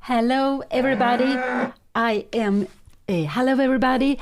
Hello, everybody. Hello, everybody.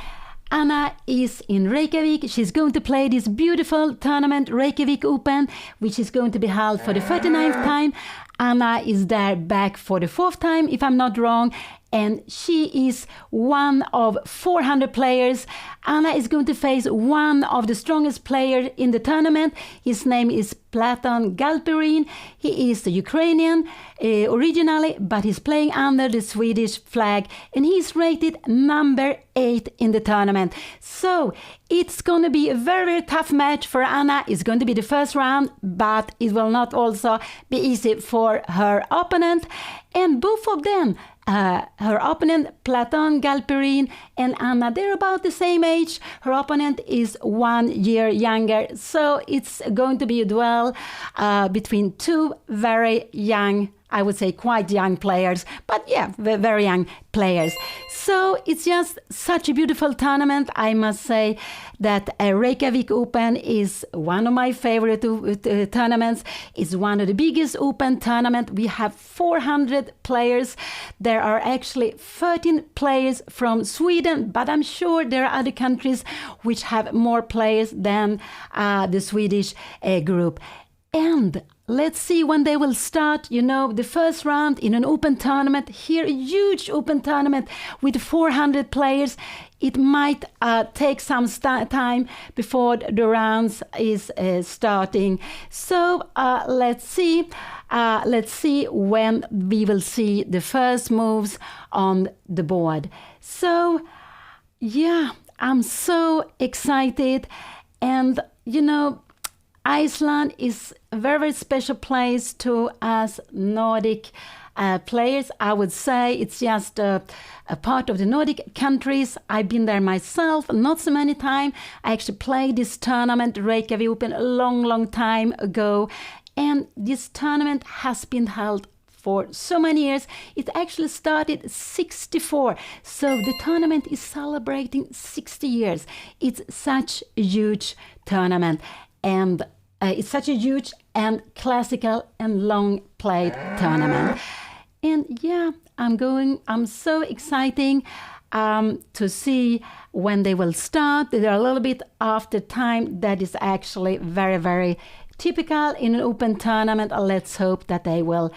Anna is in Reykjavik. She's going to play this beautiful tournament, Reykjavik Open, which is going to be held for the 39th time. Anna is there back for the 4th time, if I'm not wrong. And she is one of 400 players. Anna is going to face one of the strongest players in the tournament. His name is Platon Galperin. He is the Ukrainian originally, but he's playing under the Swedish flag. And he's rated number 8 in the tournament. So it's going to be a very, very tough match for Anna. It's going to be the first round, but it will not also be easy for her opponent. And both of them, her opponent, Platon Galperin, and Anna, they're about the same age. Her opponent is 1 year younger. So it's going to be a duel between two very young, I would say quite young players, but yeah, very young players. So it's just such a beautiful tournament. I must say that Reykjavik Open is one of my favorite tournaments. It's one of the biggest open tournaments. We have 400 players. There are actually 13 players from Sweden, but I'm sure there are other countries which have more players than the Swedish group. And let's see when they will start. You know, the first round in an open tournament, here a huge open tournament with 400 players. It might take some time before the rounds is starting. So let's see. Let's see when we will see the first moves on the board. So yeah, I'm so excited. And you know, Iceland is a very, very special place to us Nordic players. I would say it's just a part of the Nordic countries. I've been there myself, not so many times. I actually played this tournament, Reykjavik Open, a long, long time ago. And this tournament has been held for so many years. It actually started 64. So the tournament is celebrating 60 years. It's such a huge tournament. And it's such a huge and classical and long played tournament. And yeah, I'm so exciting to see when they will start. They're a little bit after time. That is actually very, very typical in an open tournament. Let's hope that they will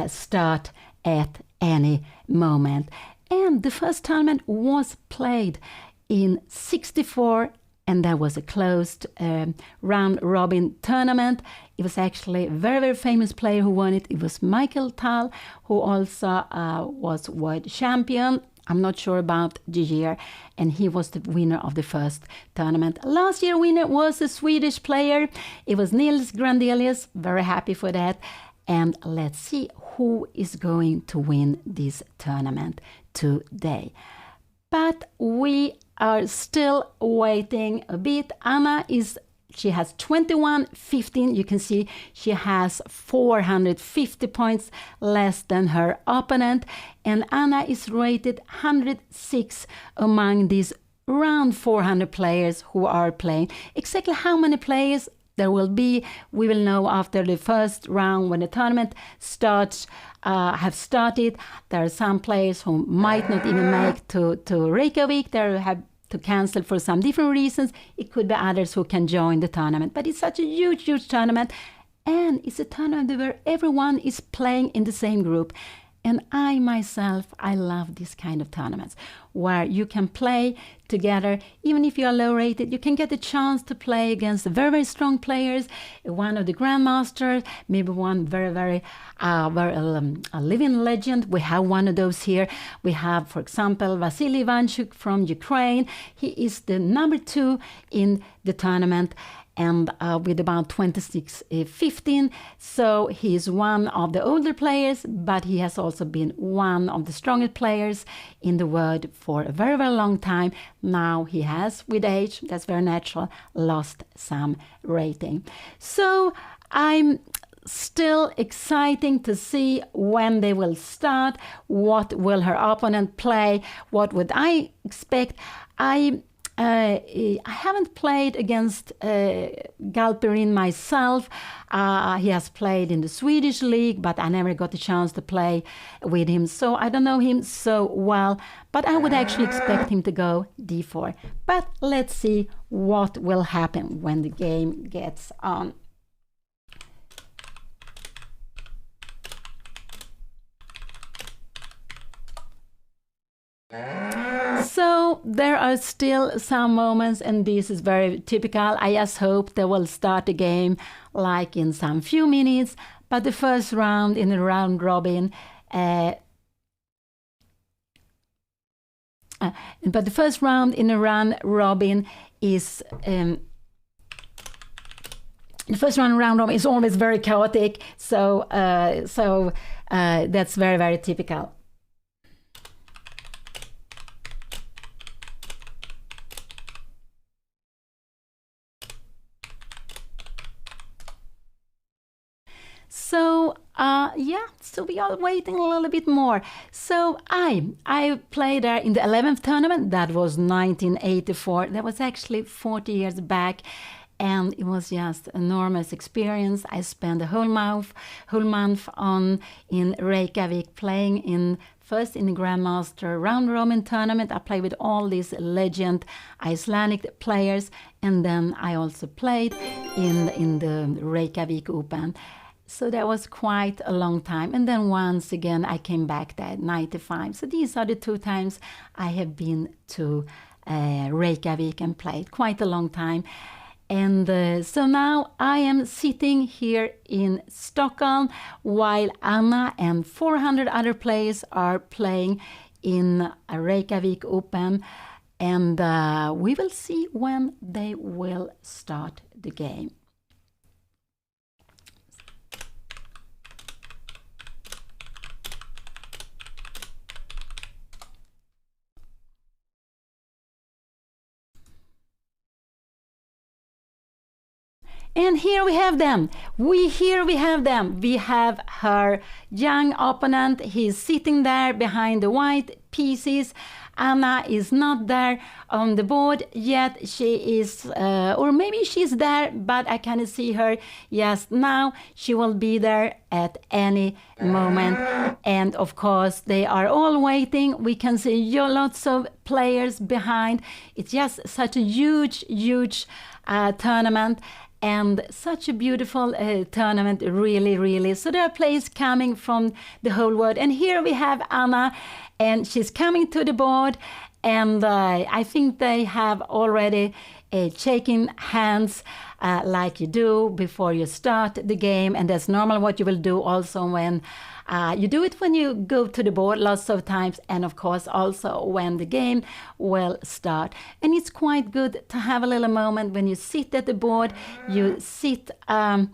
start at any moment. And the first tournament was played in 64. And that was a closed round-robin tournament. It was actually a very, very famous player who won it. It was Michael Tal, who also was world champion. I'm not sure about the year. And he was the winner of the first tournament. Last year winner was a Swedish player. It was Nils Grandelius. Very happy for that. And let's see who is going to win this tournament today. But we are still waiting a bit. Anna she has 21-15. You can see she has 450 points less than her opponent. And Anna is rated 106 among these around 400 players who are playing. Exactly how many players there will be, we will know after the first round when the tournament have started. There are some players who might not even make to Reykjavik. They have to cancel for some different reasons. It could be others who can join the tournament. But it's such a huge, huge tournament. And it's a tournament where everyone is playing in the same group. And I myself, I love this kind of tournaments where you can play together. Even if you are low rated, you can get a chance to play against very, very strong players. One of the grandmasters, maybe one very, very a living legend. We have one of those here. We have, for example, Vasily Ivanchuk from Ukraine. He is the number 2 in the tournament. And with about 26-15. So he is one of the older players, but he has also been one of the strongest players in the world for a very, very long time. Now he has, with age, that's very natural, lost some rating. So I'm still exciting to see when they will start. What will her opponent play? What would I expect? I haven't played against Galperin myself. He has played in the Swedish league, but I never got the chance to play with him. So I don't know him so well, but I would actually expect him to go d4. But let's see what will happen when the game gets on. So there are still some moments, and this is very typical. I just hope they will start the game like in some few minutes. But the first round in the round robin, is the first round robin is always very chaotic. So that's very, very typical. So so we are waiting a little bit more. So I played there in the 11th tournament. That was 1984. That was actually 40 years back, and it was just an enormous experience. I spent a whole month in Reykjavik playing first in the Grandmaster round robin tournament. I played with all these legend Icelandic players, and then I also played in the Reykjavik Open. So that was quite a long time. And then once again, I came back there at 95. So these are the 2 times I have been to Reykjavik and played quite a long time. And so now I am sitting here in Stockholm while Anna and 400 other players are playing in a Reykjavik Open. And we will see when they will start the game. And here we have them. We have her young opponent. He's sitting there behind the white pieces. Anna is not there on the board yet. She is, or maybe she's there, but I cannot see her. Yes, now she will be there at any moment. And of course, they are all waiting. We can see lots of players behind. It's just such a huge tournament. And such a beautiful tournament, really, really. So there are players coming from the whole world. And here we have Anna, and she's coming to the board. And I think they have already shaking hands like you do before you start the game. And that's normal what you will do also when you do it when you go to the board lots of times, and of course also when the game will start. And it's quite good to have a little moment when you sit at the board. You sit at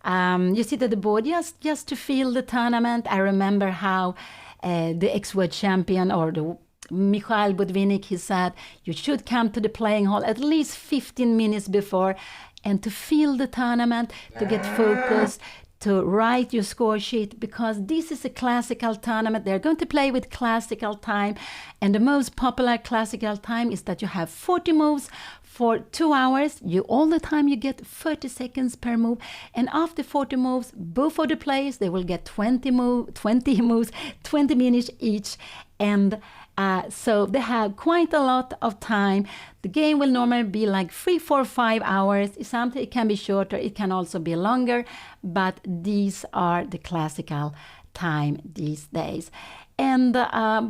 the board just to feel the tournament. I remember how the ex-world champion, or the Mikhail Budvinik, he said you should come to the playing hall at least 15 minutes before, and to feel the tournament, to get focused, to write your score sheet, because this is a classical tournament. They're going to play with classical time, and the most popular classical time is that you have 40 moves for 2 hours. All the time you get 30 seconds per move, and after 40 moves, both of the players, they will get 20 moves, 20 minutes each, and so they have quite a lot of time. The game will normally be like 3, 4, 5 hours. Sometimes it can be shorter, it can also be longer, but these are the classical time these days. And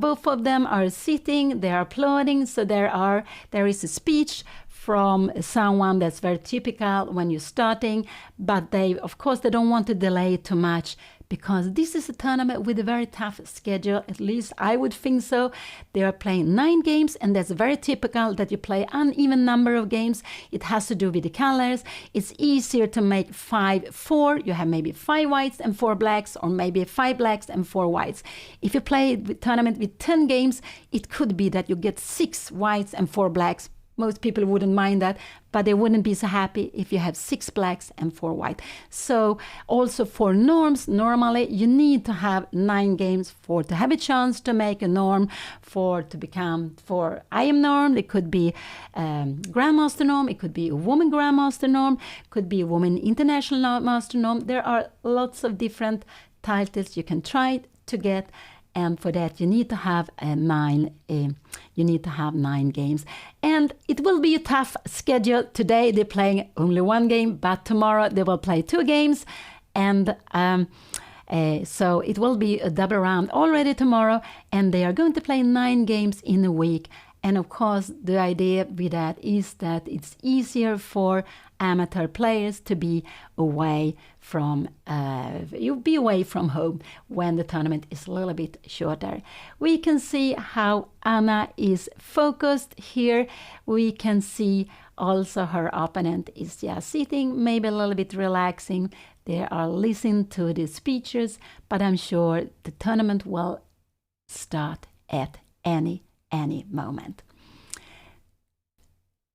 both of them are sitting, they are applauding, so there is a speech from someone that's very typical when you're starting, but of course they don't want to delay too much, because this is a tournament with a very tough schedule. At least I would think so. They are playing 9 games, and that's very typical that you play uneven number of games. It has to do with the colors. It's easier to make 5-4. You have maybe 5 whites and 4 blacks, or maybe 5 blacks and 4 whites. If you play a tournament with 10 games, it could be that you get 6 whites and 4 blacks, most people wouldn't mind that, but they wouldn't be so happy if you have 6 blacks and 4 white. So also for norms, normally you need to have 9 games to have a chance to make a norm, for I am norm. It could be Grandmaster norm, it could be a woman Grandmaster norm, could be a woman international master norm. There are lots of different titles you can try to get. And for that, you need to have 9 games. And it will be a tough schedule. Today, they're playing only 1 game, but tomorrow they will play 2 games. And so it will be a double round already tomorrow. And they are going to play 9 games in a week. And of course, the idea with that is that it's easier for amateur players to be away from home when the tournament is a little bit shorter. We can see how Anna is focused here. We can see also her opponent is just sitting, maybe a little bit relaxing. They are listening to the speeches, but I'm sure the tournament will start at any moment.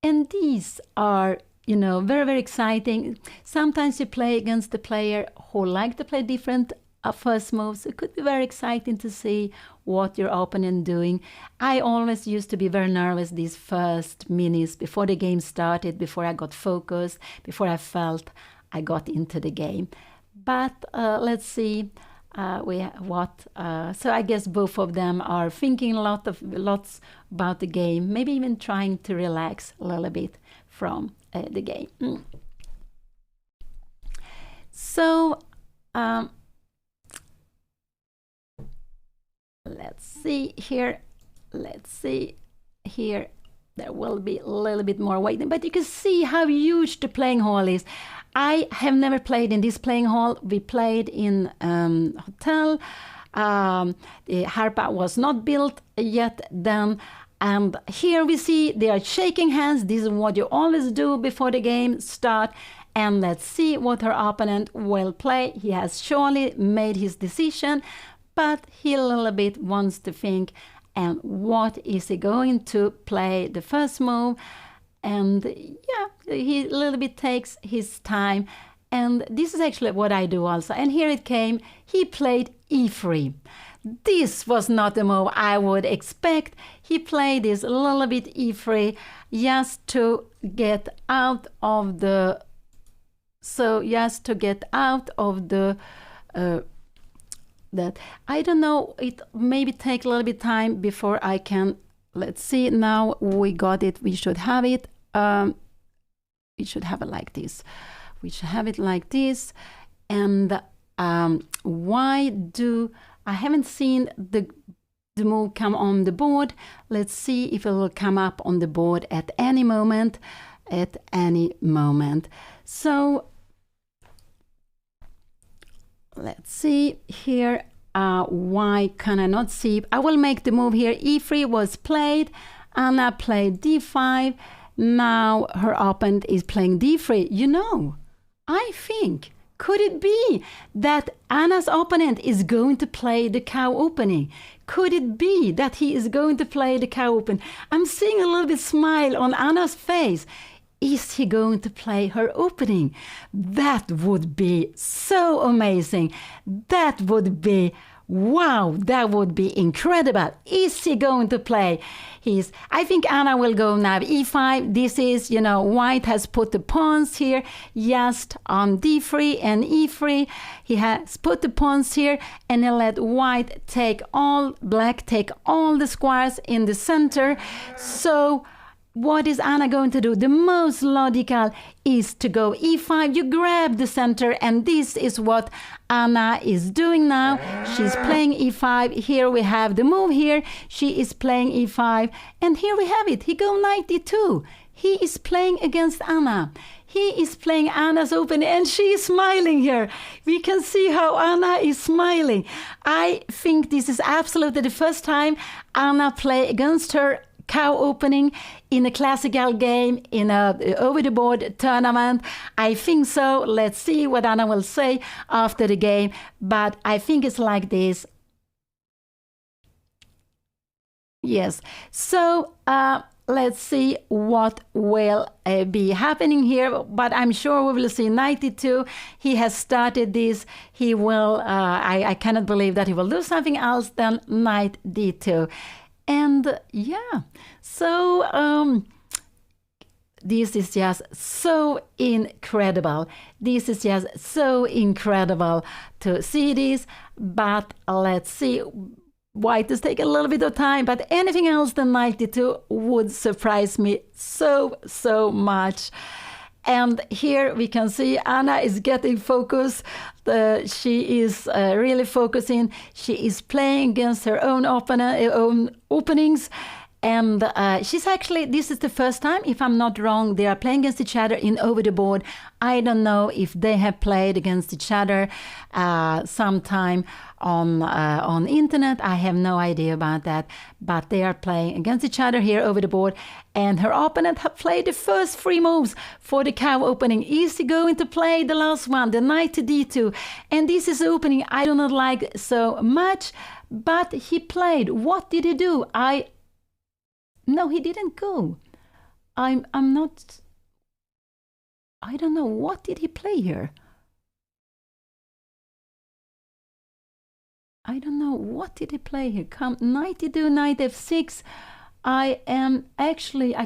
And these are, very, very exciting. Sometimes you play against the player who like to play different first moves. It could be very exciting to see what your opponent doing. I always used to be very nervous these first minutes before the game started, before I got focused, before I felt I got into the game. But let's see. So I guess both of them are thinking lots about the game, maybe even trying to relax a little bit from the game. So let's see here. There will be a little bit more waiting, but you can see how huge the playing hall is. I have never played in this playing hall. We played in hotel. The Harpa was not built yet then. And here we see they are shaking hands. This is what you always do before the game start. And let's see what her opponent will play. He has surely made his decision, but he a little bit wants to think, and what is he going to play the first move? And yeah, he a little bit takes his time. And this is actually what I do also. And here it came. He played e3. This was not the move I would expect. He played this a little bit e3 just to get out of the... that I don't know, it maybe take a little bit time before I can... Let's see, now we got it. We should have it. We should have it like this. We should have it like this. And I haven't seen the move come on the board. Let's see if it will come up on the board at any moment. So let's see here. Why can I not see? I will make the move here. e3 was played. Anna played d5. Now her opponent is playing d3. I think, could it be that Anna's opponent is going to play the cow opening? Could it be that he is going to play the cow open? I'm seeing a little bit smile on Anna's face. Is he going to play her opening? That would be so amazing. That would be, wow, that would be incredible. Is he going to play? I think Anna will go now e5. This is, white has put the pawns here just on d3 and e3. He has put the pawns here and he let black take all the squares in the center. So what is Anna going to do? The most logical is to go e5. You grab the center, and this is what Anna is doing now. She's playing e5. Here we have the move here. She is playing e5. And here we have it. He go knight e2. He is playing against Anna. He is playing Anna's open, and she is smiling here. We can see how Anna is smiling. I think this is absolutely the first time Anna play against her cow opening in a classical game, in a over-the-board tournament. I think so. Let's see what Anna will say after the game. But I think it's like this. Yes. So let's see what will be happening here. But I'm sure we will see knight d2. He has started this. He will, I cannot believe that he will do something else than knight d2. And yeah, so this is just so incredible. This is just so incredible to see this. But let's see. White is taking a little bit of time, but anything else than knight d2 would surprise me so much. And here we can see Anna is getting focused. She is really focusing. She is playing against her own openings. And she's actually, this is the first time, if I'm not wrong, they are playing against each other in over the board. I don't know if they have played against each other sometime on internet. I have no idea about that. But they are playing against each other here over the board. And her opponent have played the first 3 moves for the cow opening. Is he going to play the last one, the knight to d2? And this is opening I do not like so much. But he played. What did he do? No, he didn't go. I don't know. What did he play here? I don't know. What did he play here? Come, knight d2, knight f6. I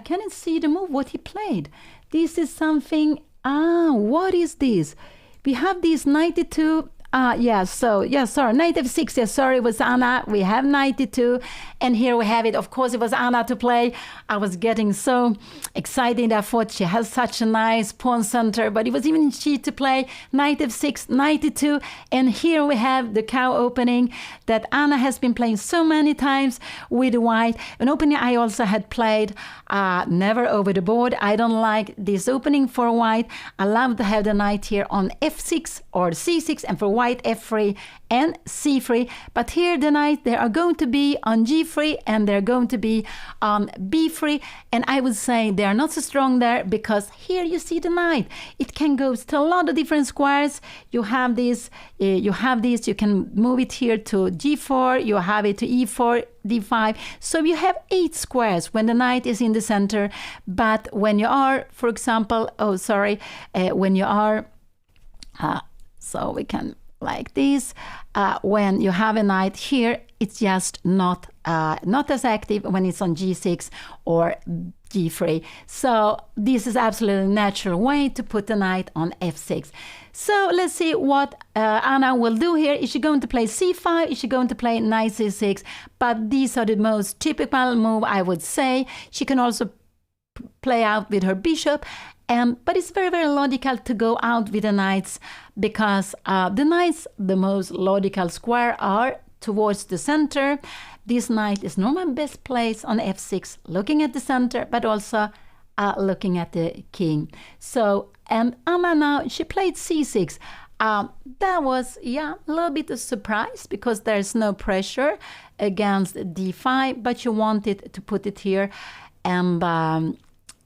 cannot see the move, what he played. This is something, what is this? We have this knight d2. Sorry, knight f6, sorry, it was Anna. We have knight d2, and here we have it. Of course, it was Anna to play. I was getting so excited. I thought she has such a nice pawn center, but it was even she to play knight f6, knight d2, and here we have the cow opening that Anna has been playing so many times with white. An opening I also had played, never over the board. I don't like this opening for white. I love to have the knight here on f6 or c6, and for white f3 and c3, but here the knight, they are going to be on g3 and they're going to be on b3, and I would say they are not so strong there because here you see the knight. It can go to a lot of different squares. You have this, you can move it here to g4, you have it to e4, d5, so you have 8 squares when the knight is in the center. But when you are, for example, when you are, so we can like this, when you have a knight here, it's just not as active when it's on g6 or g3. So this is absolutely a natural way to put the knight on f6. So let's see what Anna will do here. Is she going to play c5? Is she going to play knight c6? But these are the most typical move, I would say. She can also play out with her bishop. But it's very, very logical to go out with the knights because the knights, the most logical square are towards the center. This knight is normally best placed on f6, looking at the center, but also looking at the king. So, and Anna now, she played c6. That was, a little bit of surprise because there's no pressure against d5, but you wanted to put it here. And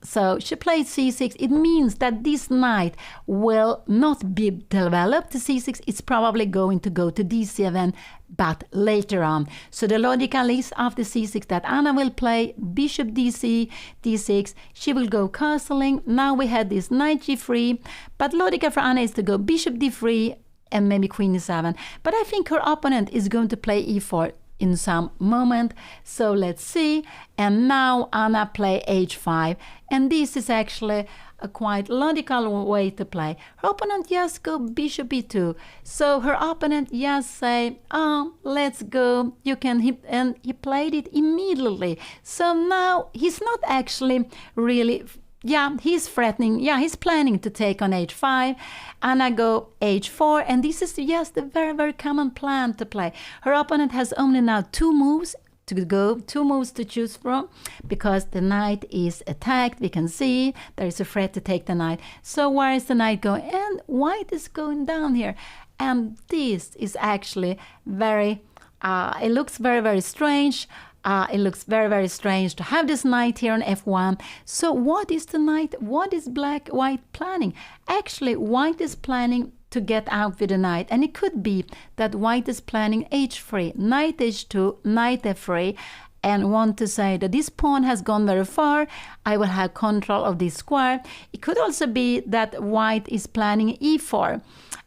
so she played c6. It means that this knight will not be developed to c6. It's probably going to go to d7, but later on. So the logical is after c6 that Anna will play bishop d6. She will go castling. Now we had this knight g3, but logical for Anna is to go bishop d3 and maybe queen e7. But I think her opponent is going to play e4 in some moment. So let's see. And now Anna play h5, and this is actually a quite logical way to play. Her opponent just go bishop e2. So her opponent just say, let's go, you can, and he played it immediately. So now he's not actually really, he's threatening, he's planning to take on h5, and I go h4, and this is just a very, very common plan to play. Her opponent has only now 2 moves to go, 2 moves to choose from, because the knight is attacked. We can see there is a threat to take the knight. So where is the knight going? And white is going down here, and this is actually very, it looks very, very strange. It looks very, very strange to have this knight here on f1. So what is the knight? What is white planning? Actually, white is planning to get out with the knight. And it could be that white is planning h3, knight h2, knight f3. and want to say that this pawn has gone very far, I will have control of this square. It could also be that white is planning e4,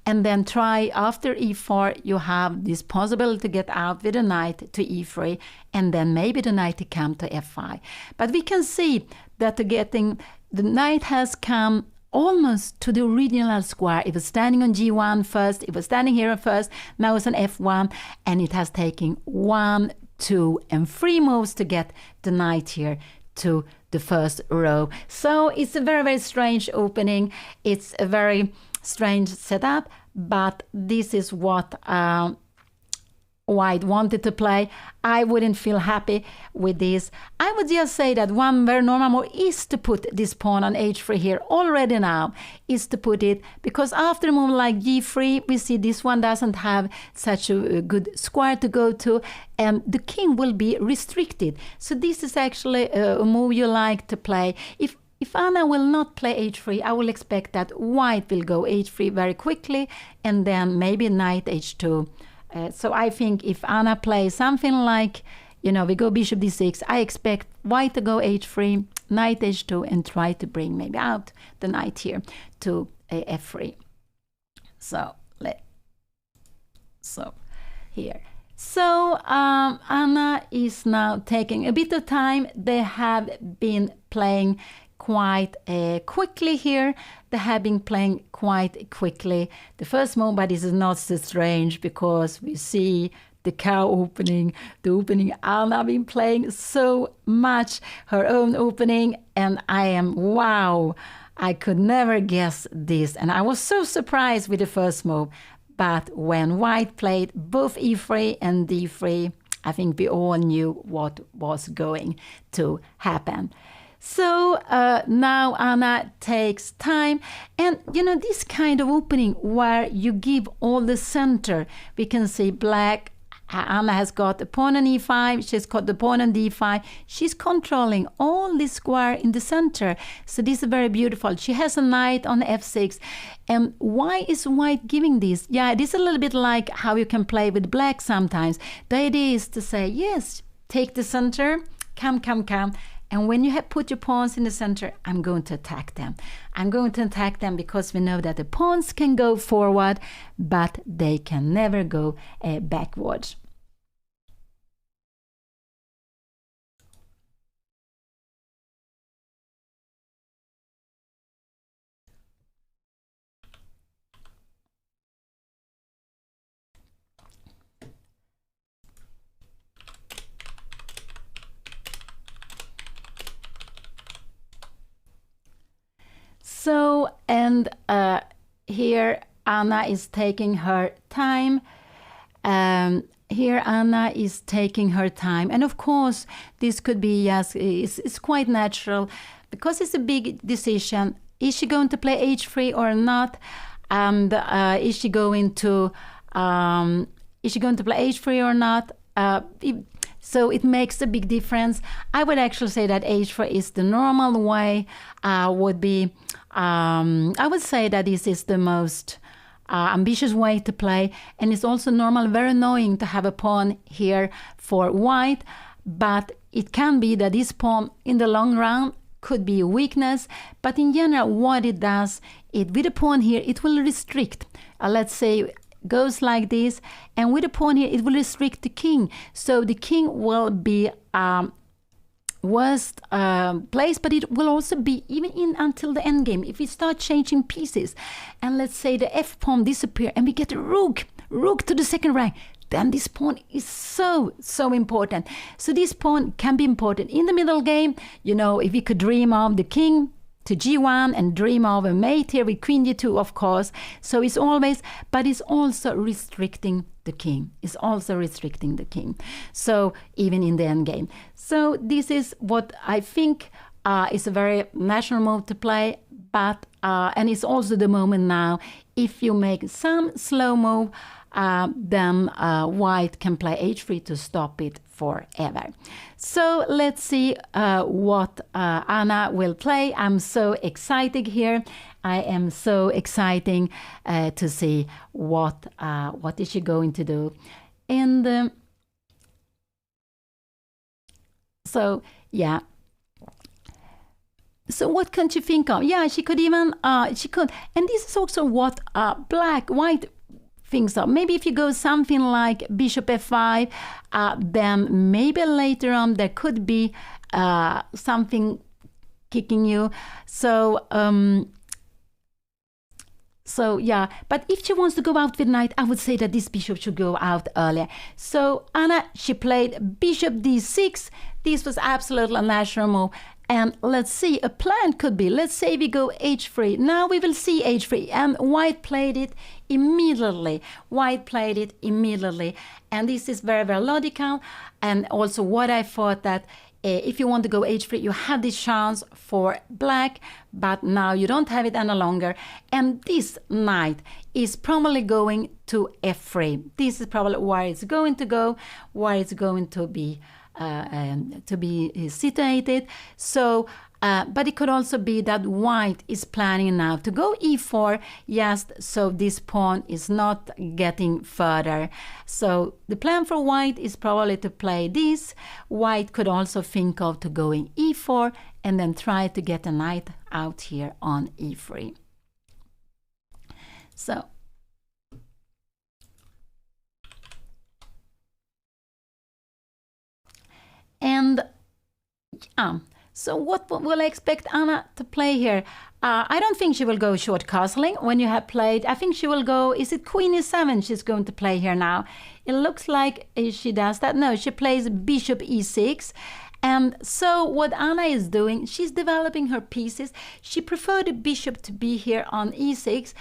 and then try after e4, you have this possibility to get out with a knight to e3, and then maybe the knight to come to f5. But we can see that the knight has come almost to the original square. It was standing on g1 first, it was standing here first, now it's on f1, and it has taken 1, 2, and 3 moves to get the knight here to the first row. So it's a very, very strange opening. It's a very strange setup, but this is what white wanted to play. I wouldn't feel happy with this. I would just say that one very normal move is to put this pawn on h3 here already now, is to put it, because after a move like g3, we see this one doesn't have such a good square to go to, and the king will be restricted. So this is actually a move you like to play. If Anna will not play h3, I will expect that white will go h3 very quickly, and then maybe knight h2. So I think if Anna plays something like, we go bishop d6, I expect white to go h3, knight h2, and try to bring maybe out the knight here to f3. So here. So Anna is now taking a bit of time. They have been playing quite quickly here. They have been playing quite quickly. The first move, but this is not so strange because we see the cow opening, the opening Anna been playing so much, her own opening, and wow, I could never guess this. And I was so surprised with the first move. But when white played both e3 and d3, I think we all knew what was going to happen. So now Anna takes time, and this kind of opening where you give all the center, we can see black, Anna has got the pawn on e5, she's got the pawn on d5, she's controlling all this square in the center. So this is very beautiful. She has a knight on f6, and why is white giving this? Yeah, it is a little bit like how you can play with black sometimes. The idea is to say, yes, take the center, come. And when you have put your pawns in the center, I'm going to attack them. I'm going to attack them because we know that the pawns can go forward, but they can never go backwards. So, and here Anna is taking her time. Here Anna is taking her time. And of course, this could be, yes, it's quite natural because it's a big decision. Is she going to play h3 or not? And is she going to play h3 or not? So it makes a big difference. I would actually say that h4 is the normal way. I would say that this is the most ambitious way to play, and it's also normal, very annoying to have a pawn here for white, but it can be that this pawn in the long run could be a weakness, but in general what it does, with a pawn here, it will restrict, let's say, goes like this, and with a pawn here it will restrict the king, so the king will be worst place, but it will also be even in until the endgame. If we start changing pieces, and let's say the f pawn disappear, and we get a rook to the second rank, then this pawn is so important. So this pawn can be important in the middle game. If we could dream of the king to g1 and dream of a mate here with queen g2, of course. So it's always, but it's also restricting the king. It's also restricting the king. So even in the end game. So this is what I think is a very natural move to play, but and it's also the moment now. If you make some slow move, then white can play h3 to stop it forever. So let's see what Anna will play. I'm so excited here. I am so excited to see what is she going to do. And So yeah. So what can she think of? Yeah, she could even, she could, and this is also what white thinks of. Maybe if you go something like bishop f5, then maybe later on there could be something kicking you. So, so yeah, but if she wants to go out with knight, I would say that this bishop should go out earlier. So Anna, she played bishop d6. This was absolutely a natural move. And let's see, a plan could be, let's say we go h3. Now we will see h3. And white played it immediately. White played it immediately. And this is very, very logical. And also what I thought that if you want to go h3, you had this chance for black, but now you don't have it any longer. And this knight is probably going to f3. This is probably where it's going to go, where it's going to be situated. So, but it could also be that white is planning now to go e4, yes, so this pawn is not getting further. So the plan for white is probably to play this. White could also think of to going e4 and then try to get a knight out here on e3. So and yeah, so what will I expect Anna to play here? I don't think she will go short castling when you have played. I think she will go, is it queen e7 she's going to play here now? It looks like she does that. No, she plays bishop e6. And so what Anna is doing, she's developing her pieces. She preferred the bishop to be here on e6.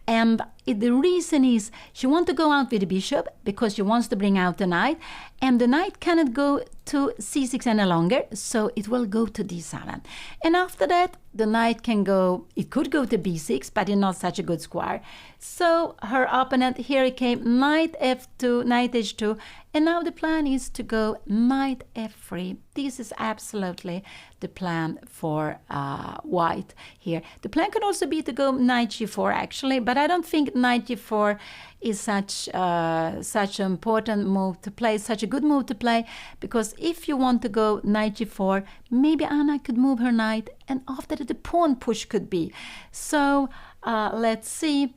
And the reason is she wants to go out with the bishop because she wants to bring out the knight. And the knight cannot go to c6 any longer, so it will go to d7. And after that, the knight can go, it could go to b6, but it's not such a good square. So her opponent, here it came, knight f2, knight h2, and now the plan is to go knight f3. This is absolutely the plan for white here. The plan could also be to go knight g4 actually, but I don't think knight g4 is such an important move to play, such a good move to play, because if you want to go knight g4, maybe Anna could move her knight, and after that the pawn push could be. So let's see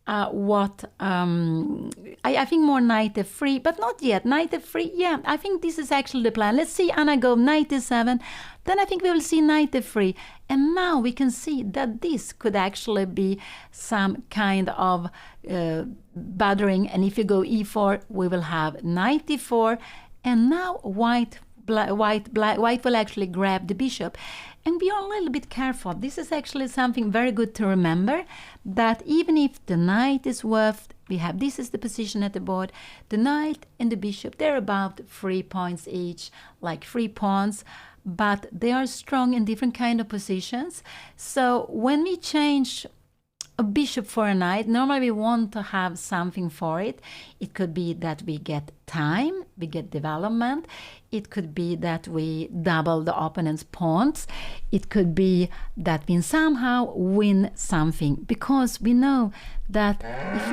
what I think more knight f3, but not yet. Knight f3, yeah, I think this is actually the plan. Let's see Anna go knight e7, then I think we will see knight f3, and now we can see that this could actually be some kind of bothering, and if you go e4, we will have knight e4, and now white will actually grab the bishop. And be a little bit careful. This is actually something very good to remember, that even if the knight is worth, we have, this is the position at the board, the knight and the bishop, they're about 3 points each, like 3 pawns, but they are strong in different kind of positions. So when we change a bishop for a knight, normally we want to have something for it. It could be that we get time, we get development. It could be that we double the opponent's pawns. It could be that we somehow win something, because we know that if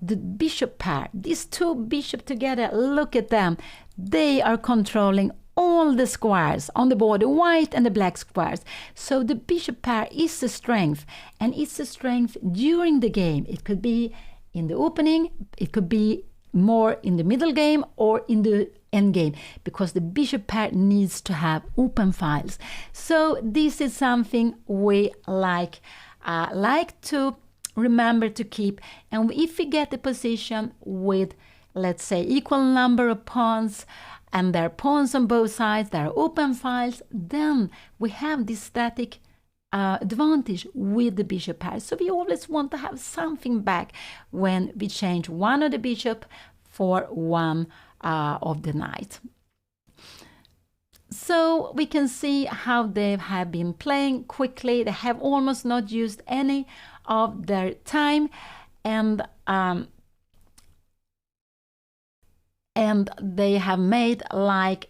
the bishop pair, these two bishops together, look at them, they are controlling all the squares on the board, the white and the black squares. So the bishop pair is a strength, and it's a strength during the game. It could be in the opening, it could be more in the middle game or in the end game, because the bishop pair needs to have open files. So this is something we like to remember to keep. And if we get a position with, let's say, equal number of pawns, and there are pawns on both sides, there are open files, then we have this static advantage with the bishop pair. So we always want to have something back when we change one of the bishop for one of the knight. So we can see how they have been playing quickly. They have almost not used any of their time, and they have made like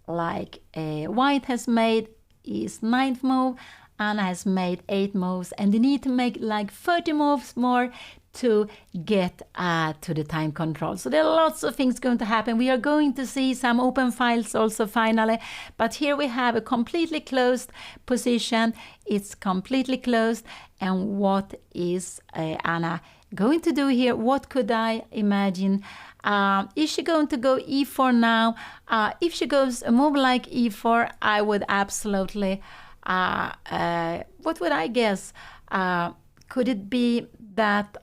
white has made his ninth move. Anna has made 8 moves, and they need to make like 30 moves more to get to the time control. So there are lots of things going to happen. We are going to see some open files also finally, but here we have a completely closed position. It's completely closed. And what is Anna going to do here? What could I imagine? Is she going to go e4 now? If she goes a move like e4, I would absolutely, what would I guess? Could it be that,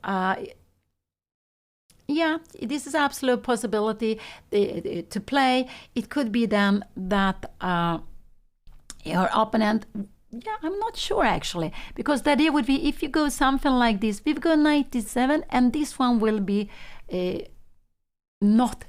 yeah, this is absolute possibility to play. It could be then that your opponent, yeah, I'm not sure actually, because the idea would be if you go something like this, we've got knight d7, and this one will be not,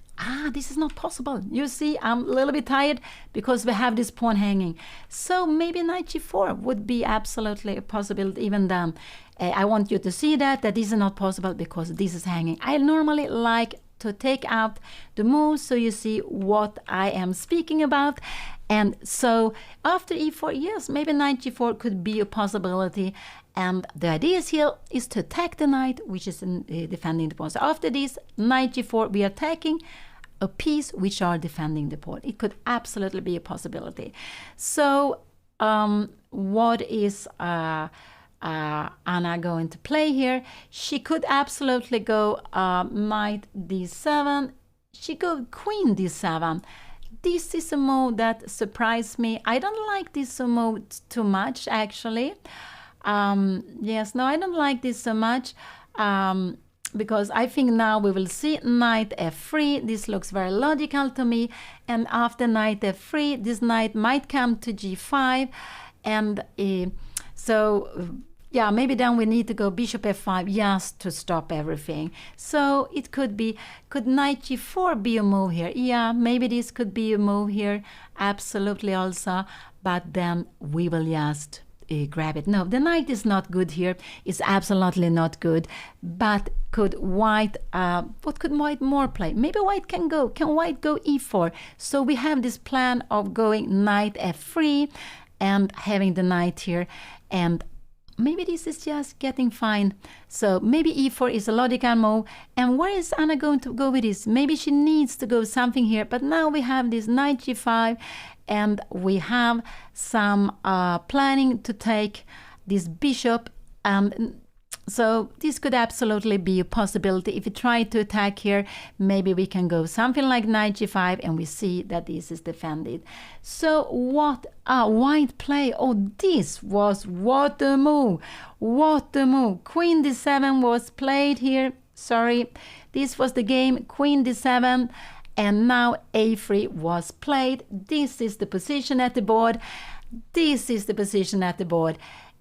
this is not possible. You see, I'm a little bit tired because we have this pawn hanging. So maybe knight g4 would be absolutely a possibility even then. I want you to see that this is not possible because this is hanging. I normally like to take out the moves so you see what I am speaking about. And so after e4, yes, maybe knight g4 could be a possibility. And the idea here is to attack the knight, which is defending the pawn. So after this, knight g4, we are attacking a piece which are defending the pawn. It could absolutely be a possibility. So what is Anna going to play here? She could absolutely go knight d7. She go queen d7. This is a move that surprised me. I don't like this move too much, actually. Yes, no, I don't like this so much because I think now we will see knight f3. This looks very logical to me. And after knight f3, this knight might come to g5. And so, yeah, maybe then we need to go bishop f5 just to stop everything. So it could be, could knight g4 be a move here? Yeah, maybe this could be a move here. Absolutely also. But then we will just grab it. No, the knight is not good here. It's absolutely not good. But could white, what could white more play? Maybe white can white go e4? So we have this plan of going knight f3 and having the knight here. And maybe this is just getting fine. So maybe e4 is a logical move. And where is Anna going to go with this? Maybe she needs to go something here. But now we have this knight g5. And we have some planning to take this bishop. So this could absolutely be a possibility. If we try to attack here, maybe we can go something like knight g5, and we see that this is defended. So what white play? Oh, this was what a move. What a move. Queen d7 was played here. Sorry, this was the game. Queen d7. And now a3 was played. This is the position at the board. This is the position at the board.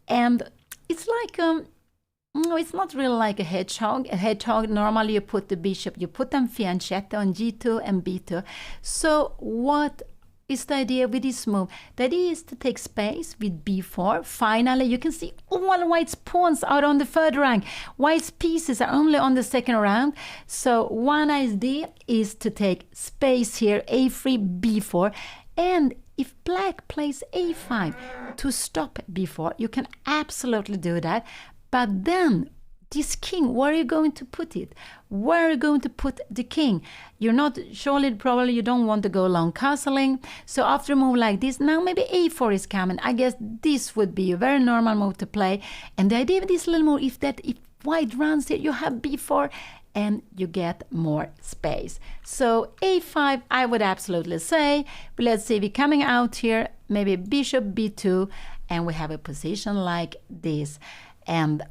And it's like, no, it's not really like a hedgehog. A hedgehog, normally you put the bishop, you put them fianchetto on g2 and b2. So what is the idea with this move? The idea is to take space with b4. Finally, you can see all white's pawns are on the third rank. White's pieces are only on the second round. So one idea is to take space here, a3, b4. And if black plays a5 to stop b4, you can absolutely do that. But then this king, where are you going to put it? Where are you going to put the king? You're not, surely, probably you don't want to go long castling. So after a move like this, now maybe a4 is coming. I guess this would be a very normal move to play. And the idea of this little move is that if white runs it, you have b4 and you get more space. So a5, I would absolutely say. But let's see, we're coming out here, maybe bishop b2, and we have a position like this. And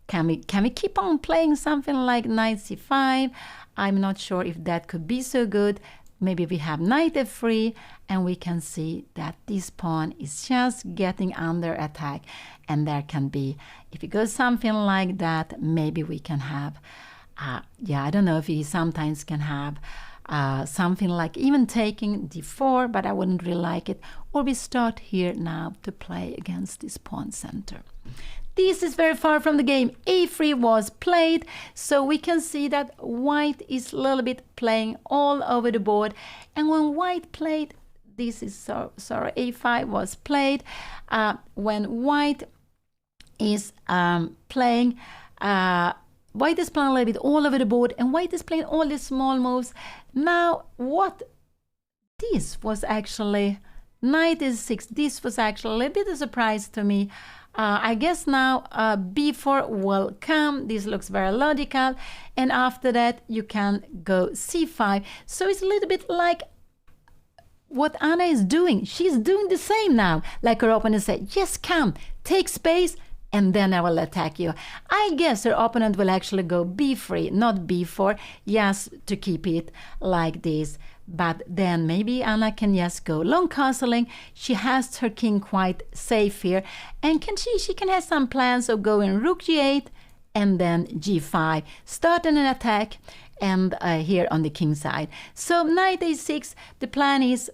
can we keep on playing something like knight c5? I'm not sure if that could be so good. Maybe we have knight f3, and we can see that this pawn is just getting under attack. And there can be, if it goes something like that, maybe we can have, yeah, I don't know if we sometimes can have something like even taking d4, but I wouldn't really like it. Or we start here now to play against this pawn center. This is very far from the game. a3 was played, so we can see that white is a little bit playing all over the board. And when white played this is sorry, a5 was played. When white is playing, white is playing a little bit all over the board, and white is playing all these small moves. Now, what this was actually, knight is 6. This was actually a little bit of a surprise to me. I guess now b4 will come. This looks very logical. And after that, you can go c5. So it's a little bit like what Anna is doing. She's doing the same now. Like her opponent said, yes, come, take space, and then I will attack you. I guess her opponent will actually go b3, not b4, just to keep it like this. But then maybe Anna can just go long castling. She has her king quite safe here. And she can have some plans of going rook g8 and then g5, starting an attack, and here on the king side. So knight a6, the plan is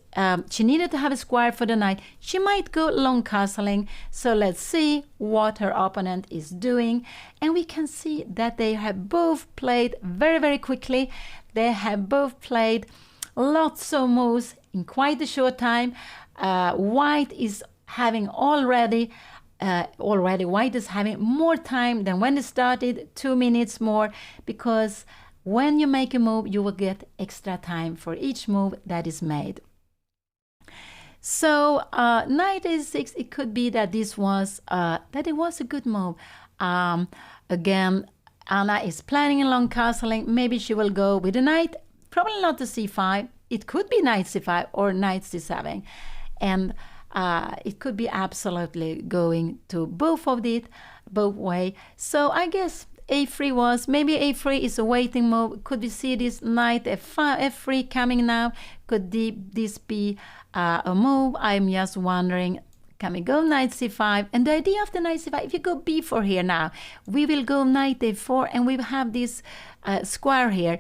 she needed to have a square for the knight. She might go long castling. So let's see what her opponent is doing. And we can see that they have both played very, very quickly. They have both played lots of moves in quite a short time. White is having white is having more time than when it started, 2 minutes more, because when you make a move, you will get extra time for each move that is made. So knight a6, it could be that this was that it was a good move. Again, Anna is planning a long castling. Maybe she will go with the knight. Probably not to c5. It could be knight c5 or knight c7. And it could be absolutely going to both of it, both way. So I guess a3 was, maybe a3 is a waiting move. Could we see this knight f3 coming now? Could this be a move? I'm just wondering. Can we go knight c5? And the idea of the knight c5, if you go b4 here now, we will go knight a4, and we have this square here.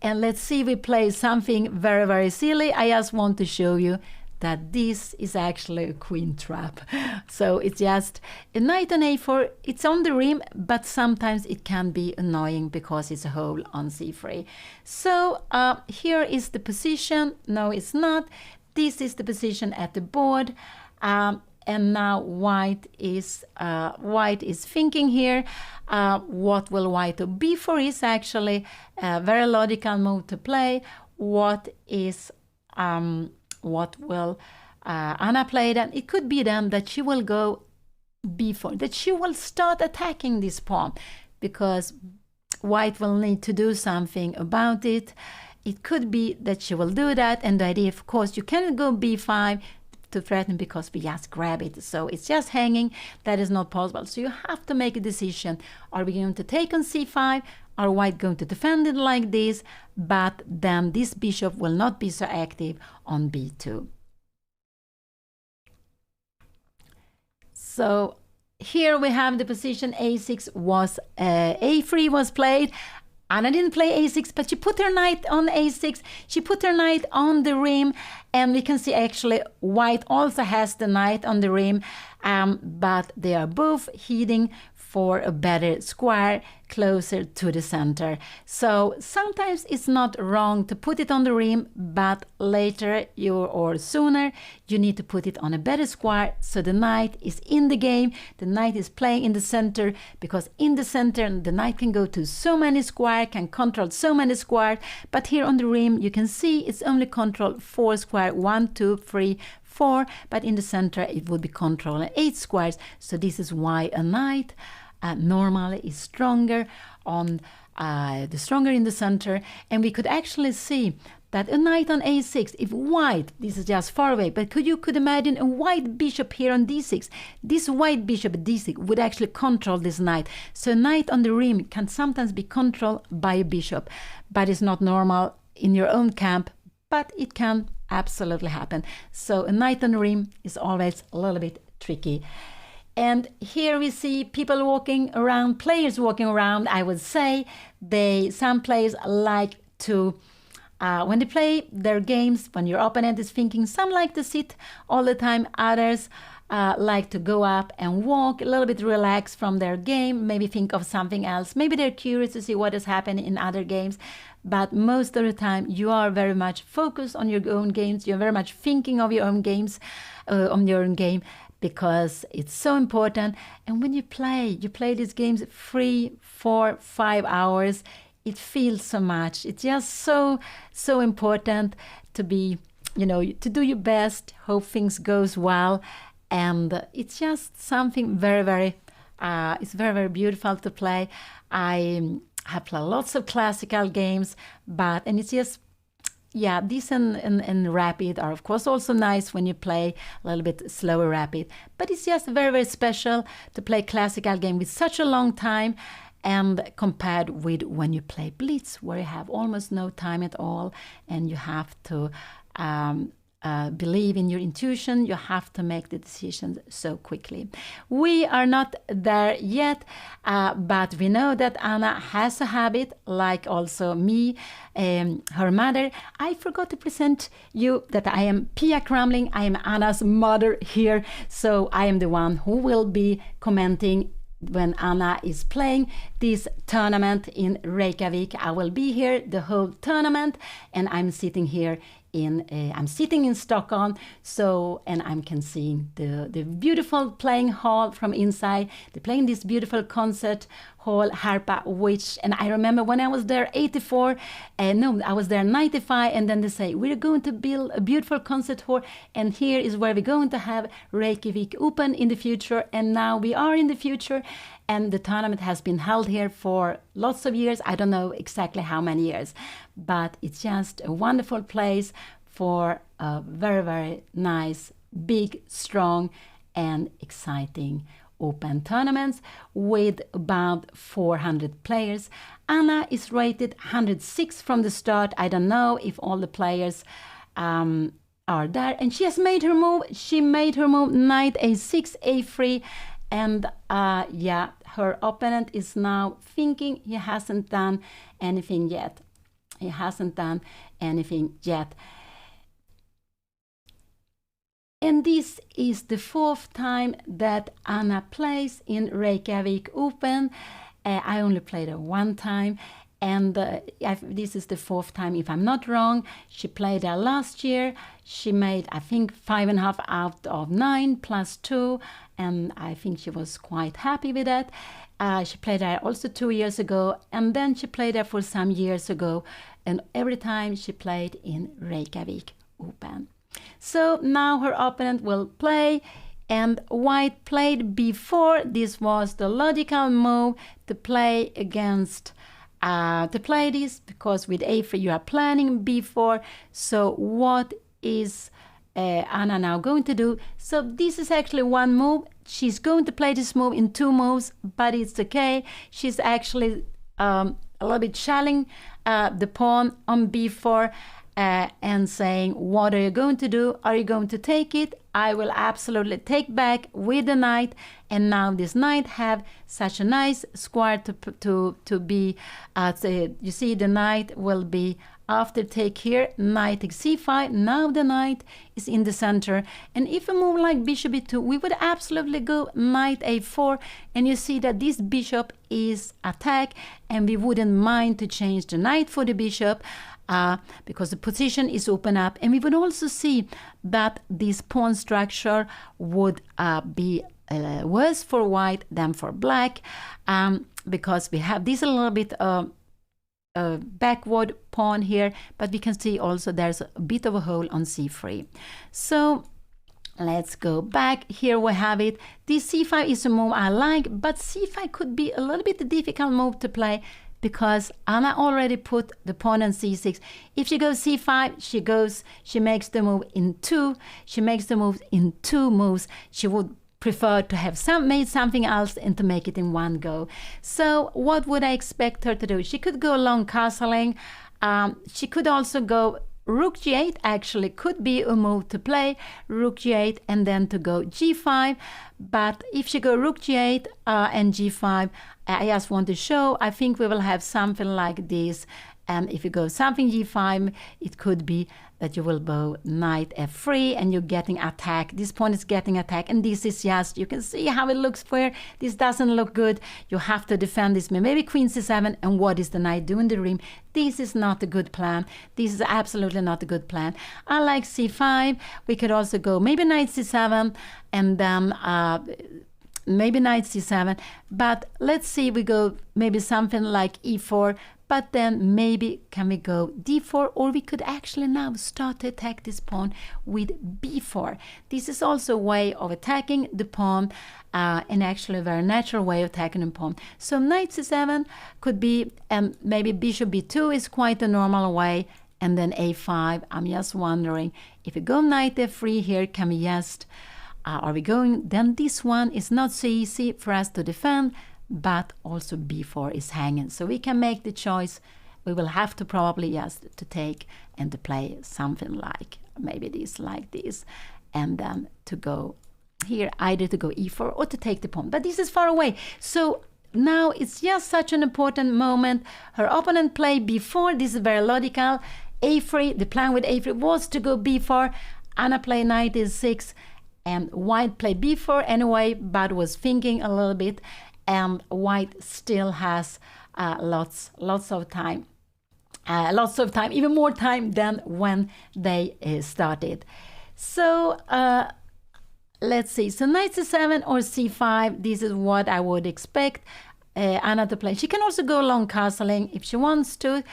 And let's see, we play something very, very silly. I just want to show you that this is actually a queen trap. So it's just a knight on a4. It's on the rim, but sometimes it can be annoying because it's a hole on c3. So here is the position. No, it's not. This is the position at the board. And now white is thinking here. What will white do? b4 is actually a very logical move to play. What will Anna play then? It could be then that she will go b4, that she will start attacking this pawn, because white will need to do something about it. It could be that she will do that, and the idea, of course, you cannot go b5 to threaten because we just grab it. So it's just hanging. That is not possible. So you have to make a decision. Are we going to take on c5? Are white going to defend it like this? But then this bishop will not be so active on b2. So here we have the position a6 was, a3 was played. Anna didn't play a6, but she put her knight on a6. She put her knight on the rim, and we can see actually white also has the knight on the rim, but they are both heading for a better square closer to the center. So sometimes it's not wrong to put it on the rim, but later or sooner you need to put it on a better square so the knight is in the game. The knight is playing in the center, because in the center the knight can go to so many squares, can control so many squares, but here on the rim you can see it's only control 4 squares, 1, 2, 3, 4, but in the center it would be controlling 8 squares. So this is why a knight normally is stronger on the stronger in the center. And we could actually see that a knight on a6, if white, this is just far away, but you could imagine a white bishop here on d6. This white bishop at d6 would actually control this knight. So a knight on the rim can sometimes be controlled by a bishop, but it's not normal in your own camp, but it can absolutely happen. So a knight on the rim is always a little bit tricky. And here we see people walking around, players walking around. I would say some players like to, when they play their games, when your opponent is thinking, some like to sit all the time, others like to go up and walk, a little bit relax from their game, maybe think of something else. Maybe they're curious to see what has happened in other games. But most of the time, you are very much focused on your own games. You're very much thinking of your own games, on your own game, because it's so important. And when you play these games 3, 4, 5 hours, it feels so much. It's just so important to be, to do your best, hope things goes well. And it's just something very, it's very beautiful to play. I have played lots of classical games, and it's just, this and rapid are of course also nice when you play a little bit slower rapid. But it's just very special to play classical game with such a long time, and compared with when you play Blitz, where you have almost no time at all, and you have to believe in your intuition. You have to make the decisions so quickly. We are not there yet, but we know that Anna has a habit, like also me, her mother. I forgot to present you that I am Pia Cramling. I am Anna's mother here, so I am the one who will be commenting when Anna is playing this tournament in Reykjavik. I will be here the whole tournament, and I'm sitting here I'm sitting in Stockholm, and I can see the beautiful playing hall from inside. They're playing this beautiful concert hall, Harpa, and I remember when I was there 84, I was there 95, and then they say, we're going to build a beautiful concert hall, and here is where we're going to have Reykjavik Open in the future, and now we are in the future, and the tournament has been held here for lots of years. I don't know exactly how many years, but it's just a wonderful place for a very nice, big, strong, and exciting open tournaments with about 400 players. Anna is rated 106 from the start. I don't know if all the players are there, and she has made her move. She made her move knight a6, a3, and her opponent is now thinking he hasn't done anything yet. And this is the 4th time that Anna plays in Reykjavik Open. I only played her 1 time, and this is the 4th time, if I'm not wrong. She played there last year. She made, I think, 5.5 out of 9 plus 2, and I think she was quite happy with that. She played there also 2 years ago, and then she played there for some years ago, and every time she played in Reykjavik Open. So now her opponent will play, and white played before. This was the logical move to play against, to play this, because with a3 you are planning b4. So what is Anna now going to do? So this is actually 1 move. She's going to play this move in 2 moves, but it's okay. She's actually a little bit challenging the pawn on b4, and saying, what are you going to do? Are you going to take it? I will absolutely take back with the knight, and now this knight have such a nice square to be, you see the knight will be after take here, knight takes c5. Now the knight is in the center, and if a move like bishop e2, we would absolutely go knight a4, and you see that this bishop is attacked, and we wouldn't mind to change the knight for the bishop, because the position is open up, and we would also see that this pawn structure would be worse for white than for black, because we have this a little bit backward pawn here, but we can see also there's a bit of a hole on c3. So let's go back. Here we have it. This c5 is a move I like, but c5 could be a little bit a difficult move to play, because Anna already put the pawn on c6. If she goes c5, she makes the move in 2. She makes the move in 2 moves. She would prefer to have made something else and to make it in 1 go. So what would I expect her to do? She could go long castling. She could also go rook g8, actually could be a move to play, rook g8 and then to go g5. But if she go rook g8 and g5, I just want to show, I think we will have something like this, And if you go something g5, it could be that you will go knight f3 and you're getting attacked. This pawn is getting attacked, and this is just, you can see how it looks where this doesn't look good. You have to defend this. Maybe queen c7, and what is the knight doing the rim? This is not a good plan. This is absolutely not a good plan. I like c5. We could also go maybe knight c7, and then maybe knight c7, but let's see, we go maybe something like e4, but then maybe can we go d4, or we could actually now start to attack this pawn with b4. This is also a way of attacking the pawn, and actually a very natural way of attacking the pawn. So knight c7 could be, and maybe bishop b2 is quite a normal way, and then a5. I'm just wondering, if we go knight f3 here, can we just are we going, then this one is not so easy for us to defend, but also b4 is hanging. So we can make the choice. We will have to probably just to take and to play something like maybe this, like this, and then to go here, either to go e4 or to take the pawn. But this is far away. So now it's just such an important moment. Her opponent played b4. This is very logical. a3, the plan with a3 was to go b4. Anna played knight e6. And white played b4 anyway, but was thinking a little bit, and white still has lots of time, even more time than when they started. So let's see. So knight c7 or c5. This is what I would expect Anna to play. She can also go long castling if she wants to,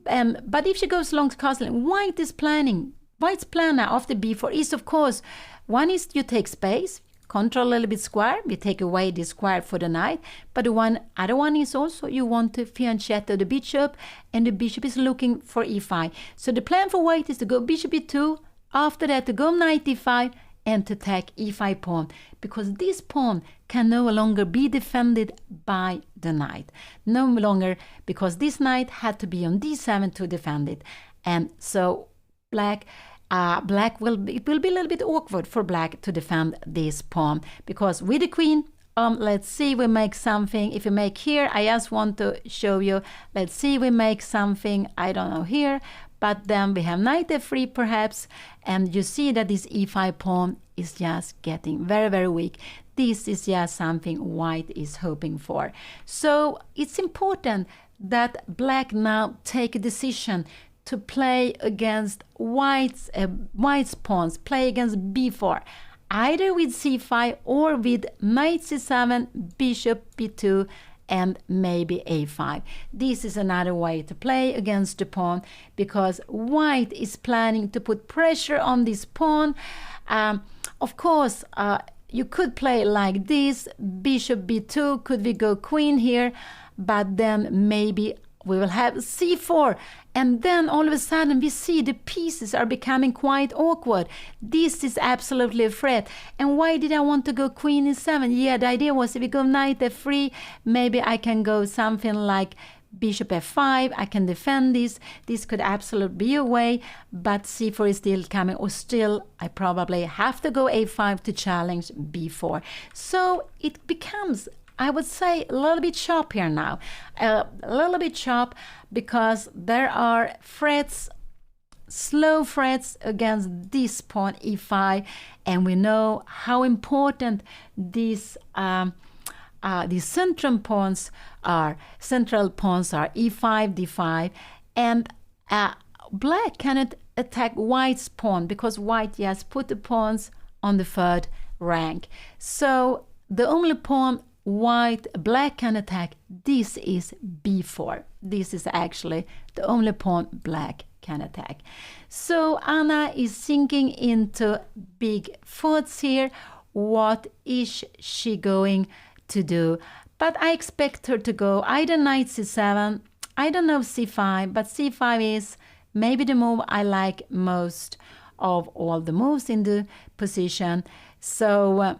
but if she goes long castling, white is planning. White's plan now after b4 is, of course, one is you take space, control a little bit square, we take away the square for the knight, but the other one is also you want to fianchetto the bishop, and the bishop is looking for e5. So the plan for white is to go bishop e2, after that to go knight e5, and to attack e5 pawn, because this pawn can no longer be defended by the knight. No longer, because this knight had to be on d7 to defend it. And so black will be a little bit awkward for black to defend this pawn, because with the queen, let's see, we make something. If we make here, I just want to show you, let's see, we make something, I don't know, here, but then we have knight f3 perhaps, and you see that this e5 pawn is just getting very, very weak. This is just something white is hoping for. So it's important that black now take a decision to play against white's pawns, play against b4, either with c5 or with knight c7, bishop b2, and maybe a5. This is another way to play against the pawn, because white is planning to put pressure on this pawn. Of course, you could play like this, bishop b2, could we go queen here, but then maybe we will have c4, and then all of a sudden we see the pieces are becoming quite awkward. This is absolutely a threat. And why did I want to go queen e7? Yeah, the idea was if we go knight f3, maybe I can go something like bishop f5, I can defend this. This could absolutely be a way, but c4 is still coming, or still I probably have to go a5 to challenge b4. So it becomes, I would say, a little bit sharp here now. A little bit sharp, because there are threats, slow threats against this pawn e5, and we know how important these central pawns are. Central pawns are e5, d5, and black cannot attack white's pawn, because white just put the pawns on the third rank. So the only pawn black can attack, this is b4. This is actually the only pawn black can attack. So Anna is sinking into big thoughts here. What is she going to do? But I expect her to go either knight c7, I don't know, c5, but c5 is maybe the move I like most of all the moves in the position. So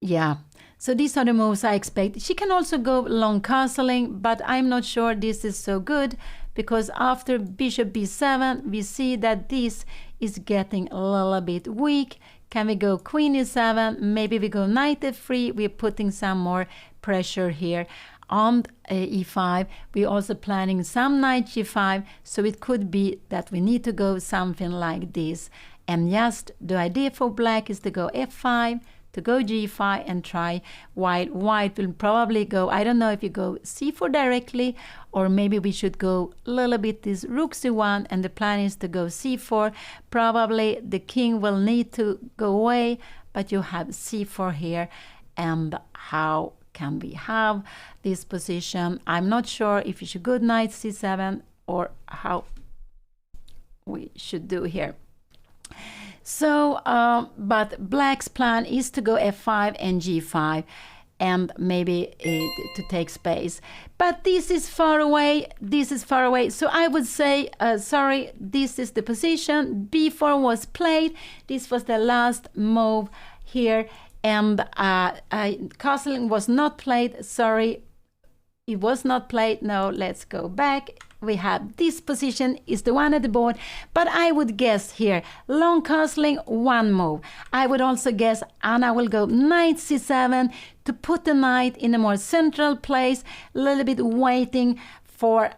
yeah, so these are the moves I expect. She can also go long castling, but I'm not sure this is so good, because after bishop b7 we see that this is getting a little bit weak. Can we go queen e7? Maybe we go knight f3. We're putting some more pressure here. on e5. We're also planning some knight g5, so it could be that we need to go something like this. And just the idea for black is to go f5, to go g5 and try, while white will probably go, I don't know if you go c4 directly, or maybe we should go a little bit this rook c1, and the plan is to go c4. Probably the king will need to go away, but you have c4 here. And how can we have this position? I'm not sure if you should go knight c7 or how we should do here. So, but black's plan is to go f5 and g5, and maybe to take space. But this is far away, this is far away. So I would say, sorry, this is the position. b4 was played. This was the last move here. And castling was not played, sorry, it was not played. No, let's go back. We have this position is the one at the board, but I would guess here, long castling, one move. I would also guess Anna will go knight c7 to put the knight in a more central place, a little bit waiting for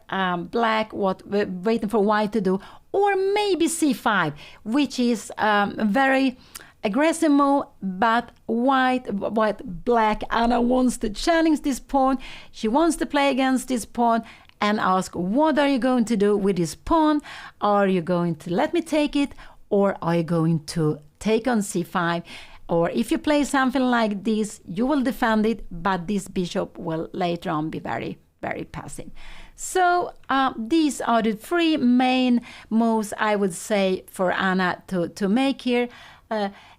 black, waiting for white to do, or maybe c5, which is very aggressive move, but black Anna wants to challenge this pawn. She wants to play against this pawn and ask, what are you going to do with this pawn? Are you going to let me take it, or are you going to take on c5? Or if you play something like this, you will defend it, but this bishop will later on be very, very passive. So these are the three main moves I would say for Anna to make here.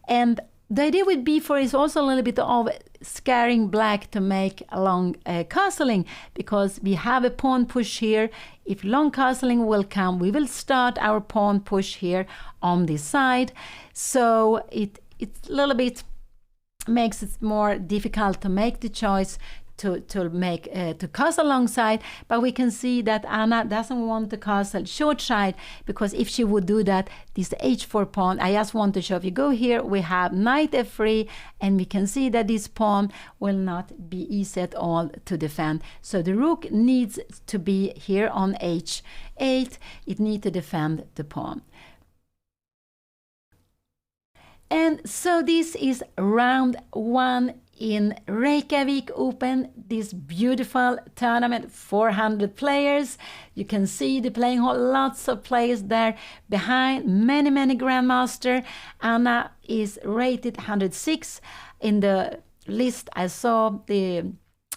And the idea with b4 is also a little bit of scaring black to make a long castling, because we have a pawn push here. If long castling will come, we will start our pawn push here on this side. So it's a little bit makes it more difficult to make the choice to castle long side, but we can see that Anna doesn't want to castle short side, because if she would do that, this h4 pawn, I just want to show, if you go here, we have knight f3, and we can see that this pawn will not be easy at all to defend. So the rook needs to be here on h8, it needs to defend the pawn. And so this is round 1 in Reykjavik Open, this beautiful tournament, 400 players. You can see the playing hall, lots of players there behind, many grandmaster. Anna is rated 106 in the list I saw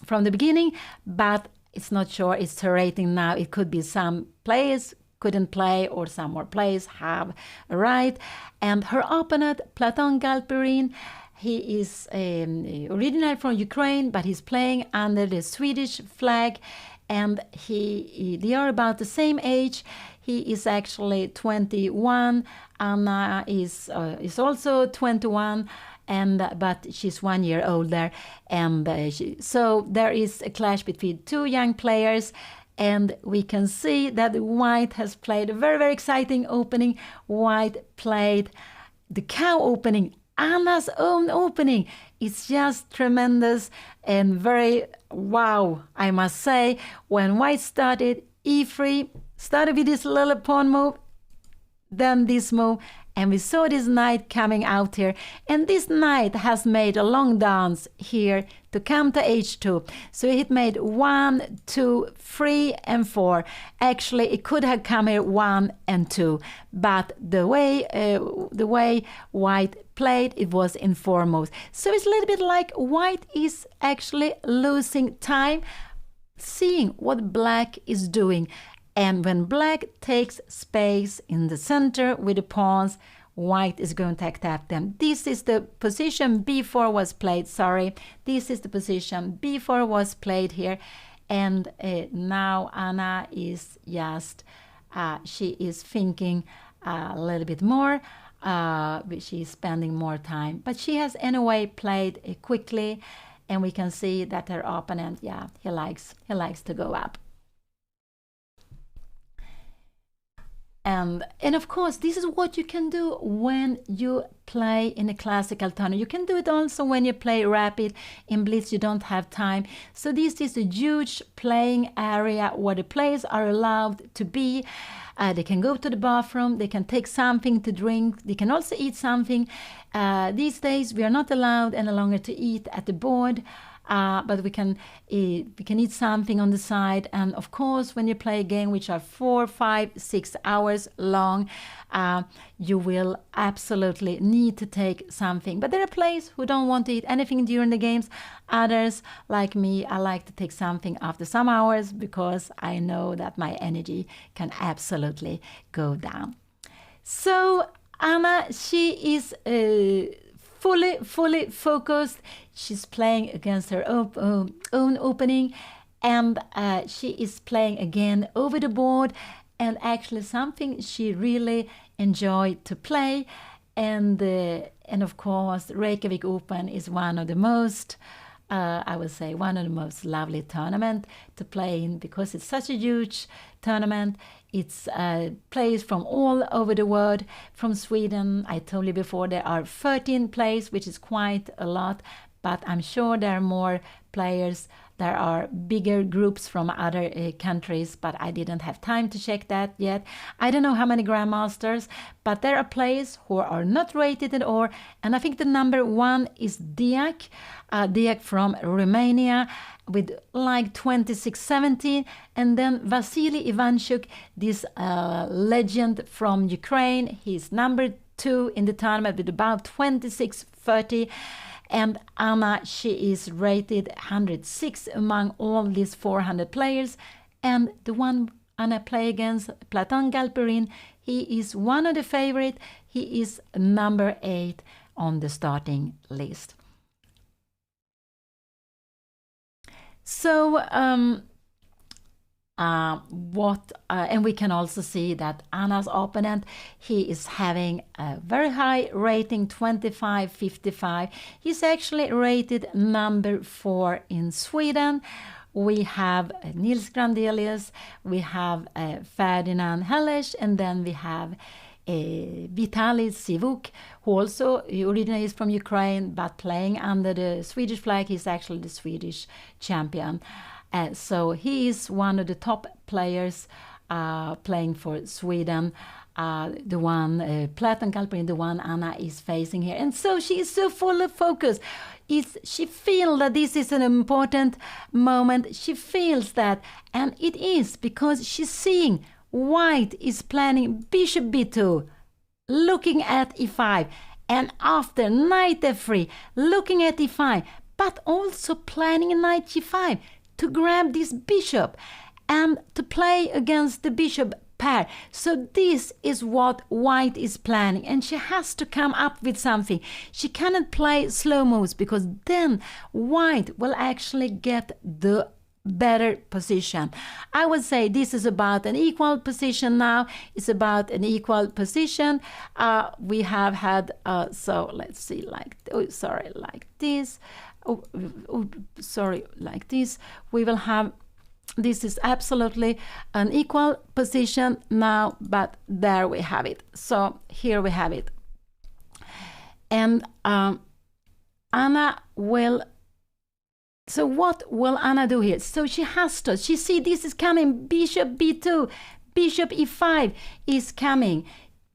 from the beginning, but it's not sure it's her rating now. It could be some players couldn't play, or some more players have right. And her opponent, Platon Galperin, he is originally from Ukraine, but he's playing under the Swedish flag, and they are about the same age. He is actually 21. Anna is also 21, but she's 1 year older, and so there is a clash between two young players. And we can see that white has played a very exciting opening. White played the cow opening, Anna's own opening. It's just tremendous and very wow, I must say. When white started e3, started with this little pawn move, then this move, and we saw this knight coming out here, and this knight has made a long dance here to come to h2. So it made 1, 2, 3, and 4. Actually, it could have come here 1 and 2, but the way white played, it was in 4 moves. So it's a little bit like white is actually losing time, seeing what black is doing. And when black takes space in the center with the pawns, white is going to attack them. This is the position b4 was played, sorry. This is the position b4 was played here. And now Anna is just, she is thinking a little bit more. She's spending more time. But she has anyway played quickly. And we can see that her opponent, yeah, he likes to go up. And of course, this is what you can do when you play in a classical tournament. You can do it also when you play rapid. In Blitz, you don't have time. So this is a huge playing area where the players are allowed to be. They can go to the bathroom, they can take something to drink, they can also eat something. These days, we are not allowed any longer to eat at the board. But we can eat something on the side. And of course, when you play a game which are 4, 5, 6 hours long, you will absolutely need to take something. But there are players who don't want to eat anything during the games. Others, like me, I like to take something after some hours because I know that my energy can absolutely go down. So Anna, she is fully focused. She's playing against her own opening, and she is playing again over the board, and actually something she really enjoyed to play. And of course, Reykjavik Open is one of the most, I would say, one of the most lovely tournament to play in because it's such a huge tournament. It's players from all over the world. From Sweden, I told you before, there are 13 players, which is quite a lot, but I'm sure there are more players. There are bigger groups from other countries, but I didn't have time to check that yet. I don't know how many grandmasters, but there are players who are not rated at all. And I think the number 1 is Diak, Diak from Romania, with like 26-17, and then Vasily Ivanchuk, this legend from Ukraine. He's number 2 in the tournament with about 26-30. And Anna, she is rated 106 among all these 400 players. And the one Anna play against, Platon Galperin, he is one of the favorite. He is number 8 on the starting list. So, and we can also see that Anna's opponent, he is having a very high rating, 25-55. He's actually rated number 4 in Sweden. We have Nils Grandelius, we have Ferdinand Helles, and then we have Vitaly Sivuk, who also originally is from Ukraine, but playing under the Swedish flag. He's actually the Swedish champion. So he is one of the top players playing for Sweden. The one, Platon Galperin, the one Anna is facing here. And so she is so full of focus. She feels that this is an important moment. She feels that, and it is because she's seeing White is planning bishop b2, looking at e5, and after knight f3, looking at e5, but also planning knight g5 to grab this bishop and to play against the bishop pair. So this is what White is planning, and she has to come up with something. She cannot play slow moves because then White will actually get the better position. I would say this is about an equal position now. It's about an equal position. We have had, so let's see, like this. Like this. We will have, this is absolutely an equal position now, but there we have it. So here we have it. And Anna will, so what will Anna do here? So she has to, she see this is coming, bishop b2, bishop e5 is coming.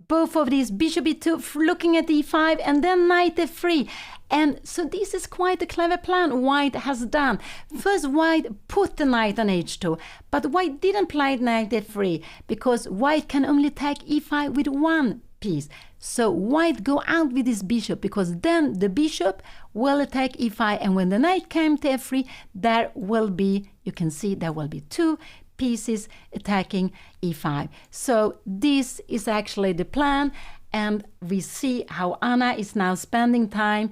Both of these, bishop e2, looking at e5, and then knight f3. And so this is quite a clever plan White has done. First, White put the knight on h2, but White didn't play knight f3 because White can only take e5 with one piece. So White go out with this bishop because then the bishop will attack e5, and when the knight came to f3, there will be, you can see there will be 2 pieces attacking e5. So this is actually the plan, and we see how Anna is now spending time,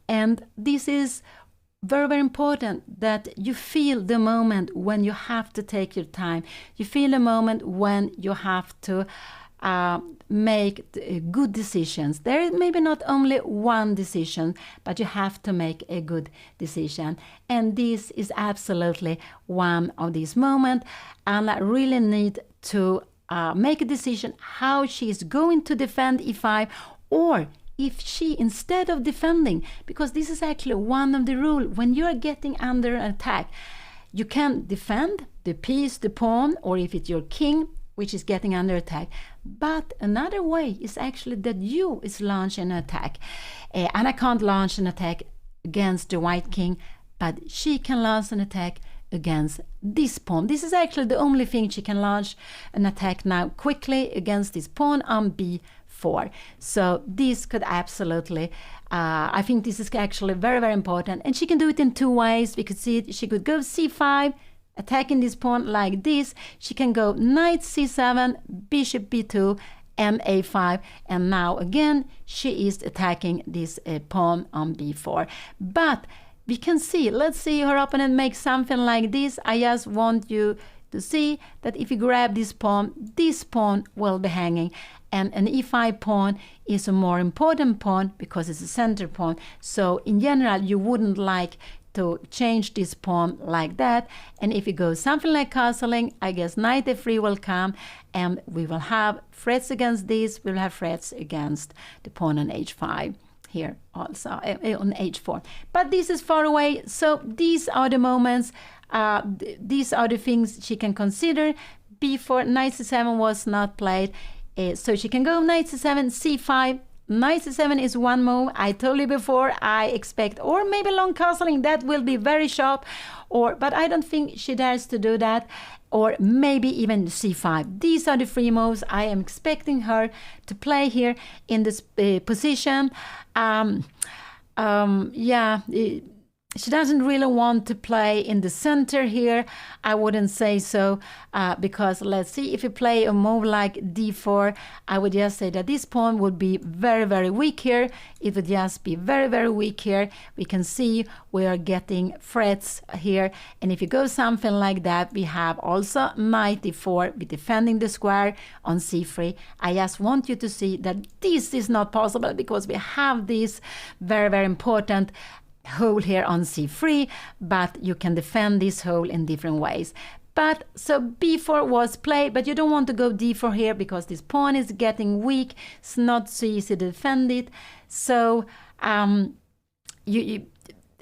and this is very, very important that you feel the moment when you have to take your time. You feel the moment when you have to make good decisions. There is maybe not only one decision, but you have to make a good decision. And this is absolutely one of these moments. Anna really need to make a decision how she is going to defend e5, or if she, instead of defending, because this is actually one of the rules, when you are getting under attack, you can defend the piece, the pawn, or if it's your king, which is getting under attack. But another way is actually that you is launching an attack. And I can't launch an attack against the white king, but she can launch an attack against this pawn. This is actually the only thing she can launch an attack now quickly against this pawn on b4. So this could absolutely, I think this is actually very, very important. And she can do it in two ways. We could see it. She could go c5, attacking this pawn like this. She can go knight c7, bishop b2, and a5. And now again, she is attacking this pawn on b4. But we can see, let's see her opponent make something like this. I just want you to see that if you grab this pawn will be hanging. And an e5 pawn is a more important pawn because it's a center pawn. So in general, you wouldn't like to change this pawn like that. And if you go something like castling, I guess knight f3 will come, and we will have threats against this. We'll have threats against the pawn on h5 here also on h4. But this is far away. So these are the moments, these are the things she can consider. b4, knight c7 was not played. So she can go knight c7, c5. Knight c7 is one move. I told you before, I expect, or maybe long castling, that will be very sharp, but I don't think she dares to do that, or maybe even c5. These are the three moves I am expecting her to play here in this position. She doesn't really want to play in the center here. I wouldn't say so, because let's see, if you play a move like d4, I would just say that this pawn would be very, very weak here. It would just be very, very weak here. We can see we are getting threats here. And if you go something like that, we have also knight d4, we're defending the square on c3. I just want you to see that this is not possible because we have this very, very important hole here on c3, but you can defend this hole in different ways. But so b4 was played, but you don't want to go d4 here because this pawn is getting weak. It's not so easy to defend it. So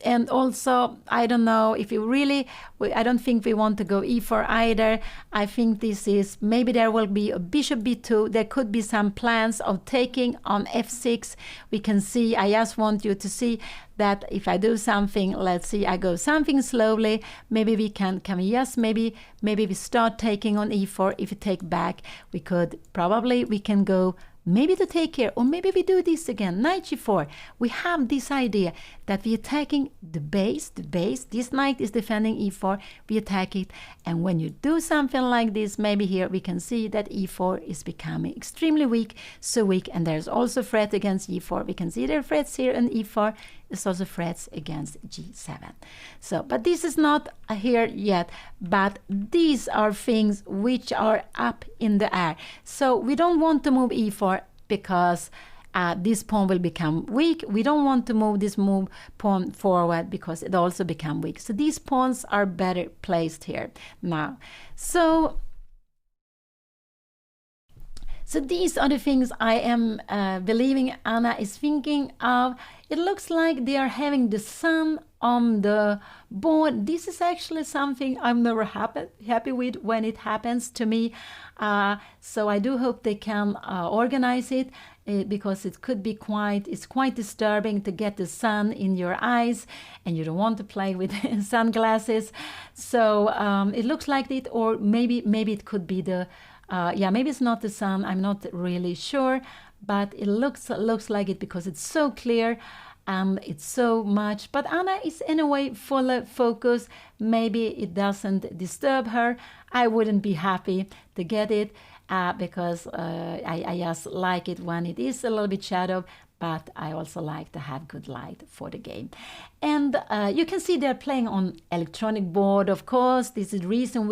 and also, I don't know if you really, I don't think we want to go e4 either. I think this is, maybe there will be a bishop b2. There could be some plans of taking on f6. We can see, I just want you to see that if I do something, let's see, I go something slowly, maybe we can yes, maybe we start taking on e4. If you take back, we can go maybe to take care, or maybe we do this again, knight g4. We have this idea that we're attacking the base, this knight is defending e4, we attack it, and when you do something like this, maybe here we can see that e4 is becoming extremely weak, so weak, and there's also threat against e4. We can see there are threats here, and e4 is also threats against g7. So, but this is not here yet, but these are things which are up in the air. So we don't want to move e4 because this pawn will become weak. We don't want to move this pawn forward because it also become weak. So these pawns are better placed here now. So these are the things I am believing Anna is thinking of. It looks like they are having the sun on the board. This is actually something I'm never happy with when it happens to me. So I do hope they can organize it because it could be it's quite disturbing to get the sun in your eyes and you don't want to play with sunglasses. So it looks like it, or maybe it could be the maybe it's not the sun. I'm not really sure, but it looks like it because it's so clear and it's so much. But Anna is in a way full focus. Maybe it doesn't disturb her. I wouldn't be happy to get it because I just like it when it is a little bit shadow. But I also like to have good light for the game. And you can see they're playing on electronic board, of course. This is the reason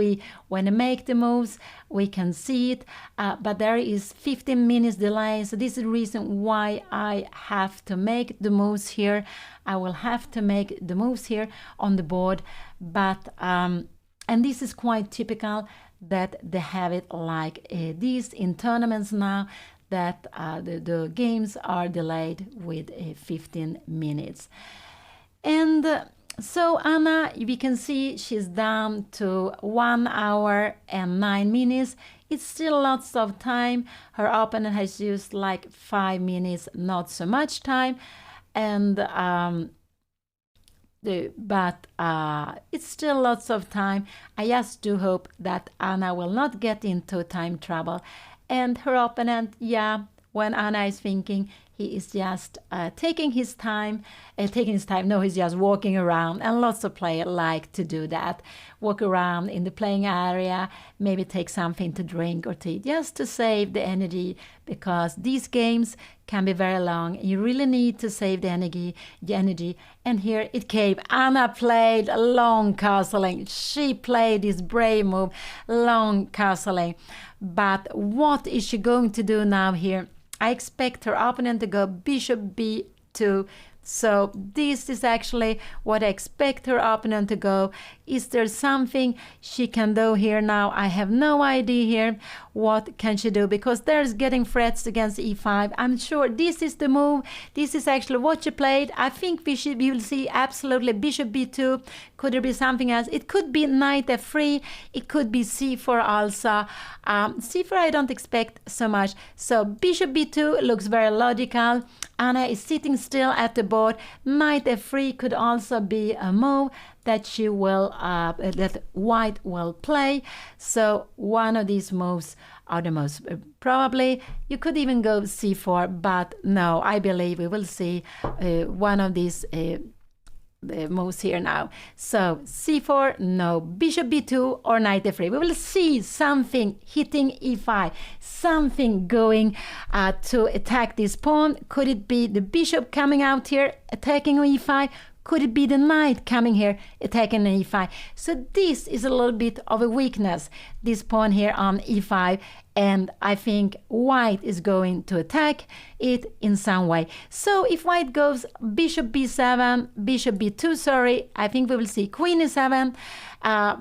when I make the moves, we can see it. But there is 15 minutes delay. So this is the reason why I have to make the moves here. I will have to make the moves here on the board. But, and this is quite typical that they have it like this in tournaments now, that the games are delayed with 15 minutes. And so Anna, we can see she's down to 1 hour and 9 minutes. It's still lots of time. Her opponent has used like 5 minutes, not so much time. And but it's still lots of time. I just do hope that Anna will not get into time trouble. And her opponent, yeah, when Anna is thinking, he is just taking his time. No, he's just walking around. And lots of players like to do that. Walk around in the playing area, maybe take something to drink or to eat, just to save the energy, because these games can be very long. You really need to save the energy. And here it came. Anna played long castling. She played this brave move, long castling. But what is she going to do now here? I expect her opponent to go bishop b2. So this is actually what I expect her opponent to go. Is there something she can do here now? I have no idea here. What can she do? Because there's getting threats against e5. I'm sure this is the move. This is actually what she played. I think we will see absolutely bishop b2. Could there be something else? It could be knight f3. It could be c4 also. C4 I don't expect so much. So bishop b2 looks very logical. Anna is sitting still at the board. Knight f3 could also be a move that she will that white will play. So one of these moves are the most probably. You could even go c4, but no, I believe we will see one of these moves here now. So c4, no, bishop b2 or knight f3. We will see something hitting e5, something going to attack this pawn. Could it be the bishop coming out here attacking e5? Could it be the knight coming here attacking e5? So this is a little bit of a weakness, this pawn here on e5, and I think white is going to attack it in some way. So if white goes bishop b7, bishop b2, sorry, I think we will see queen e7.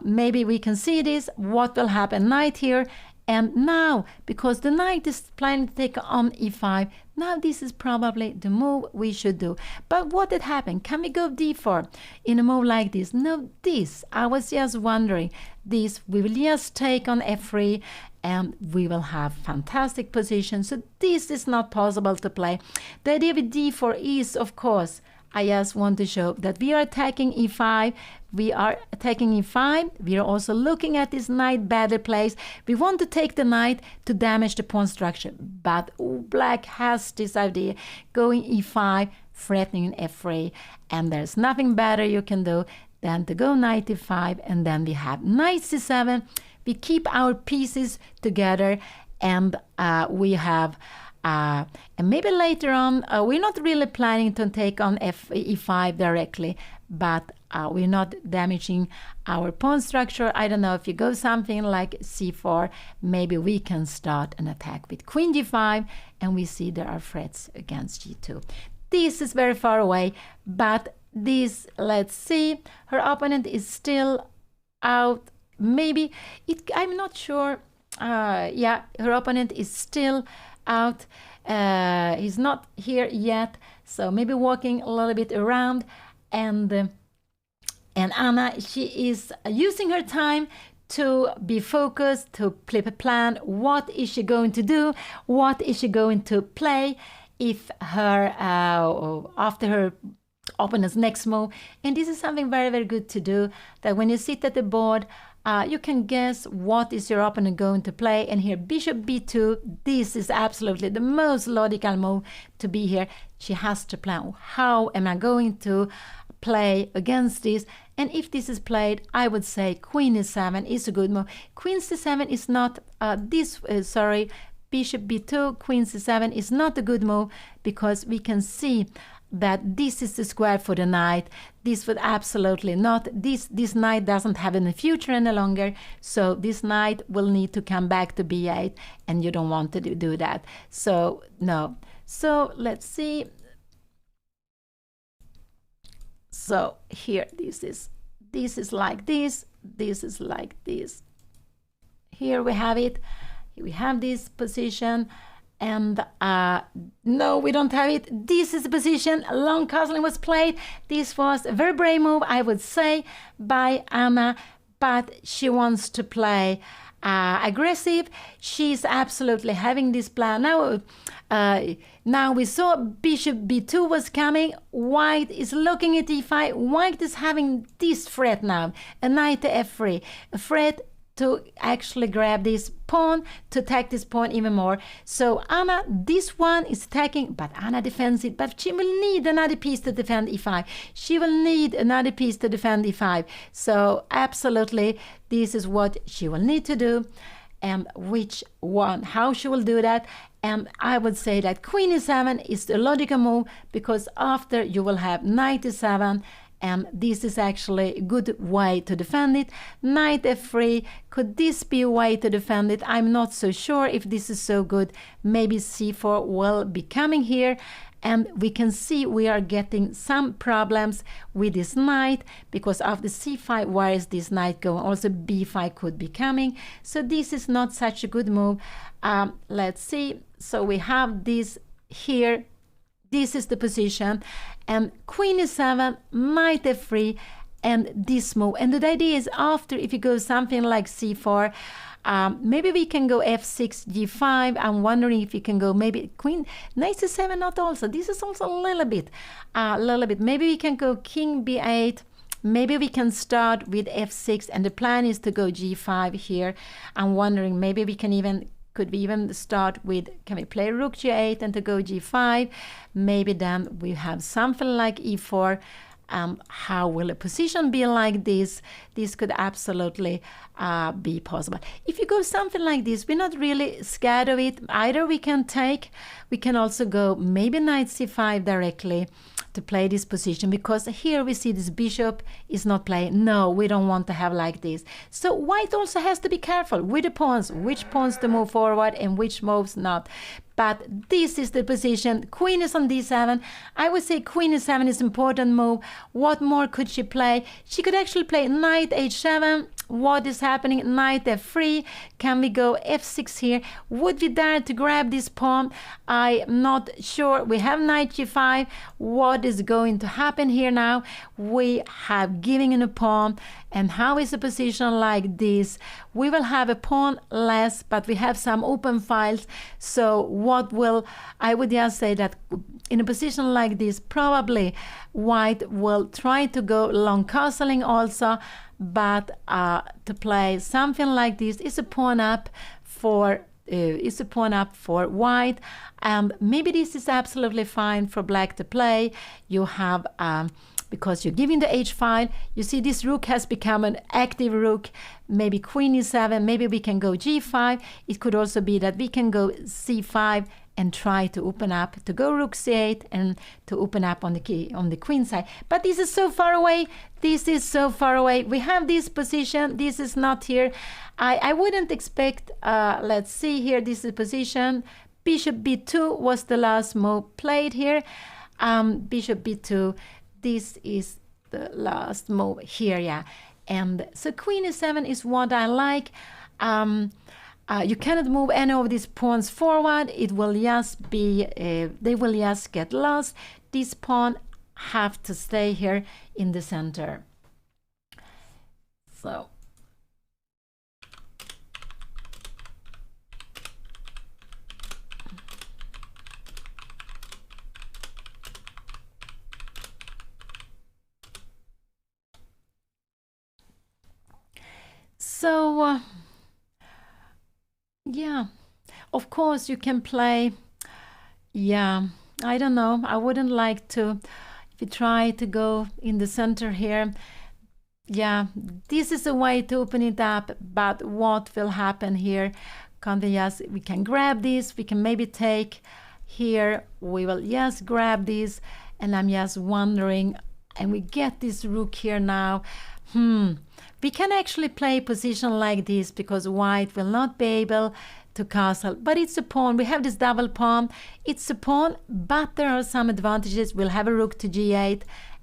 Maybe we can see this. What will happen? Knight here. And now, because the knight is planning to take on e5, now this is probably the move we should do. But what did happen? Can we go d4 in a move like this? No, this, I was just wondering, this, we will just take on f3 and we will have fantastic position. So this is not possible to play. The idea with d4 is, of course, I just want to show that we are attacking e5. We are attacking e5. We are also looking at this knight battle place. We want to take the knight to damage the pawn structure. But black has this idea, going e5, threatening f3. And there's nothing better you can do than to go knight e5. And then we have knight c7. We keep our pieces together. And we have... and maybe later on, we're not really planning to take on e5 directly, but we're not damaging our pawn structure. I don't know, if you go something like c4, maybe we can start an attack with queen g5, and we see there are threats against g2. This is very far away, but this, let's see, her opponent is still out. Maybe, I'm not sure. Yeah, her opponent is still out. He's not here yet, so maybe walking a little bit around. And Anna, she is using her time to be focused, to flip a plan. What is she going to do? What is she going to play if her after her opponent's next move? And this is something very, very good to do, that when you sit at the board, you can guess what is your opponent going to play. And here, bishop b2, this is absolutely the most logical move to be here. She has to plan, how am I going to play against this? And if this is played, I would say queen e7 is a good move. Queen c7 is not, bishop b2, queen c7 is not a good move, because we can see that this is the square for the knight. This would absolutely not, this knight doesn't have any future any longer, so this knight will need to come back to b8, and you don't want to do that. So no. So let's see. So here, this is like this is like this. Here we have it. We have this position, And no, we don't have it. This is the position. Long castling was played. This was a very brave move, I would say, by Anna, but she wants to play aggressive. She's absolutely having this plan. Now we saw bishop b2 was coming. White is looking at e5. White is having this threat now, a knight to f3, a threat to actually grab this pawn, to attack this pawn even more. So Anna, this one is attacking, but Anna defends it. But she will need another piece to defend e5. She will need another piece to defend e5. So absolutely, this is what she will need to do. And which one, how she will do that. And I would say that queen e7 is the logical move, because after you will have knight e7, and this is actually a good way to defend it. Knight f3, could this be a way to defend it? I'm not so sure if this is so good. Maybe c4 will be coming here, and we can see we are getting some problems with this knight, because after c5, where is this knight going? Also b5 could be coming, so this is not such a good move. Let's see. So we have this here. This is the position, and queen e7, knight f3, and this move. And the idea is, after, if you go something like c4, maybe we can go f6, g5. I'm wondering if you can go maybe queen, knight c7, not also. This is also a little bit. Maybe we can go king b8. Maybe we can start with f6, and the plan is to go g5 here. I'm wondering, maybe we can even, could we even start with, can we play rook g8 and to go g5? Maybe then we have something like e4. How will a position be like this? This could absolutely be possible. If you go something like this, we're not really scared of it. Either we can take, we can also go maybe knight c5 directly to play this position, because here we see this bishop is not playing. No, we don't want to have like this. So white also has to be careful with the pawns, which pawns to move forward and which moves not. But this is the position. Queen is on d7. I would say queen e7 is an important move. What more could she play? She could actually play knight h7. What is happening? Knight f3. Can we go f6 here? Would we dare to grab this pawn? I'm not sure. We have knight g5. What is going to happen here now? We have giving in a pawn. And how is a position like this? We will have a pawn less, but we have some open files. So what will, I would just say that in a position like this, probably white will try to go long castling also, but to play something like this is a pawn up for white. Maybe this is absolutely fine for black to play. You have because you're giving the h file, you see this rook has become an active rook. Maybe queen e7, maybe we can go g5. It could also be that we can go c5 and try to open up, to go rook c8 and to open up on the queen side. But this is so far away. This is so far away. We have this position. This is not here. I wouldn't expect, let's see here, this is the position. Bishop b2 was the last move played here. Bishop b2, this is the last move here, yeah. And so queen e7 is what I like. You cannot move any of these pawns forward. It will just be, they will just get lost. This pawn have to stay here in the center. So, yeah, of course you can play, yeah, I don't know, I wouldn't like to, if you try to go in the center here, yeah, this is a way to open it up, but what will happen here? We can grab this, we can maybe take here, we will just grab this, and I'm just wondering, and we get this rook here now, we can actually play a position like this because white will not be able to castle, but it's a pawn. We have this double pawn. It's a pawn, but there are some advantages. We'll have a rook to g8,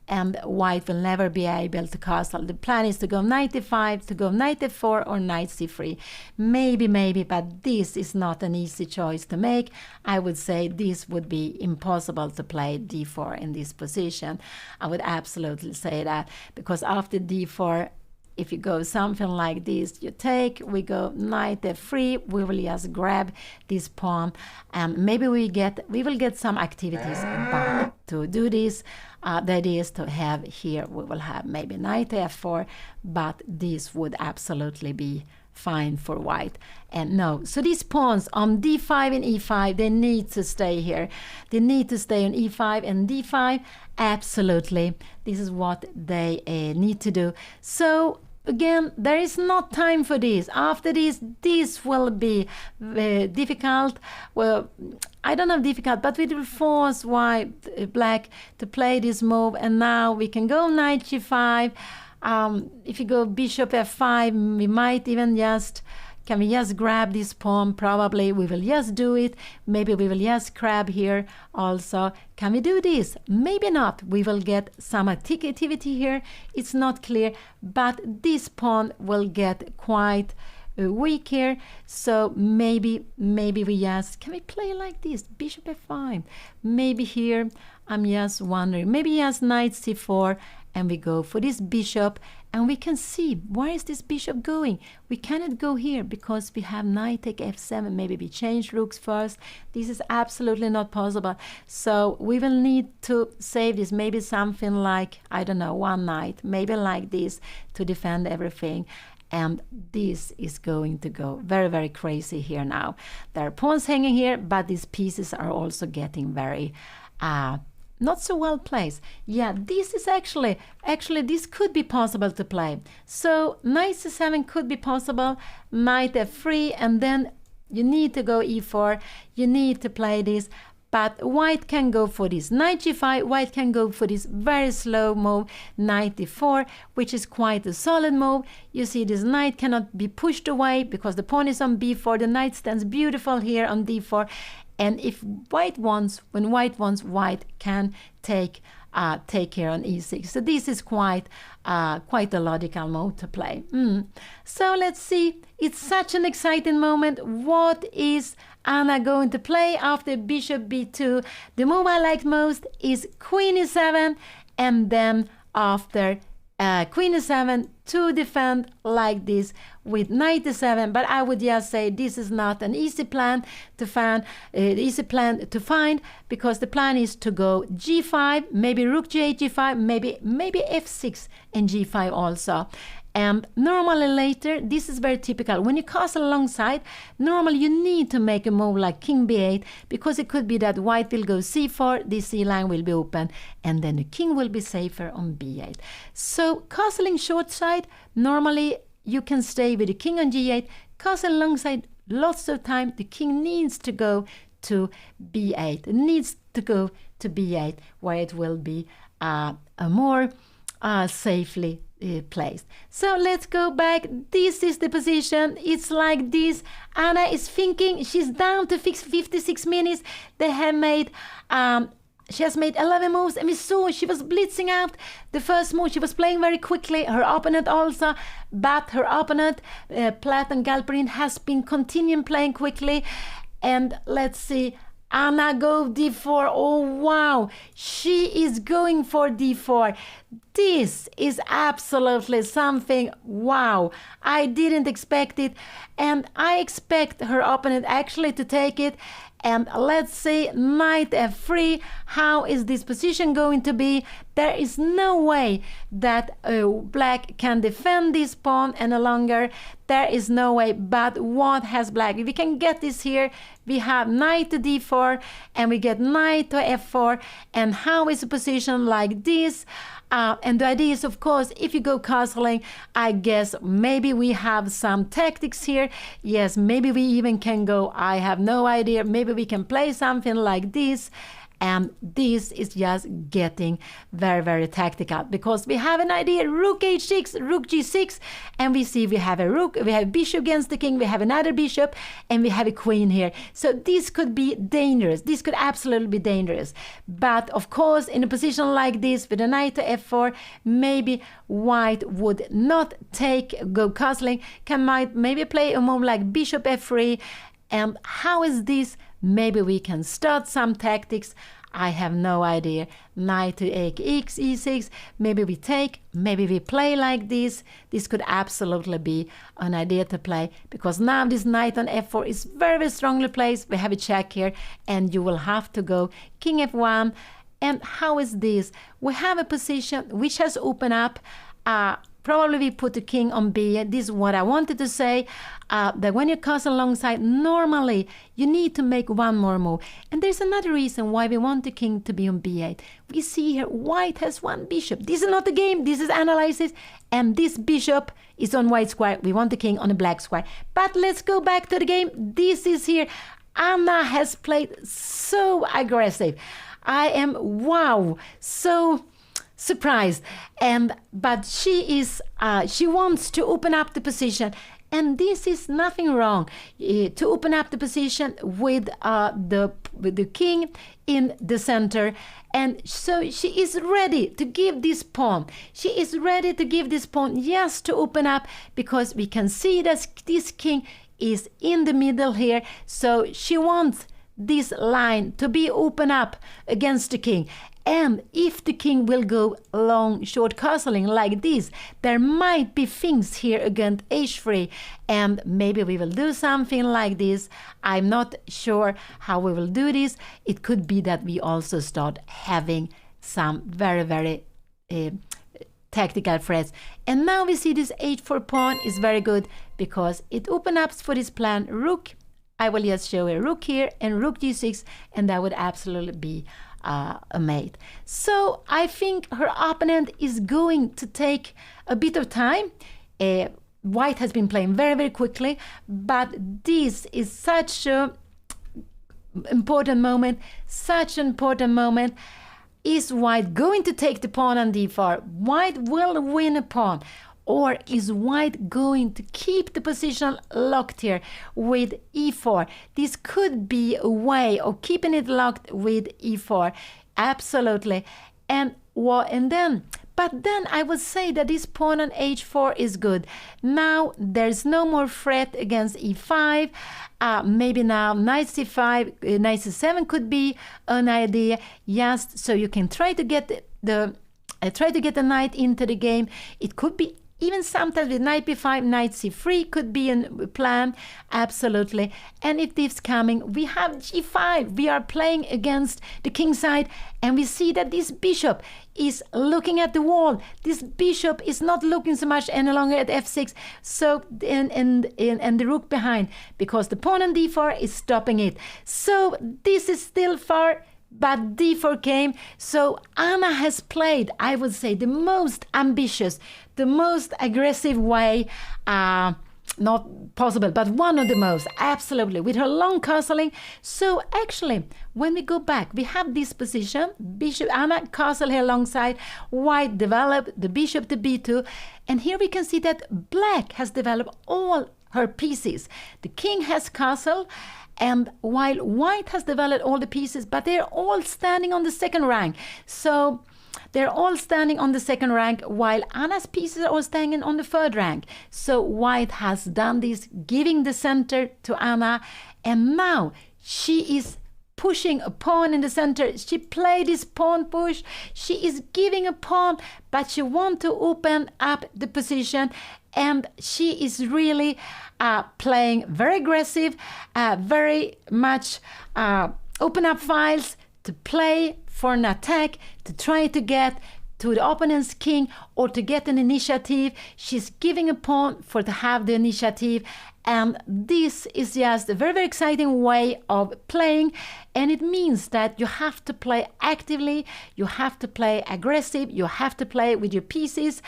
and white will never be able to castle. The plan is to go knight e5, to go knight f4 or knight c3. Maybe, but this is not an easy choice to make. I would say this would be impossible to play d4 in this position. I would absolutely say that, because after d4, if you go something like this, you take, we go knight f3, we will just grab this pawn, and maybe we will get some activities. But to do this, the idea is to have here, we will have maybe knight f4, but this would absolutely be fine for white. And no, so these pawns on d5 and e5, they need to stay here. They need to stay on e5 and d5. Absolutely, this is what they need to do. So again, there is not time for this. After this will be difficult. Well, I don't know difficult, but we will force black to play this move. And now we can go knight g5. If you go bishop f5, we might even can we just grab this pawn? Probably we will just do it. Maybe we will just grab here also. Can we do this? Maybe not. We will get some activity here. It's not clear, but this pawn will get quite weak here. So maybe we just, can we play like this? Bishop f5. Maybe here, I'm just wondering, maybe just knight c4, and we go for this bishop, and we can see, where is this bishop going? We cannot go here because we have knight take f7. Maybe we change rooks first. This is absolutely not possible. So we will need to save this. Maybe something like, I don't know, one knight, maybe like this to defend everything. And this is going to go very, very crazy here now. There are pawns hanging here, but these pieces are also getting very not so well placed. Yeah, this is actually this could be possible to play. So knight c7 could be possible, knight f3, and then you need to go e4. You need to play this. But white can go for this knight g5, white can go for this very slow move, knight d4, which is quite a solid move. You see this knight cannot be pushed away because the pawn is on b4, the knight stands beautiful here on d4. And if white wants, white can take care on e6. So this is quite a logical move to play. So let's see. It's such an exciting moment. What is Anna going to play after bishop b2? The move I like most is queen e7, and then after queen e7 to defend like this with knight e7. But I would just say this is not an easy plan to find, because the plan is to go g5, maybe rook g8, g5, maybe f6 and g5 also. And normally later, this is very typical. When you castle alongside, normally you need to make a move like king b8, because it could be that white will go c4, this c line will be open, and then the king will be safer on b8. So castling short side, normally you can stay with the king on g8. Castle alongside, lots of time, the king needs to go to b8. It needs to go to b8, where it will be a more safely placed. So let's go back. This is the position. It's like this. Anna is thinking. She's down to 56 minutes. They have made she has made 11 moves, and we saw she was blitzing out the first move. She was playing very quickly. Her opponent also, but her opponent Platon Galperin has been continuing playing quickly. And let's see, Anna go d4. Oh wow, she is going for d4. This is absolutely something. Wow, I didn't expect it, and I expect her opponent actually to take it. And let's see, knight f3. How is this position going to be? There is no way that black can defend this pawn any longer. There is no way. But what has black? If we can get this here, we have knight to d4, and we get knight to f4. And how is the position like this? And the idea is, of course, if you go castling, I guess maybe we have some tactics here. Yes, maybe we even can go, I have no idea, maybe we can play something like this. And this is just getting very, very tactical because we have an idea, rook h6, rook g6, and we see we have a rook, we have bishop against the king, we have another bishop, and we have a queen here. So this could be dangerous. This could absolutely be dangerous. But of course, in a position like this with a knight to f4, maybe white would not go castling, might maybe play a move like bishop f3. And how is this? Maybe we can start some tactics. I have no idea. Knight to x, e6. Maybe we take, maybe we play like this. This could absolutely be an idea to play because now this knight on f4 is very, very strongly placed. We have a check here and you will have to go king f1. And how is this? We have a position which has opened up. Probably we put the king on b8. This is what I wanted to say, that when you castle alongside, normally you need to make one more move. And there's another reason why we want the king to be on b8. We see here white has one bishop. This is not the game, this is analysis. And this bishop is on white square. We want the king on a black square. But let's go back to the game. This is here. Anna has played so aggressive. I am, wow, so surprised. But she wants to open up the position, and this is nothing wrong to open up the position with the king in the center. And so she is ready to give this pawn. She is ready to give this pawn just to open up because we can see that this king is in the middle here. So she wants this line to be open up against the king. And if the king will go long, short castling like this, there might be things here against h3. And maybe we will do something like this. I'm not sure how we will do this. It could be that we also start having some very, very tactical threats. And now we see this h4 pawn is very good because it opens up for this plan. Rook, I will just show a rook here and rook g6, and that would absolutely be a mate. So I think her opponent is going to take a bit of time. White has been playing very, very quickly, but this is such an important moment, such an important moment. Is white going to take the pawn on d4? White will win a pawn. Or is white going to keep the position locked here with e4? This could be a way of keeping it locked with e4. Absolutely. But then I would say that this pawn on h4 is good. Now there's no more threat against e5. Maybe now knight c5, knight c7 could be an idea. Just so you can try to get the knight into the game. It could be even sometimes with knight b5, knight c3 could be a plan, absolutely. And if this coming, we have g5. We are playing against the king side, and we see that this bishop is looking at the wall. This bishop is not looking so much any longer at f6. So and the rook behind, because the pawn on d4 is stopping it. So this is still far. But d4 came, so Anna has played, I would say, the most ambitious, the most aggressive way, not possible, but one of the most, absolutely, with her long castling. So actually, when we go back, we have this position, bishop, Anna castle here alongside, white developed the bishop to b2, and here we can see that black has developed all her pieces. The king has castle, and while white has developed all the pieces, but they're all standing on the second rank. So they're all standing on the second rank, while Anna's pieces are all standing on the third rank. So white has done this, giving the center to Anna, and now she is pushing a pawn in the center. She played this pawn push. She is giving a pawn, but she wants to open up the position, and she is really playing very aggressive, very much open up files to play for an attack, to try to get to the opponent's king or to get an initiative. She's giving a pawn for to have the initiative, and this is just a very, very exciting way of playing, and it means that you have to play actively, you have to play aggressive, you have to play with your pieces,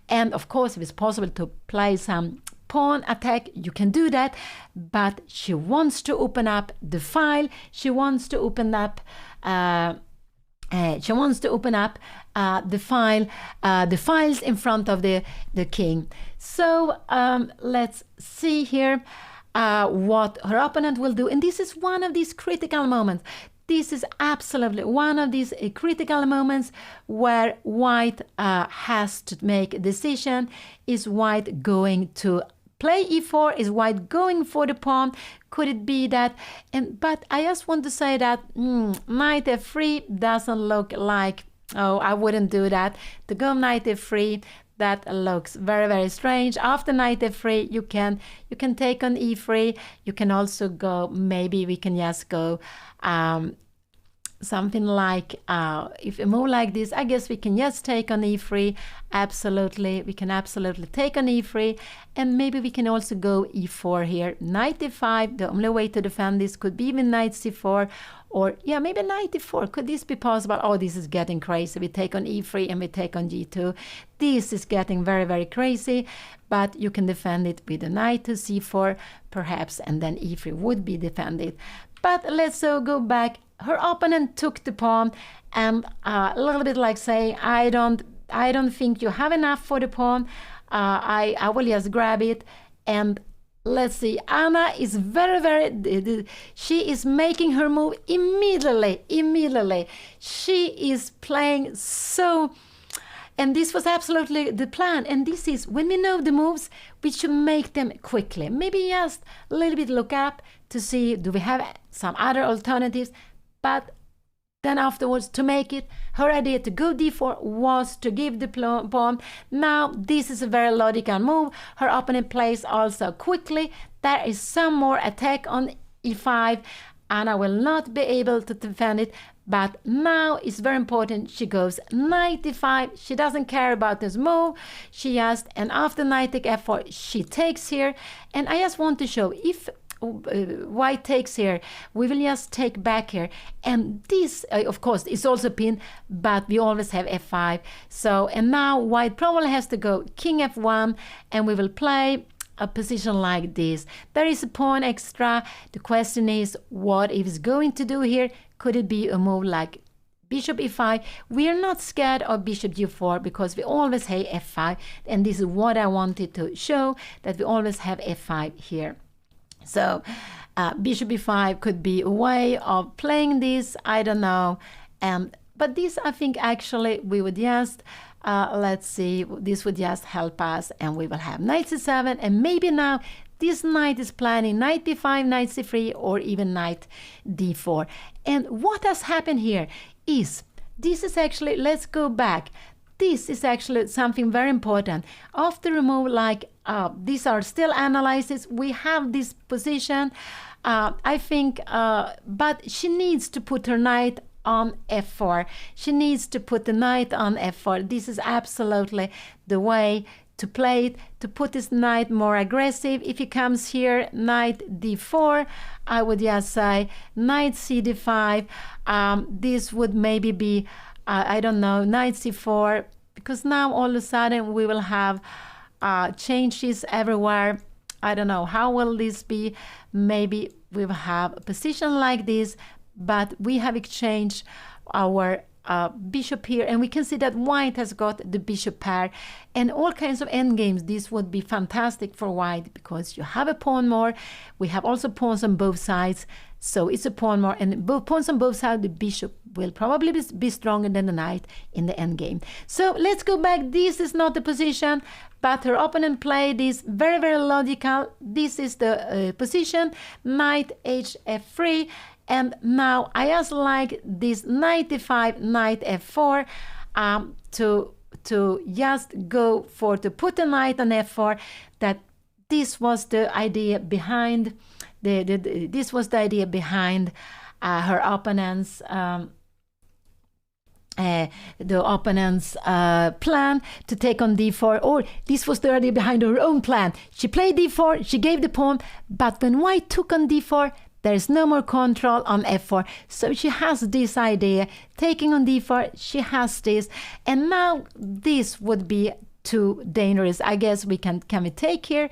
and of course if it's possible to play some pawn attack, you can do that, but she wants to open up the file, she wants to open up she wants to open up the files in front of the king. So let's see here what her opponent will do. And this is one of these critical moments. This is absolutely one of these critical moments where white has to make a decision. Is white going to play e4? Is white going for the pawn? Could it be that? But I just want to say that knight f3 doesn't look like, oh, I wouldn't do that. To go knight f3, that looks very, very strange. After knight f3, you can take on e3. You can also go, maybe we can just go something like, if you move like this, I guess we can just take on e3. Absolutely, we can absolutely take on e3. And maybe we can also go e4 here. Knight e5, the only way to defend this could be even knight c4. Or, yeah, maybe knight e4. Could this be possible? Oh, this is getting crazy. We take on e3 and we take on g2. This is getting very, very crazy. But you can defend it with a knight to c4, perhaps, and then e3 would be defended. But let's go back. Her opponent took the pawn, and a little bit like saying, I don't think you have enough for the pawn. I will just grab it. And let's see, Anna is very, very, she is making her move immediately. She is playing so, and this was absolutely the plan. And this is, when we know the moves, we should make them quickly. Maybe just a little bit look up to see, do we have some other alternatives? But then afterwards, to make it, her idea to go d4 was to give the pawn. Now, this is a very logical move. Her opponent plays also quickly. There is some more attack on e5. Anna will not be able to defend it. But now it's very important. She goes knight e5. She doesn't care about this move. She just, and after knight take f4, she takes here. And I just want to show, if white takes here, we will just take back here, and this of course is also pinned, but we always have f5. So, and now white probably has to go king f1, and we will play a position like this. There is a pawn extra. The question is, what it is going to do here? Could it be a move like bishop e5? We are not scared of bishop g4 because we always have f5, and this is what I wanted to show, that we always have f5 here. So bishop e5 could be a way of playing this, I don't know. But this, I think, actually, we would just, let's see, this would just help us, and we will have knight c7, and maybe now this knight is planning knight b5, knight c3, or even knight d4. And what has happened here is, this is actually, let's go back. This is actually something very important. After a move like, these are still analyses, we have this position, I think, but she needs to put her knight on f4. She needs to put the knight on f4. This is absolutely the way to play it, to put this knight more aggressive. If he comes here, knight d4, I would just say knight c d5. This would maybe be, I don't know, knight c4, because now all of a sudden we will have changes everywhere. I don't know, how will this be? Maybe we will have a position like this, but we have exchanged our bishop here, and we can see that white has got the bishop pair, and all kinds of endgames. This would be fantastic for white because you have a pawn more. We have also pawns on both sides, so it's a pawn more, and both pawns on both sides, the bishop will probably be stronger than the knight in the endgame. So let's go back. This is not the position, but her opponent played this very, very logical. This is the position, knight hf3. And now I just like this knight e5, knight f4, to just go for, to put the knight on f4. That this was the idea behind this was the idea behind her opponent's the opponent's plan to take on d4, or this was the idea behind her own plan. She played d4, she gave the pawn, but when white took on d4, there is no more control on f4. So she has this idea, taking on d4, she has this, and now this would be too dangerous. I guess we can we take here?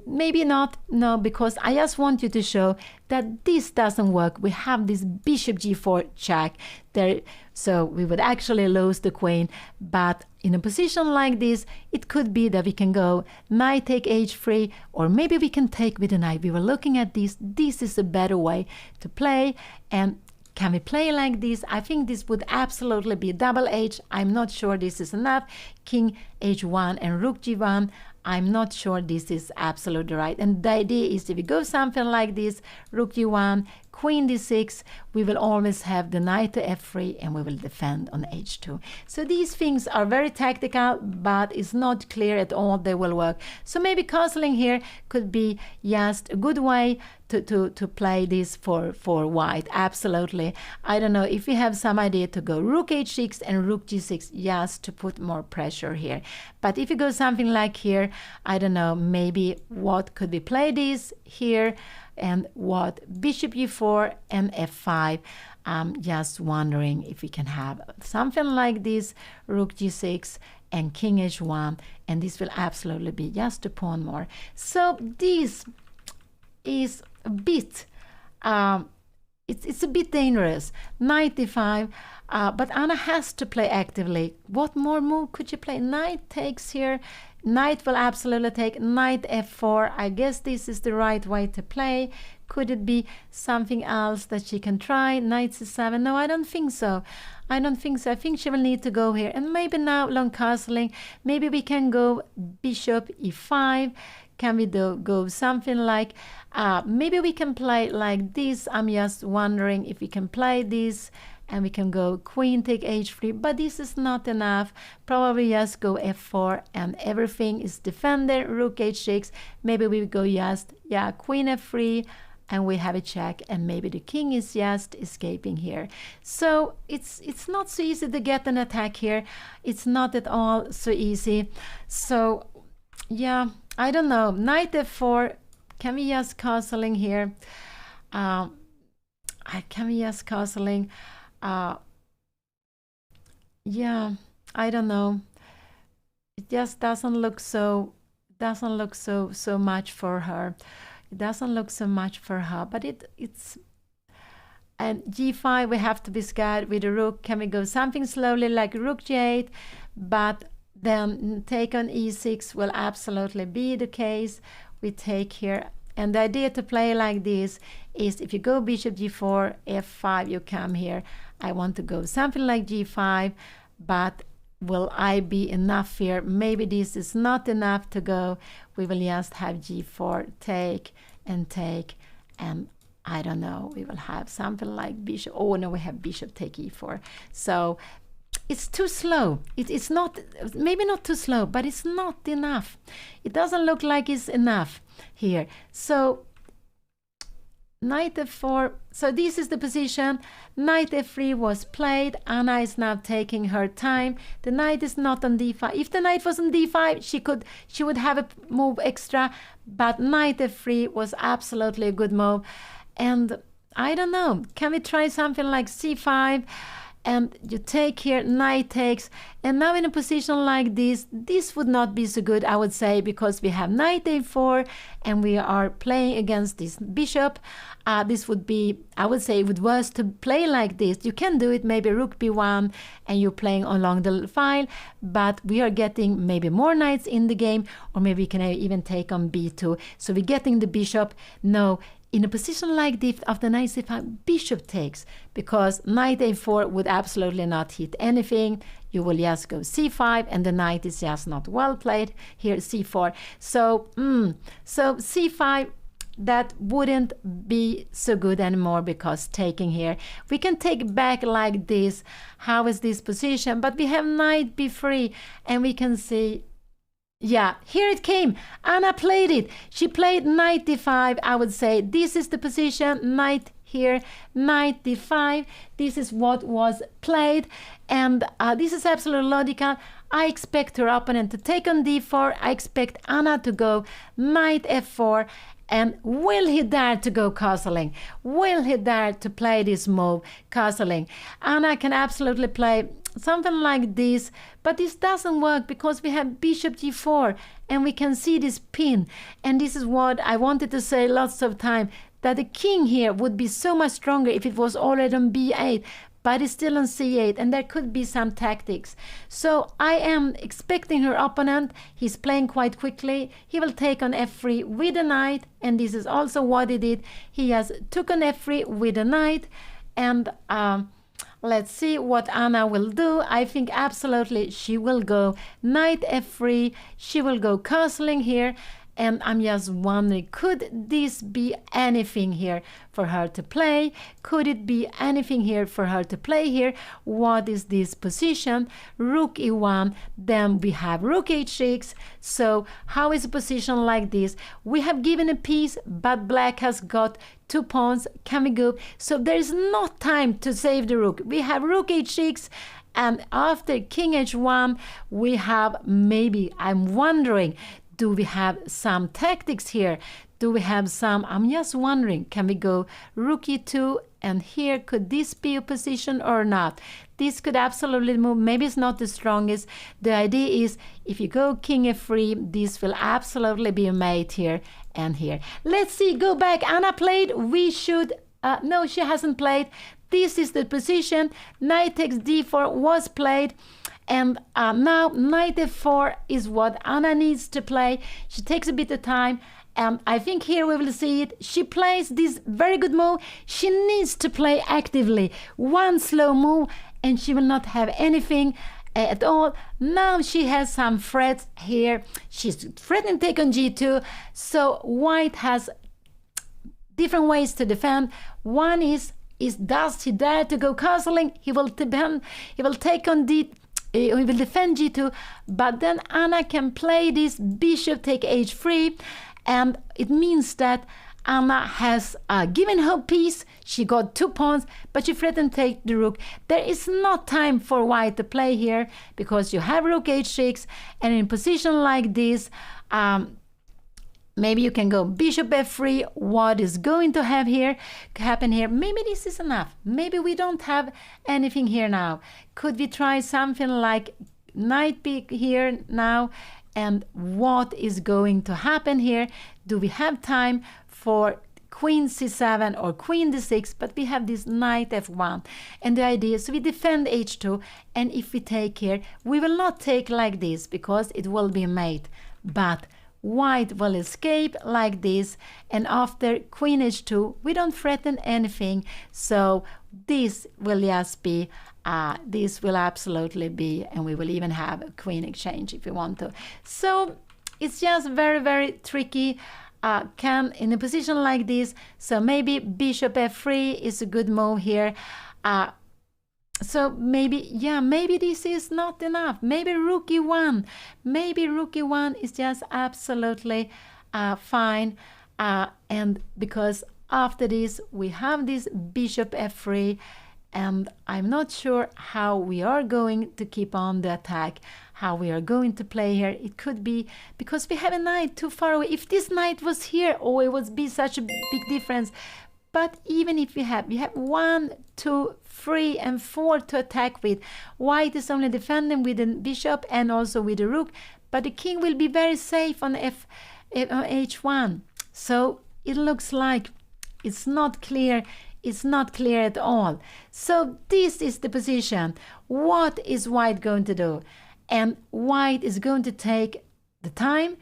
Maybe not. No, because I just want you to show that this doesn't work. We have this bishop g4 check there, so we would actually lose the queen. But in a position like this, it could be that we can go knight take h3, or maybe we can take with the knight. We were looking at this. This is a better way to play. And can we play like this? I think this would absolutely be double h. I'm not sure this is enough. King h1 and rook g1. I'm not sure this is absolutely right. And the idea is if we go something like this, rook g1, queen d6, we will always have the knight to f3 and we will defend on h2. So these things are very tactical, but it's not clear at all they will work. So maybe castling here could be just a good way to play this for white. Absolutely. I don't know if we have some idea to go rook h6 and rook g6 just to put more pressure here. But if you go something like here, I don't know, maybe what could we play this here, and what bishop e4 and f5. I'm just wondering if we can have something like this, rook g6 and king h1, and this will absolutely be just a pawn more. So this is a bit it's a bit dangerous. Knight d5, but Anna has to play actively. What more move could you play? Knight takes here. Knight will absolutely take. Knight f4. I guess this is the right way to play. Could it be something else that she can try? Knight c7. No, I don't think so. I don't think so. I think she will need to go here. And maybe now long castling. Maybe we can go bishop e5. Can we go something like, maybe we can play like this. I'm just wondering if we can play this. And we can go queen take h3, but this is not enough. Probably just go f4 and everything is defended. Rook h6. Maybe we go just, queen f3 and we have a check, and maybe the king is just escaping here. So it's not so easy to get an attack here. It's not at all so easy. So yeah, I don't know. Knight f4. Can we just castling here? Can we just castling? Yeah, I don't know. It just doesn't look so much for her. It doesn't look so much for her, but it's and g5 we have to be scared with the rook. Can we go something slowly like rook g8, but then take on e6 will absolutely be the case. We take here. And the idea to play like this is if you go bishop g4, f5, you come here. I want to go something like g5, but will I be enough here? Maybe this is not enough to go. We will just have g4, take, and I don't know. We will have something like bishop. Oh, no, we have bishop take e4. So it's too slow. It's not, maybe not too slow, but it's not enough. It doesn't look like it's enough here. So knight f4. So this is the position. Knight f3 was played. Anna is now taking her time. The knight is not on d5. If the knight was on d5, she would have a move extra, but knight f3 was absolutely a good move. And I don't know, can we try something like c5? And you take here, knight takes, and now in a position like this would not be so good, I would say, because we have knight a4 and we are playing against this bishop. This would be, I would say, it would worse to play like this. You can do it, maybe rook b1 and you're playing along the file, but we are getting maybe more knights in the game, or maybe we can even take on b2. So we're getting the bishop. No, in a position like this, after knight c5, bishop takes, because knight a4 would absolutely not hit anything. You will just go c5, and the knight is just not well played. Here, c4. So c5, that wouldn't be so good anymore, because taking here, we can take back like this. How is this position? But we have knight b3, and we can see, yeah, here it came. Anna played it. She played knight d5. I would say this is the position. Knight here, knight d5. This is what was played. And this is absolutely logical. I expect her opponent to take on d4. I expect Anna to go knight f4. And will he dare to go castling? Will he dare to play this move, castling? Anna can absolutely play something like this, but this doesn't work because we have bishop g4 and we can see this pin. And this is what I wanted to say lots of time, that the king here would be so much stronger if it was already on b8, but it's still on c8, and there could be some tactics. So I am expecting her opponent, he's playing quite quickly, he will take on f3 with a knight, and this is also what he did. He has took on f3 with a knight, and let's see what Anna will do. I think absolutely she will go knight f3, she will go castling here, and I'm just wondering, could this be anything here for her to play? Could it be anything here for her to play here? What is this position? Rook e1, then we have rook h6. So how is a position like this? We have given a piece, but black has got 2 pawns. Can we go? So there is not time to save the rook. We have rook h6, and after king h1, we have maybe, I'm wondering, do we have some tactics here? Do we have some, I'm just wondering, can we go rook e2, and here could this be a position or not? This could absolutely move. Maybe it's not the strongest. The idea is if you go king f3, this will absolutely be a mate here and here. Let's see, go back. Anna played. We should, no, she hasn't played. This is the position. Knight takes d4 was played. And now knight f4 is what Anna needs to play. She takes a bit of time, and I think here we will see it. She plays this very good move. She needs to play actively. One slow move, and she will not have anything at all. Now she has some threats here. She's threatening to take on g2, so white has different ways to defend. One is does he dare to go castling? He will defend, he will take on he will defend g2, but then Anna can play this bishop take h3, and it means that Anna has given her piece. She got 2 pawns, but she threatened to take the rook. There is not time for white to play here because you have rook h6, and in a position like this, maybe you can go bishop f3. What is going to happen here? Maybe this is enough. Maybe we don't have anything here now. Could we try something like knight b here now? And what is going to happen here? Do we have time for queen c7 or queen d6? But we have this knight f1. And the idea is we defend h2. And if we take here, we will not take like this because it will be a mate. But white will escape like this, and after queen h2 we don't threaten anything, so this will just be this will absolutely be, and we will even have a queen exchange if we want to. So it's just very, very tricky in a position like this. So maybe bishop f3 is a good move here. So maybe, yeah, maybe this is not enough. Maybe rook e1. Maybe rook e1 is just absolutely fine. And because after this, we have this bishop f3. And I'm not sure how we are going to keep on the attack, how we are going to play here. It could be because we have a knight too far away. If this knight was here, oh, it would be such a big difference. But even if we have 1, 2, 3, and 4 to attack with, white is only defending with the bishop and also with the rook, but the king will be very safe on h1. So it looks like it's not clear. It's not clear at all. So this is the position. What is white going to do? And white is going to take the time,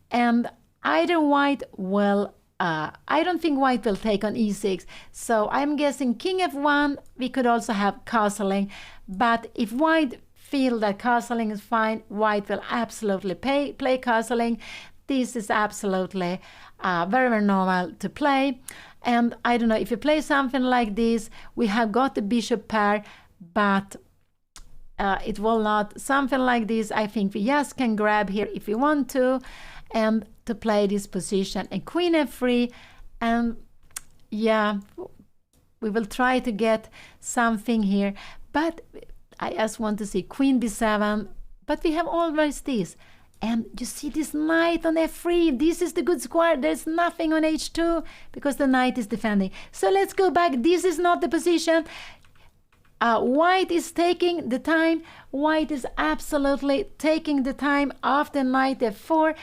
and either white will I don't think white will take on e6, so I'm guessing king f1. We could also have castling, but if white feel that castling is fine, white will absolutely play castling. This is absolutely very, very normal to play. And I don't know, if you play something like this, we have got the bishop pair, but it will not. Something like this, I think we just can grab here if we want to, and to play this position. And queen f3, and yeah, we will try to get something here. But I just want to see queen b7, but we have always this. And you see this knight on f3. This is the good square. There's nothing on h2 because the knight is defending. So let's go back. This is not the position. White is taking the time. White is absolutely taking the time after knight f4.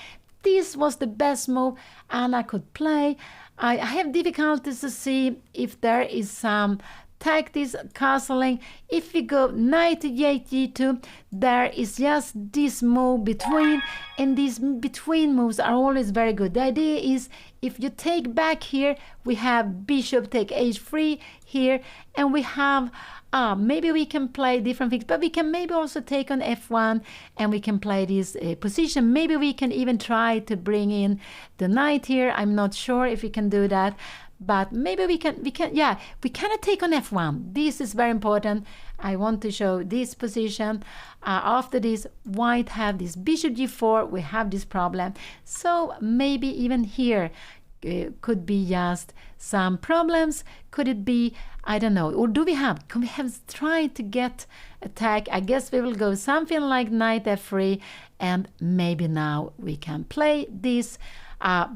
This was the best move Anna could play. I have difficulties to see if there is some tactics castling. If we go knight to g2, there is just this move between, and these between moves are always very good. The idea is if you take back here, we have bishop take h3 here, and we have maybe we can play different things, but we can maybe also take on f1, and we can play this position. Maybe we can even try to bring in the knight here. I'm not sure if we can do that, but maybe we cannot take on f1. This is very important. I want to show this position. After this, white have this bishop g4. We have this problem. So maybe even here could be just some problems. Could it be, I don't know, or can we have tried to get attack? I guess we will go something like knight f3, and maybe now we can play this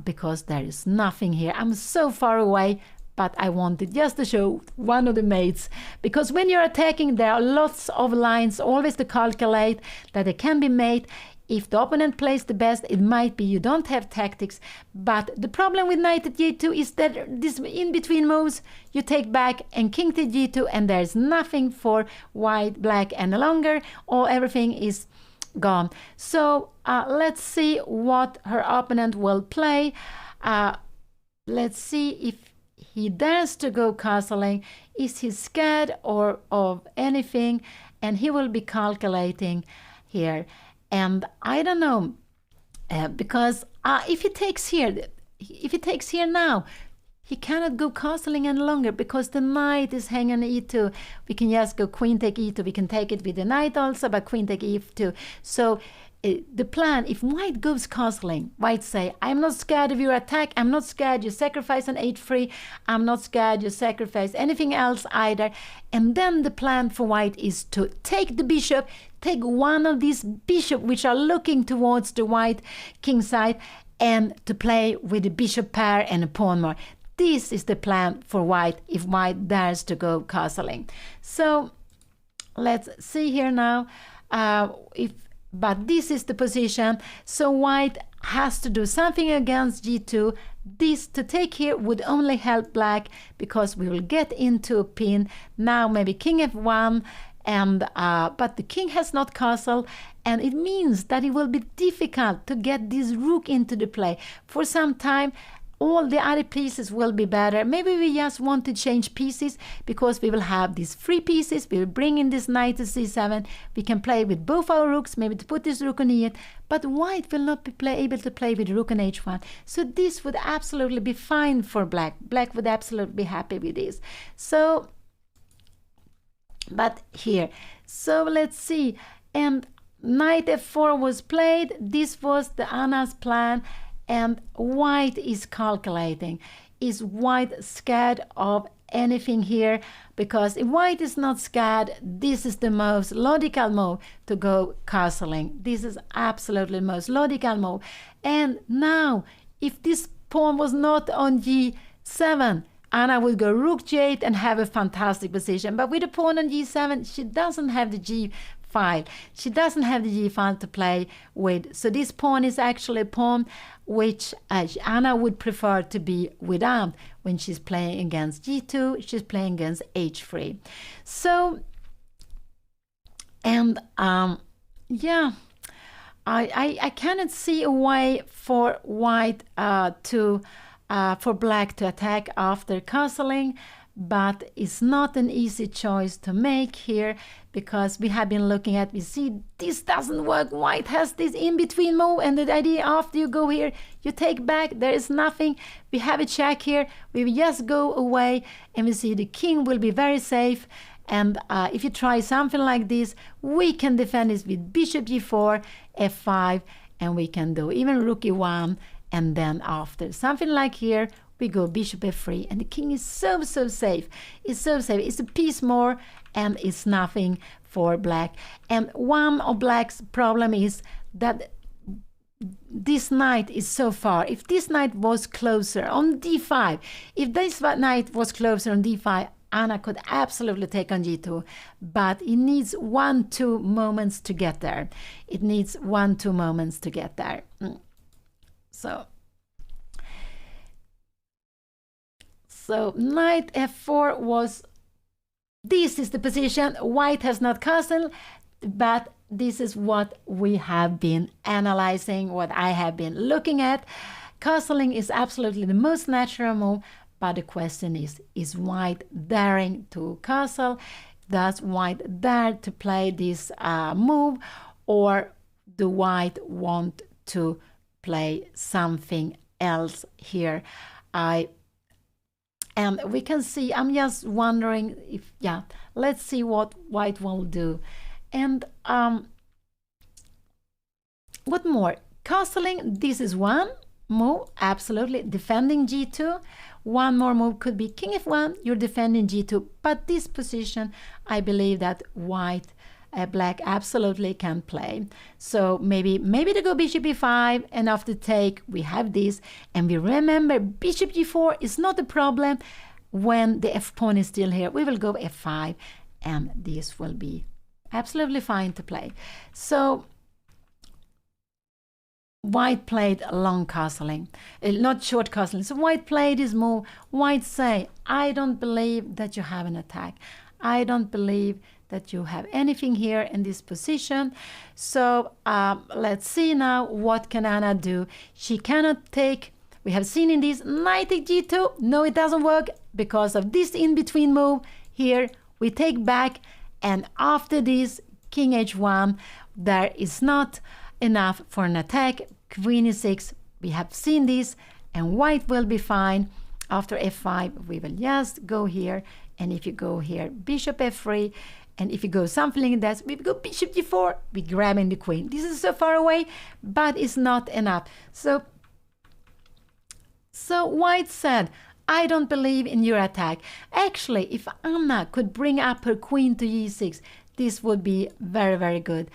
because there is nothing here. I'm so far away, but I wanted just to show one of the mates, because when you're attacking, there are lots of lines always to calculate that they can be made. If the opponent plays the best, it might be you don't have tactics. But the problem with knight at g2 is that this in-between moves, you take back and king to g2, and there's nothing for white, black any longer, or everything is gone. So let's see what her opponent will play. Let's see if he dares to go castling. Is he scared or of anything? And he will be calculating here. And I don't know, because if he takes here now, he cannot go castling any longer because the knight is hanging on e2. We can just go queen take e2. We can take it with the knight also, but queen take e2. So the plan, if white goes castling, white say, I'm not scared of your attack. I'm not scared you sacrifice an h3. I'm not scared you sacrifice anything else either. And then the plan for white is to take the bishop, take one of these bishops which are looking towards the white king side, and to play with the bishop pair and a pawn more. This is the plan for white if white dares to go castling. So let's see here now. But this is the position. So white has to do something against g2. This to take here would only help black because we will get into a pin. Now maybe king f1, and but the king has not castle, and it means that it will be difficult to get this rook into the play for some time. All the other pieces will be better. Maybe we just want to change pieces because we will have these three pieces. We will bring in this knight to c7. We can play with both our rooks, maybe to put this rook on e8, but white will not be able to play with rook on h1. So this would absolutely be fine for black. Black would absolutely be happy with this. So, but here, so let's see. And knight f4 was played. This was the Anna's plan. And white is calculating. Is white scared of anything here? Because if white is not scared, this is the most logical move to go castling. This is absolutely the most logical move. And now, if this pawn was not on g7, Anna would go rook g8 and have a fantastic position. But with the pawn on g7, she doesn't have the g file. She doesn't have the g file to play with. So this pawn is actually a pawn which Anna would prefer to be without when she's playing against g2. She's playing against h3. So, and yeah, I cannot see a way for white for black to attack after castling, but it's not an easy choice to make here because we have been looking at, we see this doesn't work. White has this in-between move, and the idea after you go here, you take back, there is nothing. We have a check here, we will just go away, and we see the king will be very safe. And if you try something like this, we can defend this with bishop g4, f5, and we can do even rook e1, and then after something like here, we go bishop f3, and the king is so safe. It's so safe. It's a piece more, and it's nothing for black. And one of black's problem is that this knight is so far. If this knight was closer on d5, if this knight was closer on d5, Anna could absolutely take on g2, but it needs 1-2 moments to get there. It needs 1-2 moments to get there. So knight f4 was, this is the position. White has not castled, but this is what we have been analyzing, what I have been looking at. Castling is absolutely the most natural move, but the question is White daring to castle? Does White dare to play this move, or do White want to play something else here? And we can see, I'm just wondering if, yeah, let's see what White will do. And what more? Castling, this is one move, absolutely. Defending g2. One more move could be king f1, you're defending g2. But this position, I believe that Black absolutely can play. So maybe to go bishop e5, and after take we have this, and we remember bishop g4 is not a problem when the f pawn is still here. We will go f5, and this will be absolutely fine to play. So White played long castling, not short castling. So White played his move. White say, I don't believe that you have an attack. I don't believe that you have anything here in this position. So let's see now what can Anna do. She cannot take, we have seen in this, knight take g2. No, it doesn't work because of this in-between move. Here we take back, and after this king h1, there is not enough for an attack. Queen e6, we have seen this, and White will be fine. After f5, we will just go here, and if you go here, bishop f3, and if you go something like that, we go bishop g4, we grabbing the queen. This is so far away, but it's not enough. So White said, I don't believe in your attack. Actually, if Anna could bring up her queen to e6, this would be very, very good.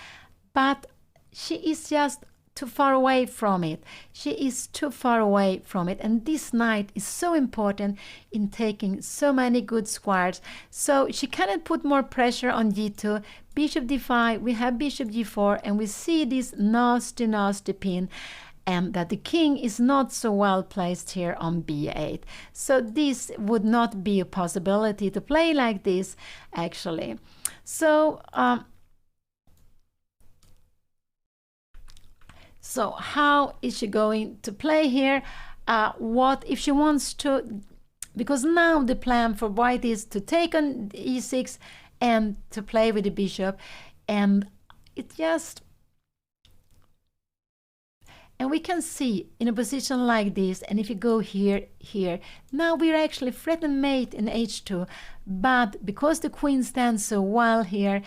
But she is just too far away from it. She is too far away from it. And this knight is so important in taking so many good squares. So she cannot put more pressure on g2. Bishop d5, we have bishop g4, and we see this nasty, nasty pin, and that the king is not so well placed here on b8. So this would not be a possibility to play like this, actually. So so how is she going to play here? What if she wants to, because now the plan for White is to take on e6 and to play with the bishop, and it just, and we can see in a position like this, and if you go here, now we're actually threatened mate in h2, but because the queen stands so well here,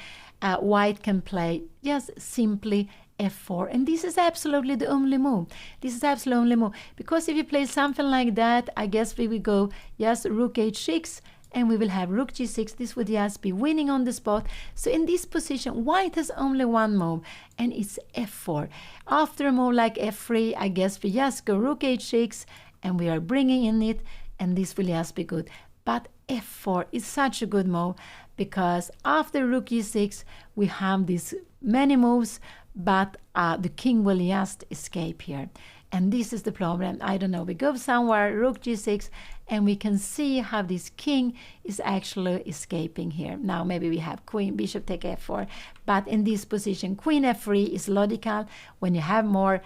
White can play just simply f4, and this is absolutely the only move. This is absolutely the only move, because if you play something like that, I guess we will go just rook h6, and we will have rook g6. This would just be winning on the spot. So in this position, White has only one move, and it's f4. After a move like f3, I guess we just go rook h6, and we are bringing in it, and this will just be good. But f4 is such a good move, because after rook e6, we have these many moves, but the king will just escape here. And this is the problem. I don't know, we go somewhere, rook g6, and we can see how this king is actually escaping here. Now maybe we have queen, bishop take f4, but in this position, queen f3 is logical. When you have more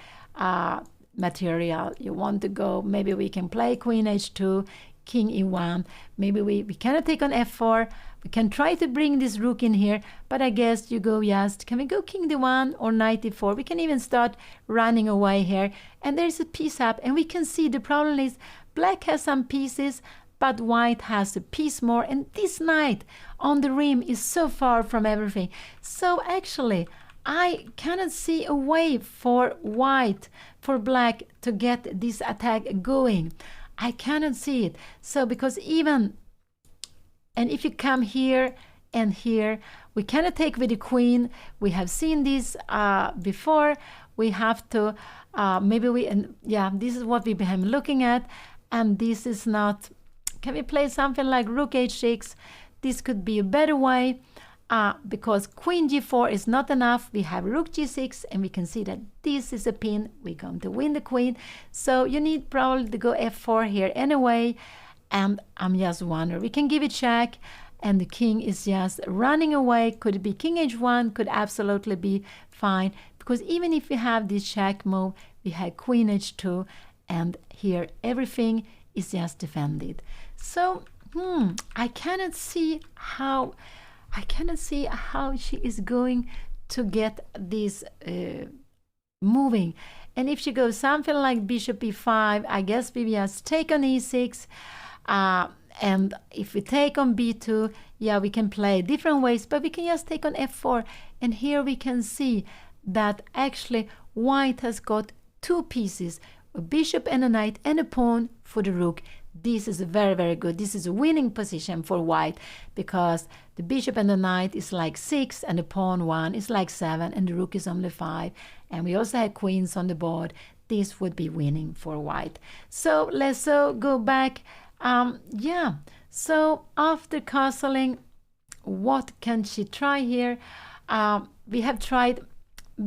material, you want to go, maybe we can play queen h2, king e1, maybe we cannot take on f4, we can try to bring this rook in here, but I guess you go just, can we go king d1 or knight e4? We can even start running away here, and there's a piece up, and we can see the problem is Black has some pieces, but White has a piece more, and this knight on the rim is so far from everything. So actually, I cannot see a way for White, for Black to get this attack going. I cannot see it. So because even, and if you come here and here, we cannot take with the queen. We have seen this before. We have to, maybe we, and yeah, this is what we've been looking at, and this is not, can we play something like rook h6? This could be a better way because queen g4 is not enough. We have rook g6 and we can see that this is a pin. We're going to win the queen. So you need probably to go f4 here anyway. And I'm just wondering, we can give it check and the king is just running away. Could it be king h1? Could absolutely be fine, because even if we have this check move, we have queen h2, and here everything is just defended. So I cannot see how she is going to get this moving. And if she goes something like bishop e5, I guess we just take on e6. And if we take on b2, yeah, we can play different ways, but we can just take on f4. And here we can see that actually white has got two pieces, a bishop and a knight and a pawn for the rook. This is very, very good. This is a winning position for white, because the bishop and the knight is like 6 and the pawn 1 is like 7 and the rook is only 5. And we also have queens on the board. This would be winning for white. So let's go back. So after castling, what can she try here? We have tried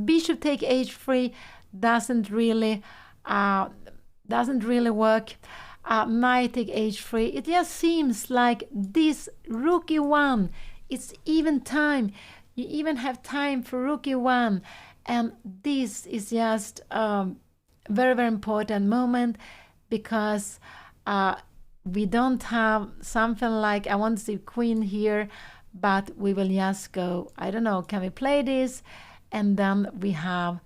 bishop take h3, doesn't really work. Knight take h3. It just seems like this rook e1, it's even time. You even have time for rook e1, and this is just very, very important moment, because we don't have something like, I want to see queen here, but we will just go, I don't know, can we play this? And then we have,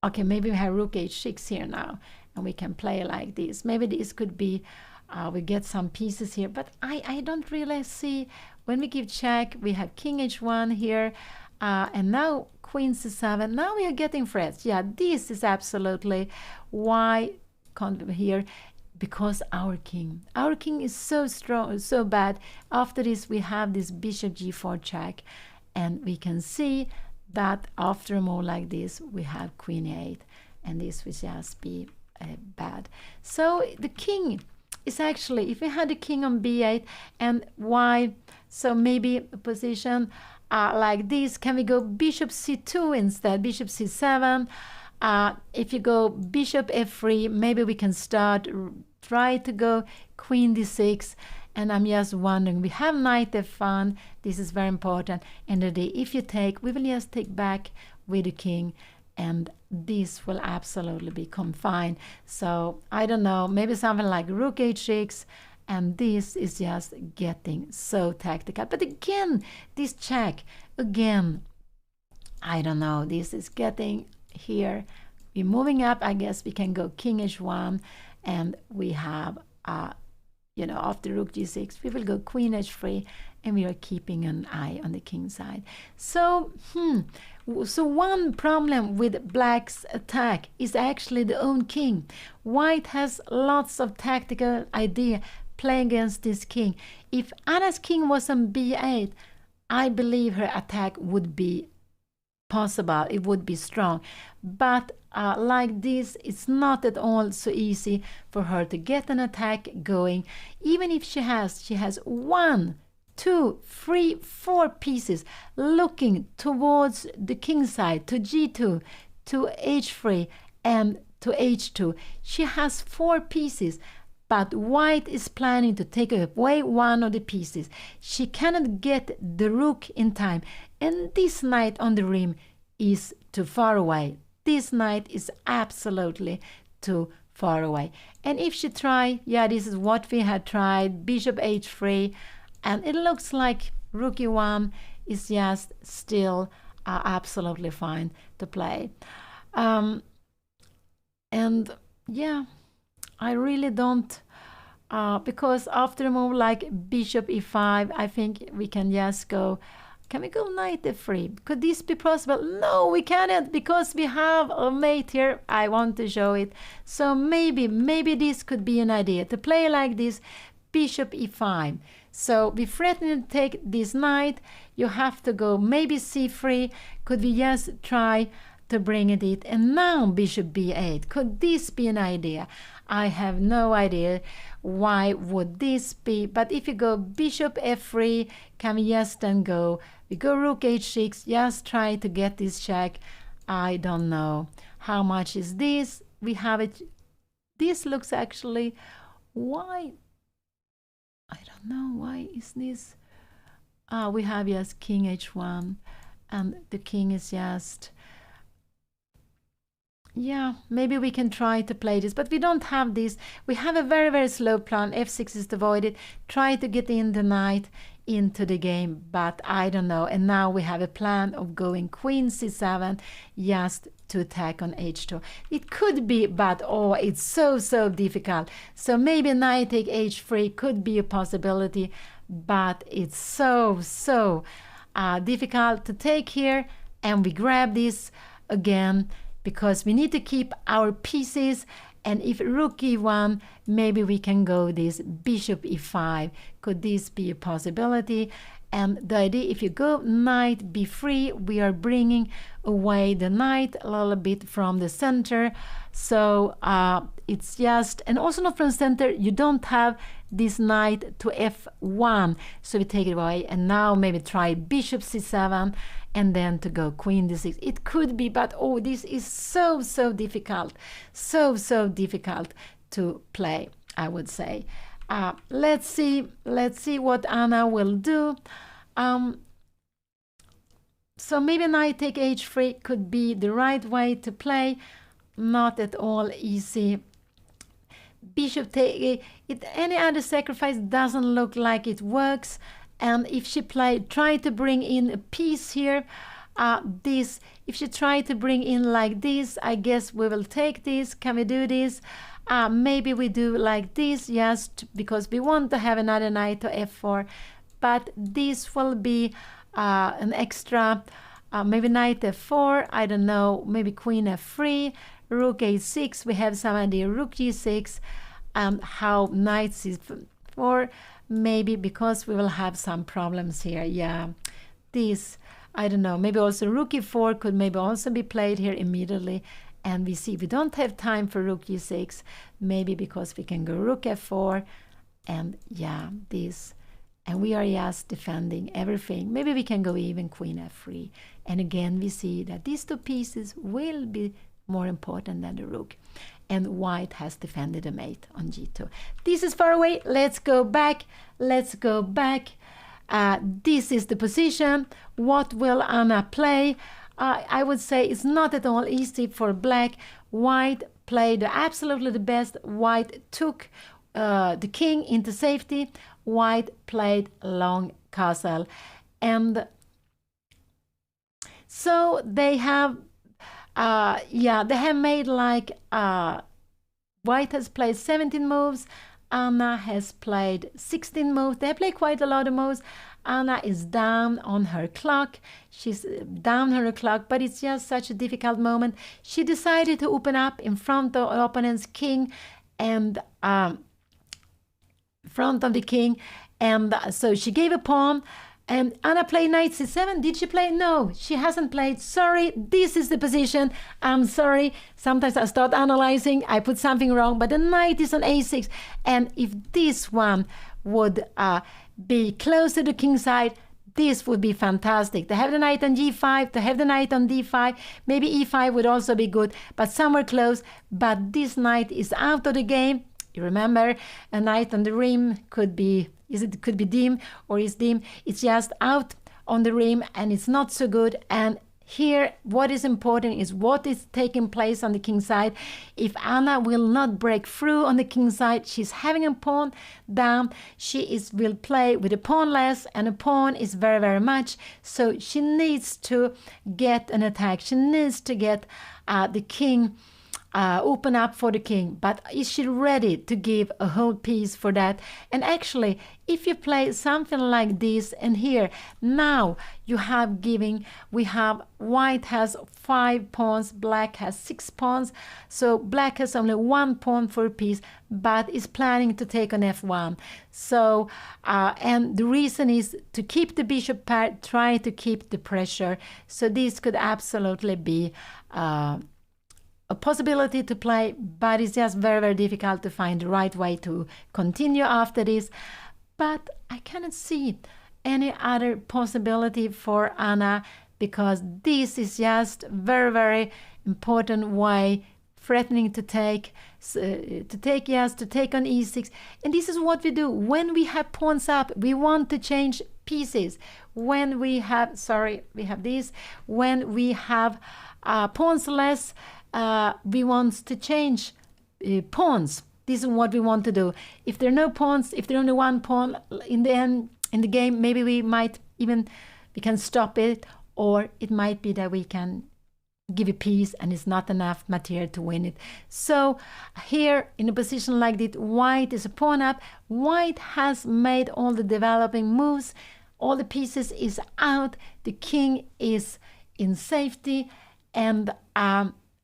okay, maybe we have rook h6 here now, and we can play like this. Maybe this could be, we get some pieces here, but I don't really see, when we give check, we have king h1 here, and now queen c7. Now we are getting threats. Yeah, this is absolutely why here, because our king is so strong, so bad. After this, we have this bishop g4 check, and we can see that after a move like this, we have queen e8, and this will just be bad. So the king is actually, if we had the king on b8, and why? So maybe a position like this. Can we go bishop c2 instead? Bishop c7. If you go bishop f3, maybe we can try to go queen d6. And I'm just wondering, we have knight f1. This is very important. And if you take, we will just take back with the king, and this will absolutely be confined. So I don't know, maybe something like rook h6, and this is just getting so tactical. But again, this check, again, I don't know, this is getting here. We're moving up, I guess we can go king h1, and we have, after rook g6, we will go queen h3, and we are keeping an eye on the king side. So, so one problem with black's attack is actually the own king. White has lots of tactical idea playing against this king. If Anna's king was on b8, I believe her attack would be possible, it would be strong. But like this, it's not at all so easy for her to get an attack going. Even if she has 1, 2, 3, 4 pieces looking towards the king side, to g2, to h3, and to h2. She has 4 pieces, but white is planning to take away one of the pieces. She cannot get the rook in time, and this knight on the rim is too far away. This knight is absolutely too far away. And if she try, this is what we had tried, bishop h3, and it looks like rook e1 is just still absolutely fine to play. And yeah, I really don't, because after a move like bishop e5, I think we can just go, can we go knight f3? Could this be possible? No, we cannot, because we have a mate here. I want to show it. So maybe this could be an idea to play like this, bishop e5. So we threaten to take this knight. You have to go maybe c3. Could we just try to bring it. And now bishop b8. Could this be an idea? I have no idea why would this be. But if you go bishop f3, can we just then go? We go rook h6, just try to get this check. I don't know. How much is this? We have it. This looks actually, why? I don't know. Why is this? We have just king h1 and the king is just, yeah, maybe we can try to play this, but we don't have this. We have a very, very slow plan. f6 is avoided. Try to get in the knight into the game, but I don't know. And now we have a plan of going queen c7 just to attack on h2. It could be, but oh, it's so difficult. So maybe knight take h3 could be a possibility, but it's so difficult to take here. And we grab this again because we need to keep our pieces. And if rook e1, maybe we can go this bishop e5. Could this be a possibility? And the idea, if you go knight b3, we are bringing away the knight a little bit from the center. So it's just, and also not from the center, you don't have this knight to f1. So we take it away. And now maybe try bishop c7 and then to go queen d6. It could be, but oh, this is so difficult. So difficult to play, I would say. Let's see what Anna will do. So maybe knight take h3 could be the right way to play. Not at all easy. Bishop take it. Any other sacrifice doesn't look like it works. And if she try to bring in a piece here, this, if she try to bring in like this, I guess we will take this. Can we do this? Maybe we do like this, just because we want to have another knight to f4. But this will be an extra, maybe knight f4, I don't know, maybe queen f3, rook a6, we have some idea, rook g6, how knight c4, maybe because we will have some problems here. Yeah, this, I don't know, maybe also rook e4 could maybe also be played here immediately. And we see we don't have time for rook e6, maybe because we can go rook f4, and yeah, this. And we are just defending everything. Maybe we can go even queen f3. And again, we see that these two pieces will be more important than the rook. And white has defended a mate on g2. This is far away. Let's go back. Let's go back. This is the position. What will Anna play? I would say it's not at all easy for black. White played absolutely the best. White took the king into safety. White played long castle. And so they have, they have made like, white has played 17 moves. Anna has played 16 moves. They play quite a lot of moves. Anna is down on her clock. She's down her clock, but it's just such a difficult moment. She decided to open up in front of opponent's king and front of the king. And so she gave a pawn. And Anna played knight c7. Did she play? No, she hasn't played. Sorry, this is the position. I'm sorry. Sometimes I start analyzing. I put something wrong, but the knight is on a6. And if this one would be close to the king side, this would be fantastic. To have the knight on g5, to have the knight on d5. Maybe e5 would also be good, but somewhere close. But this knight is out of the game. You remember, a knight on the rim could be, could be dim or is dim. It's just out on the rim and it's not so good. And here, what is important is what is taking place on the king side. If Anna will not break through on the king side, she's having a pawn down. She will play with a pawn less, and a pawn is very, very much. So she needs to get an attack. She needs to get the king open up for the king, but is she ready to give a whole piece for that? And actually, if you play something like this, and here now you have giving, we have white has 5 pawns, black has 6 pawns, so black has only 1 pawn for a piece, but is planning to take on f1. So and the reason is to keep the bishop pair, try to keep the pressure. So this could absolutely be a possibility to play, but it's just very, very difficult to find the right way to continue after this. But I cannot see any other possibility for Anna, because this is just very, very important way, threatening to take on e6. And this is what we do when we have pawns up. We want to change pieces. When we have, we have this. When we have pawns less, we want to change pawns. This is what we want to do. If there are no pawns, if there are only 1 pawn in the end in the game, maybe we can stop it, or it might be that we can give a piece and it's not enough material to win it. So here in a position like this, white is a pawn up. White has made all the developing moves. All the pieces is out. The king is in safety, and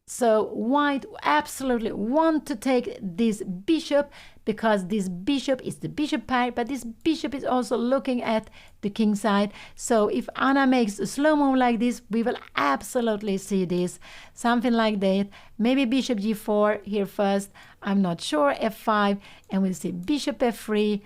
so white absolutely want to take this bishop, because this bishop is the bishop pair, but this bishop is also looking at the king side. So if Anna makes a slow move like this, we will absolutely see this. Something like that. Maybe bishop g4 here first. I'm not sure. f5, and we'll see bishop f3,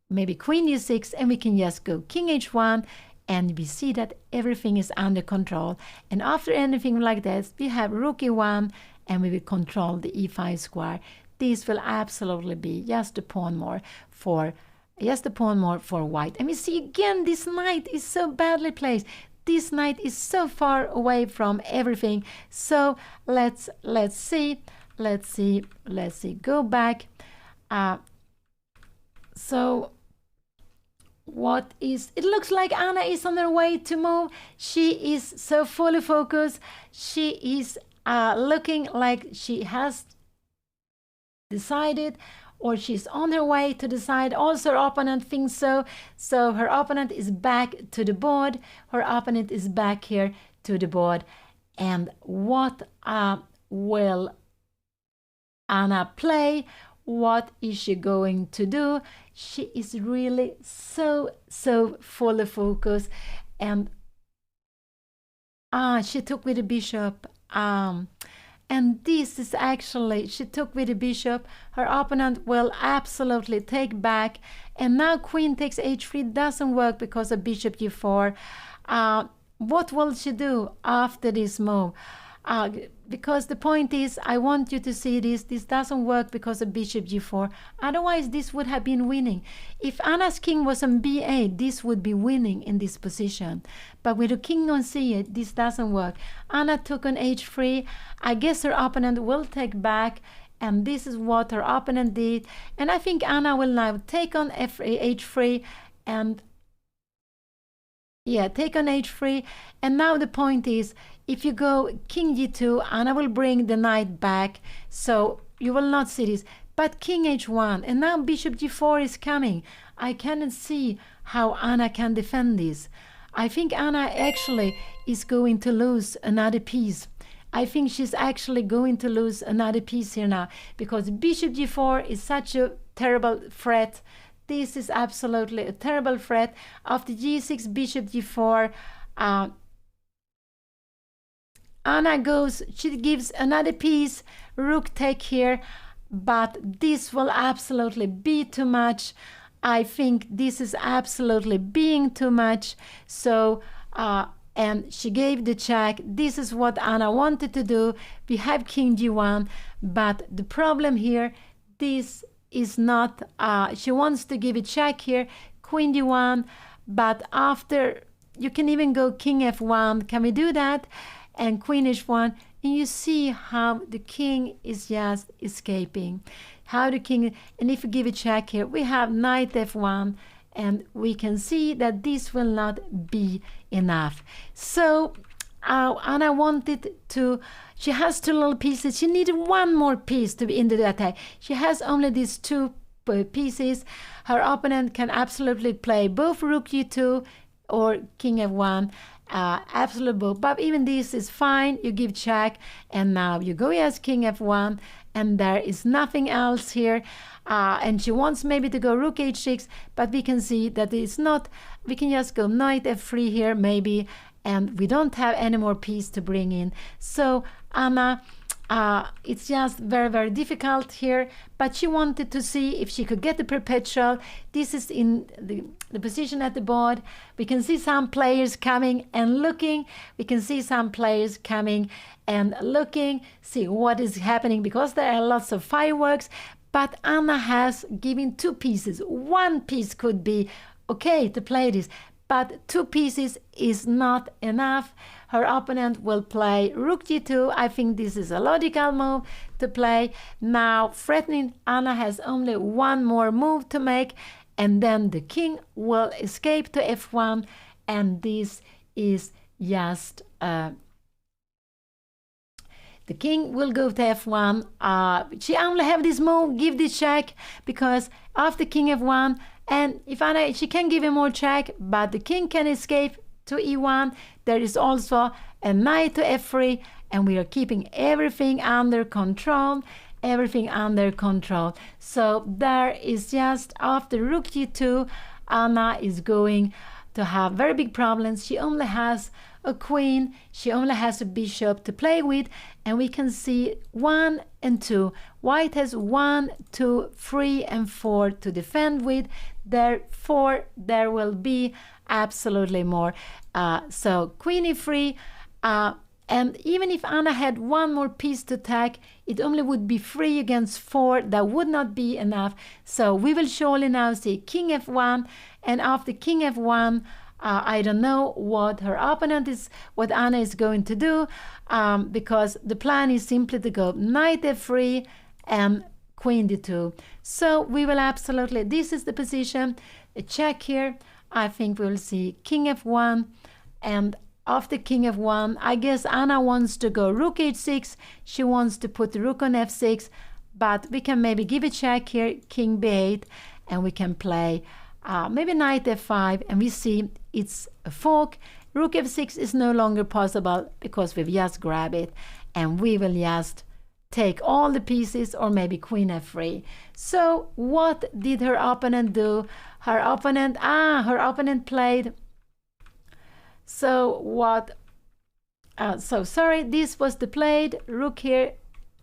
maybe queen e6, and we can just go king h1. And we see that everything is under control. And after anything like that, we have rook e1, and we will control the e5 square. This will absolutely be just a pawn more for white. And we see again, this knight is so badly placed. This knight is so far away from everything. So let's see. Go back. It looks like Anna is on her way to move. She is so fully focused. She is looking like she has decided, or she's on her way to decide. Also her opponent thinks so. So her opponent is back to the board. Her opponent is back here to the board. And what will Anna play? What is she going to do? She is really so fully focused. And she took with the bishop. And this is actually, she took with the bishop. Her opponent will absolutely take back. And now queen takes h3 doesn't work because of bishop g4. What will she do after this move? Because the point is, I want you to see this doesn't work because of bishop g4. Otherwise, this would have been winning. If Anna's king was on b8, this would be winning in this position. But with the king on c8, this doesn't work. Anna took on h3. I guess her opponent will take back, and this is what her opponent did. And I think Anna will now take on h3 and take on h3. And now the point is, if you go king g2, Anna will bring the knight back, so you will not see this. But king h1, and now bishop g4 is coming. I cannot see how Anna can defend this. I think Anna actually is going to lose another piece. I think she's actually going to lose another piece here now, because bishop g4 is such a terrible threat. This is absolutely a terrible threat. After g6, bishop g4, Anna goes, she gives another piece, rook take here, but this will absolutely be too much. I think this is absolutely being too much. So, and she gave the check. This is what Anna wanted to do. We have king g1, but the problem here, this is not, she wants to give a check here, queen d1, but after, you can even go king f1. Can we do that? And queen h1, and you see how the king is just escaping. How the king, and if you give a check here, we have knight f1, and we can see that this will not be enough. So Anna wanted to, she has two little pieces. She needed one more piece to be into the attack. She has only these two pieces. Her opponent can absolutely play both rook e2 or king f1. Absolute both. But even this is fine. You give check, and now you go as king f1, and there is nothing else here. And she wants maybe to go rook h6, but we can see that it's not. We can just go knight f3 here maybe, and we don't have any more piece to bring in. So Anna, it's just very, very difficult here, but she wanted to see if she could get the perpetual. This is in the position at the board. We can see some players coming and looking. We can see some players coming and looking, see what is happening, because there are lots of fireworks. But Anna has given two pieces. One piece could be okay to play this, but two pieces is not enough. Her opponent will play rook g2. I think this is a logical move to play. Now, threatening, Anna has only one more move to make, and then the king will escape to f1, and this is just... the king will go to f1. She only have this move, give this check, because after king f1, and if Anna, she can give him more check, but the king can escape to e1. There is also a knight to f3, and we are keeping everything under control. Everything under control. So there is just after rook g2, Anna is going to have very big problems. She only has a queen, she only has a bishop to play with, and we can see 1 and 2. White has 1, 2, 3, and 4 to defend with. Therefore, there will be absolutely more. So queen e3, and even if Anna had one more piece to attack, it only would be 3 against 4. That would not be enough. So we will surely now see king f1, and after king f1, I don't know what her opponent is, what Anna is going to do, because the plan is simply to go knight f3 and queen d2. So we will absolutely, this is the position, a check here. I think we will see king f1, and after king f1, I guess Anna wants to go rook h6. She wants to put the rook on f6, but we can maybe give a check here, king b8, and we can play maybe knight f5, and we see it's a fork. Rook f6 is no longer possible because we've just grabbed it, and we will just take all the pieces, or maybe queen f3. So what did her opponent do? Her opponent played. So what? Sorry, this was the played rook here.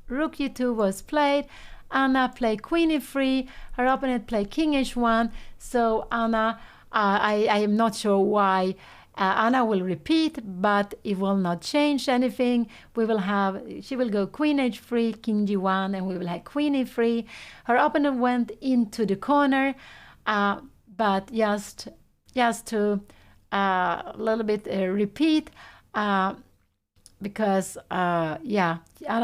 Rook e2 was played. Anna played queen e3. Her opponent played king h1. So Anna, I am not sure why. Anna will repeat, but it will not change anything. We will have, she will go queen h3, king g1, and we will have queen e3. Her opponent went into the corner, but just to a little bit repeat, because Anna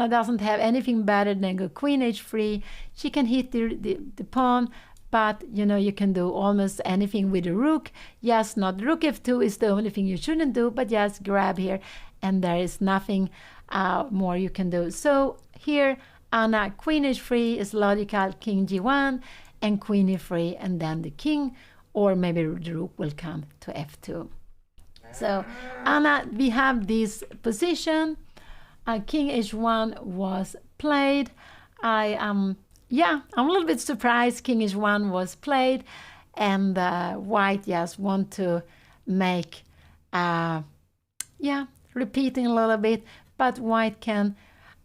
doesn't have anything better than go queen h3. She can hit the pawn, but you can do almost anything with the rook. Yes, not rook f2 is the only thing you shouldn't do, but just grab here, and there is nothing more you can do. So here, Anna, queen h3 is logical, king g1, and queen e3, and then the king, or maybe the rook will come to f2. So Anna, we have this position. King h1 was played. I'm a little bit surprised king h1 was played, and white just want to make, repeating a little bit, but white can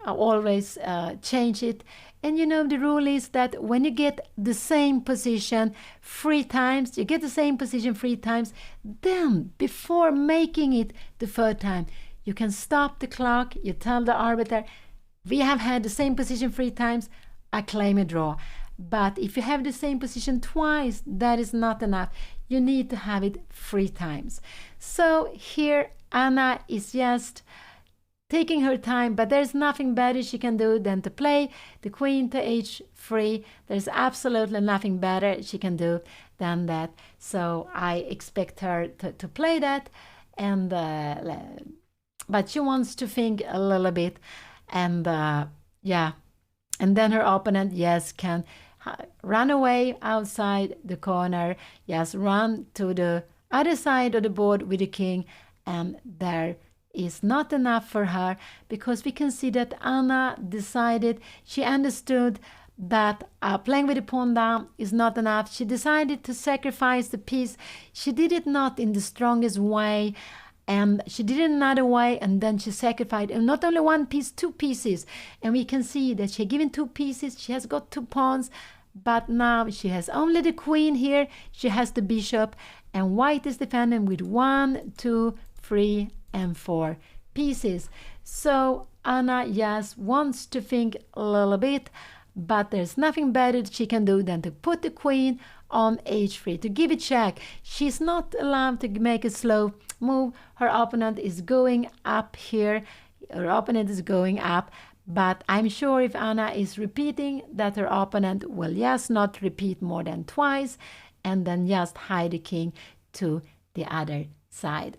always change it. And the rule is that when you get the same position 3 times, you get the same position 3 times, then before making it the 3rd time, you can stop the clock, you tell the arbiter, we have had the same position 3 times, I claim a draw. But if you have the same position twice, that is not enough. You need to have it 3 times. So here Anna is just taking her time, but there's nothing better she can do than to play the queen to h3. There's absolutely nothing better she can do than that. So I expect her to play that, and but she wants to think a little bit, and yeah, and then her opponent, yes, can run away outside the corner, yes, run to the other side of the board with the king, and there is not enough for her, because we can see that Anna decided, she understood that playing with the pawn down is not enough. She decided to sacrifice the piece. She did it not in the strongest way, and she did it another way, and then she sacrificed, and not only one piece, two pieces. And we can see that she had given two pieces, she has got two pawns, but now she has only the queen here, she has the bishop, and white is defending with 1, 2, 3, and 4 pieces. So Anna, yes, wants to think a little bit, but there's nothing better that she can do than to put the queen on h3, to give it check. She's not allowed to make a slow move. Her opponent is going up here. Her opponent is going up, but I'm sure if Anna is repeating, that her opponent will, yes, not repeat more than twice, and then just hide the king to the other side.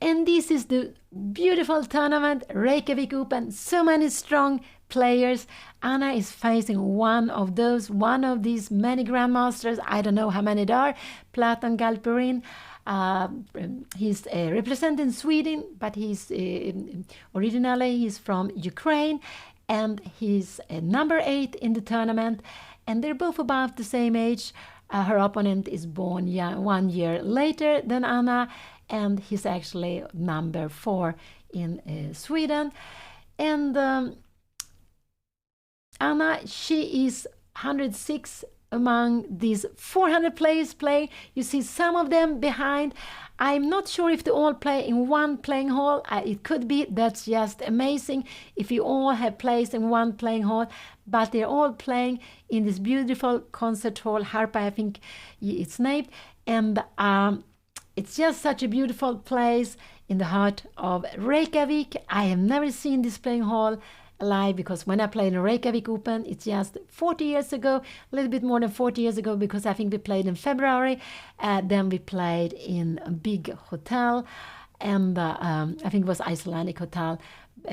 And this is the beautiful tournament, Reykjavik Open. So many strong players. Anna is facing one of these many grandmasters. I don't know how many there are. Platon Galperin. He's representing Sweden, but he's originally he's from Ukraine, and he's number 8 in the tournament. And they're both about the same age. Her opponent is born 1 year later than Anna, and he's actually number 4 in Sweden. And Anna, she is 106 among these 400 players playing. You see some of them behind. I'm not sure if they all play in one playing hall. It could be. That's just amazing if you all have placed in one playing hall, but they're all playing in this beautiful concert hall, Harpa, I think it's named, and it's just such a beautiful place in the heart of Reykjavik. I have never seen this playing hall live, because when I played in Reykjavik Open, it's just 40 years ago, a little bit more than 40 years ago, because I think we played in February. Then we played in a big hotel, and I think it was Icelandic hotel,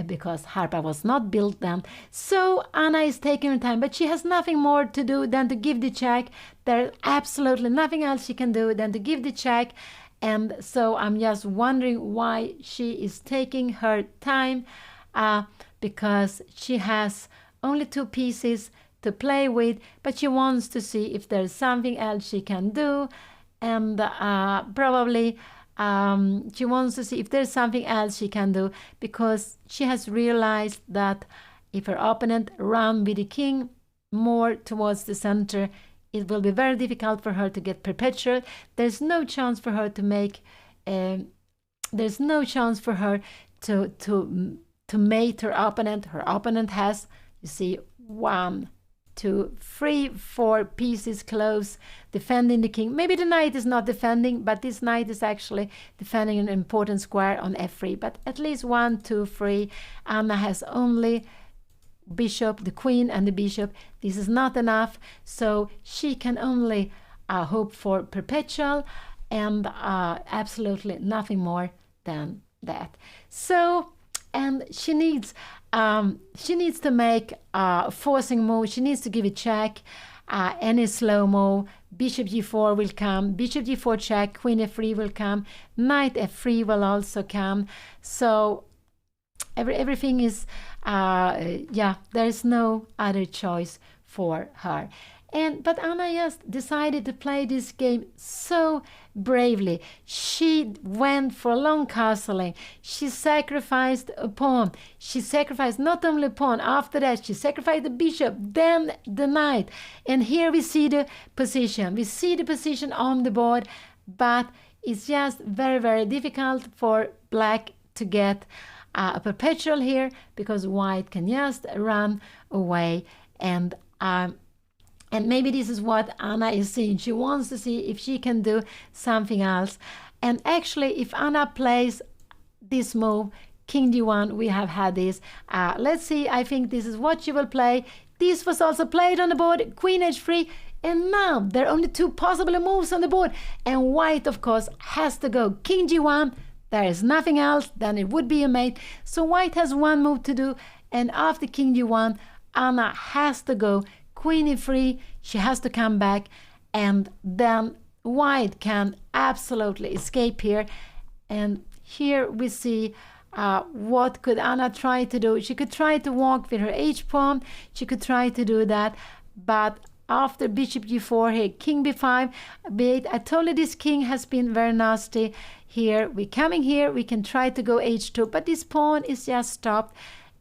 because Harpa was not built then. So Anna is taking her time, but she has nothing more to do than to give the check. There's absolutely nothing else she can do than to give the check. And so I'm just wondering why she is taking her time, because she has only 2 pieces to play with, but she wants to see if there's something else she can do, and probably she wants to see if there's something else she can do, because she has realized that if her opponent runs with the king more towards the center, it will be very difficult for her to get perpetual. There's no chance for her to make. There's no chance for her to mate her opponent. Her opponent has, you see, 1, 2, 3, 4 pieces close, defending the king. Maybe the knight is not defending, but this knight is actually defending an important square on f3. But at least 1, 2, 3. Anna has only bishop, the queen and the bishop. This is not enough, so she can only hope for perpetual, and absolutely nothing more than that. So, and she needs to make a forcing move. She needs to give a check. Any slow move, bishop g4 will come, bishop g4 check, queen f3 will come, knight f3 will also come. So everything is there is no other choice for her. But Anna just decided to play this game so bravely. She went for long castling. She sacrificed a pawn. She sacrificed not only a pawn, after that she sacrificed the bishop, then the knight. And here we see the position. We see the position on the board, but it's just very, very difficult for black to get a perpetual here, because white can just run away. And maybe this is what Anna is seeing. She wants to see if she can do something else. And actually, if Anna plays this move, king d1, we have had this. Let's see, I think this is what she will play. This was also played on the board, queen h3. And now there are only 2 possible moves on the board. And white, of course, has to go king g1, there is nothing else, then it would be a mate. So white has one move to do, and after king d1, Anna has to go queen e3, she has to come back, and then white can absolutely escape here. And here we see what could Anna try to do. She could try to walk with her h-pawn, she could try to do that, but after bishop g4 here, king b5, b8, I told you this king has been very nasty. Here, we're coming here, we can try to go h2, but this pawn is just stopped,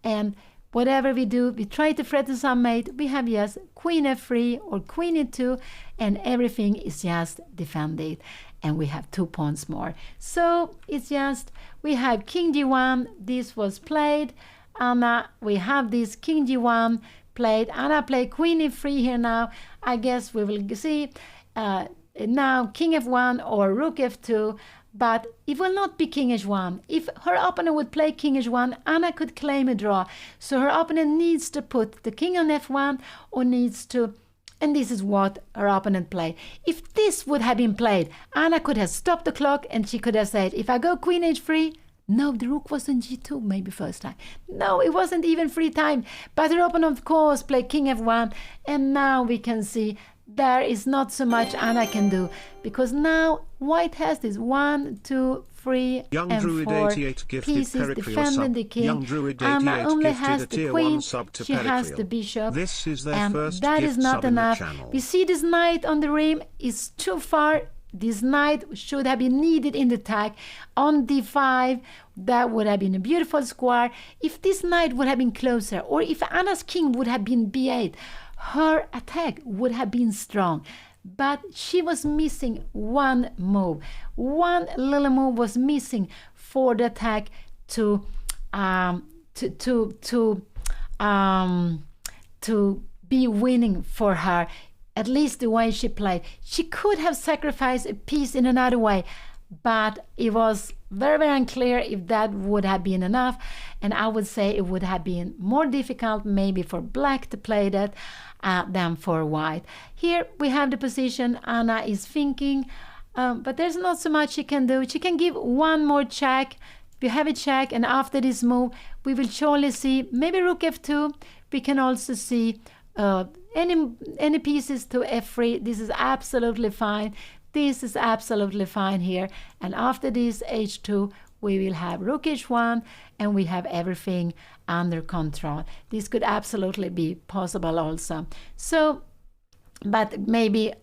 and whatever we do, we try to threaten some mate, we have just queen f3 or queen e2, and everything is just defended, and we have 2 pawns more. So it's just, we have king d1, this was played, Anna, we have this king d1 played, Anna played queen e3 here now. I guess we will see now king f1 or rook f2, but it will not be king h1. If her opponent would play king h1, Anna could claim a draw. So her opponent needs to put the king on f1 or needs to, and this is what her opponent played. If this would have been played, Anna could have stopped the clock and she could have said, if I go queen h3, no, the rook was on g2 maybe first time. No, it wasn't even free time. But her opponent, of course, played king f1. And now we can see there is not so much Anna can do. Because now white has this 1, 2, 3, Young and Druid 4 gifted pieces defending the king. Young Druid Anna only has gifted a the tier queen, 1 sub to she has the Pericleal. bishop. This is their And first that gift is not sub in the enough. channel. We see this knight on the rim is too far. This knight should have been needed in the attack. On d5, that would have been a beautiful square. If this knight would have been closer, or if Anna's king would have been b8, her attack would have been strong. But she was missing one move. One little move was missing for the attack to be winning for her. At least the way she played. She could have sacrificed a piece in another way, but it was very, very unclear if that would have been enough. And I would say it would have been more difficult maybe for black to play that than for white. Here we have the position. Anna is thinking, but there's not so much she can do. She can give one more check. We have a check, and after this move, we will surely see maybe rook f2. We can also see any pieces to f3. This is absolutely fine. This is absolutely fine here. And after this h2, we will have rook h1, and we have everything under control. This could absolutely be possible also. So, but maybe,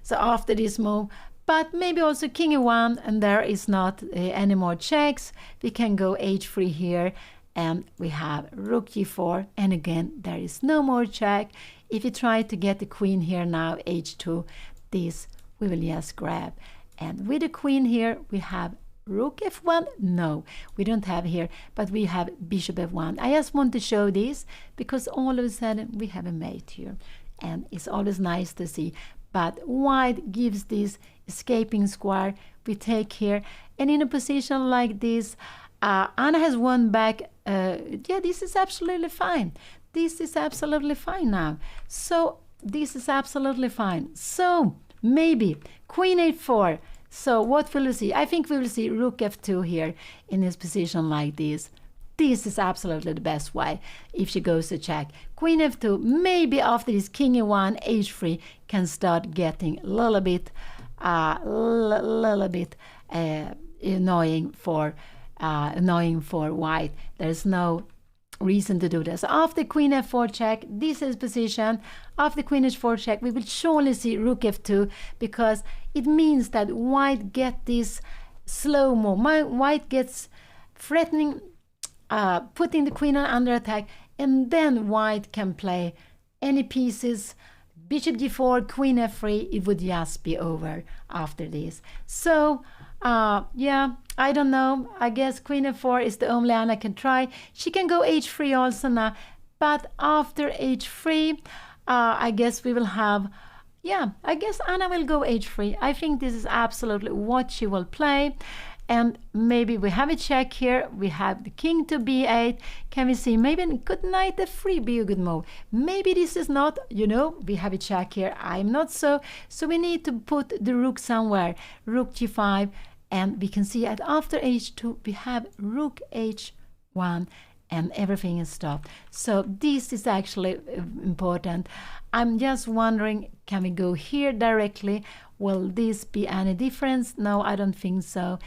so after this move, but maybe also king e1, and there is not any more checks. We can go h3 here, and we have rook g4, and again, there is no more check. If you try to get the queen here now, h2, this we will just grab. And with the queen here, we have rook f1. No, we don't have here, but we have bishop f1. I just want to show this because all of a sudden we have a mate here, and it's always nice to see. But white gives this escaping square. We take here, and in a position like this, Anna has won back. Yeah, this is absolutely fine. This is absolutely fine now. So this is absolutely fine. So maybe queen h4. So what will we see? I think we will see rook f2 here in this position like this. This is absolutely the best way if she goes to check. Queen f2, maybe after this king e1, h3 can start getting a little bit annoying for white. There's no reason to do this. After queen f4 check, this is position. After queen h4 check, we will surely see rook f2 because it means that white get this slow move. White gets threatening, putting the queen under attack, and then white can play any pieces. Bishop g4, queen f3, it would just be over after this. So yeah, I don't know. I guess queen f4 is the only Anna can try. She can go h3 also now, but after h3, I guess we will have, yeah, I guess Anna will go h3. I think this is absolutely what she will play. And maybe we have a check here. We have the king to b8. Can we see maybe could knight f3 be a good move? Maybe this is not, you know, we have a check here. I'm not so. So we need to put the rook somewhere. Rook g5. And we can see that after h2 we have rook h1 and everything is stopped. So this is actually important. I'm just wondering, can we go here directly? Will this be any difference? No, I don't think so.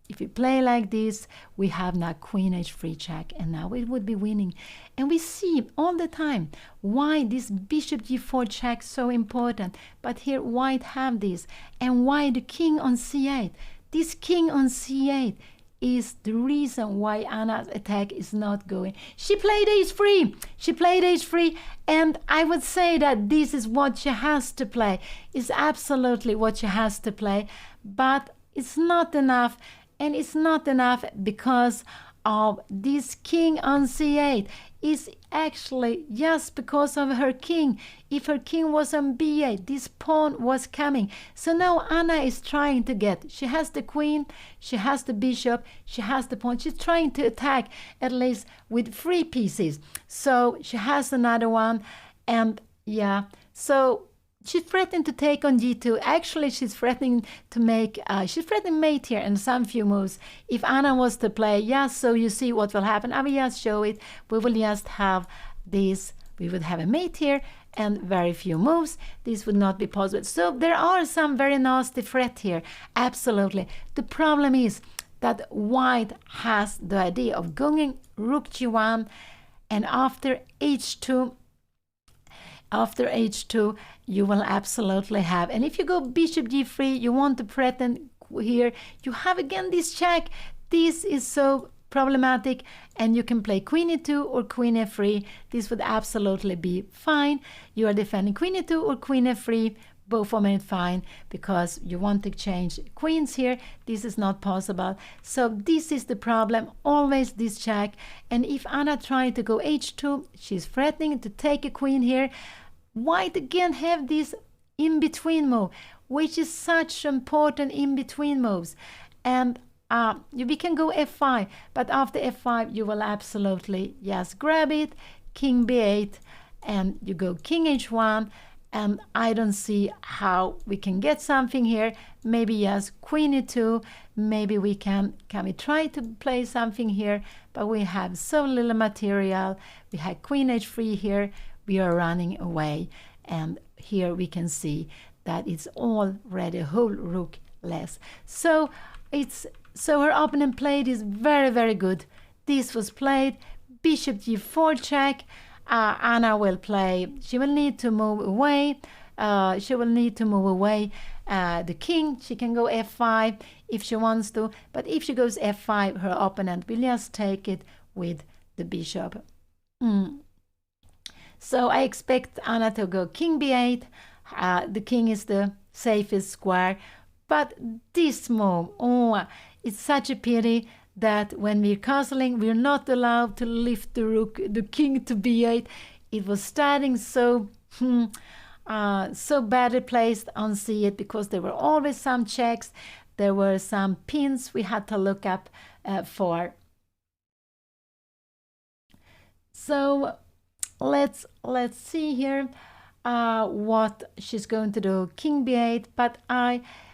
If we play like this, we have now queen h3 check, and now it would be winning. And we see all the time why this bishop g4 check is so important. But here white have this, and why the king on c8. This king on c8 is the reason why Anna's attack is not going. She played h3. She played h3, and I would say that this is what she has to play. It's absolutely what she has to play, but it's not enough. And it's not enough because of this king on c8 is actually just because of her king. If her king was on b8, this pawn was coming. So now Anna is trying to get, she has the queen, she has the bishop, she has the pawn. She's trying to attack at least with 3 pieces. So she has another one, and yeah, so she's threatening to take on g2. Actually, she's threatening to make, she's threatening mate here and some few moves. If Anna was to play, yes, so you see what will happen. I will just show it. We will just have this. We would have a mate here and very few moves. This would not be possible. So there are some very nasty threat here. Absolutely. The problem is that white has the idea of going rook g1, and after h2, you will absolutely have, and if you go bishop g3, you want to threaten here, you have again this check. This is so problematic, and you can play queen e2 or queen f3. This would absolutely be fine. You are defending queen e2 or queen f3, both of them fine, because you want to change queens here. This is not possible. So this is the problem, always this check. And if Anna tried to go h2, she's threatening to take a queen here. White again have this in-between move, which is such important in-between moves. And we can go f5, but after f5 you will absolutely just grab it, king b8, and you go king h1, and I don't see how we can get something here. Maybe yes, queen e2, maybe we can we try to play something here, but we have so little material. We had queen h3 here, we are running away, and here we can see that it's already a whole rook less. So her opponent played is very, very good. This was played bishop g4 check. Anna will play, she will need to move away. The king. She can go f5 if she wants to, but if she goes f5, her opponent will just take it with the bishop. So I expect Anna to go king b8. The king is the safest square, but this move, it's such a pity that when we're castling, we're not allowed to lift the rook, the king to b8. It was starting so badly placed on c8 because there were always some checks. There were some pins we had to look up for. So let's see here what she's going to do. King b8, but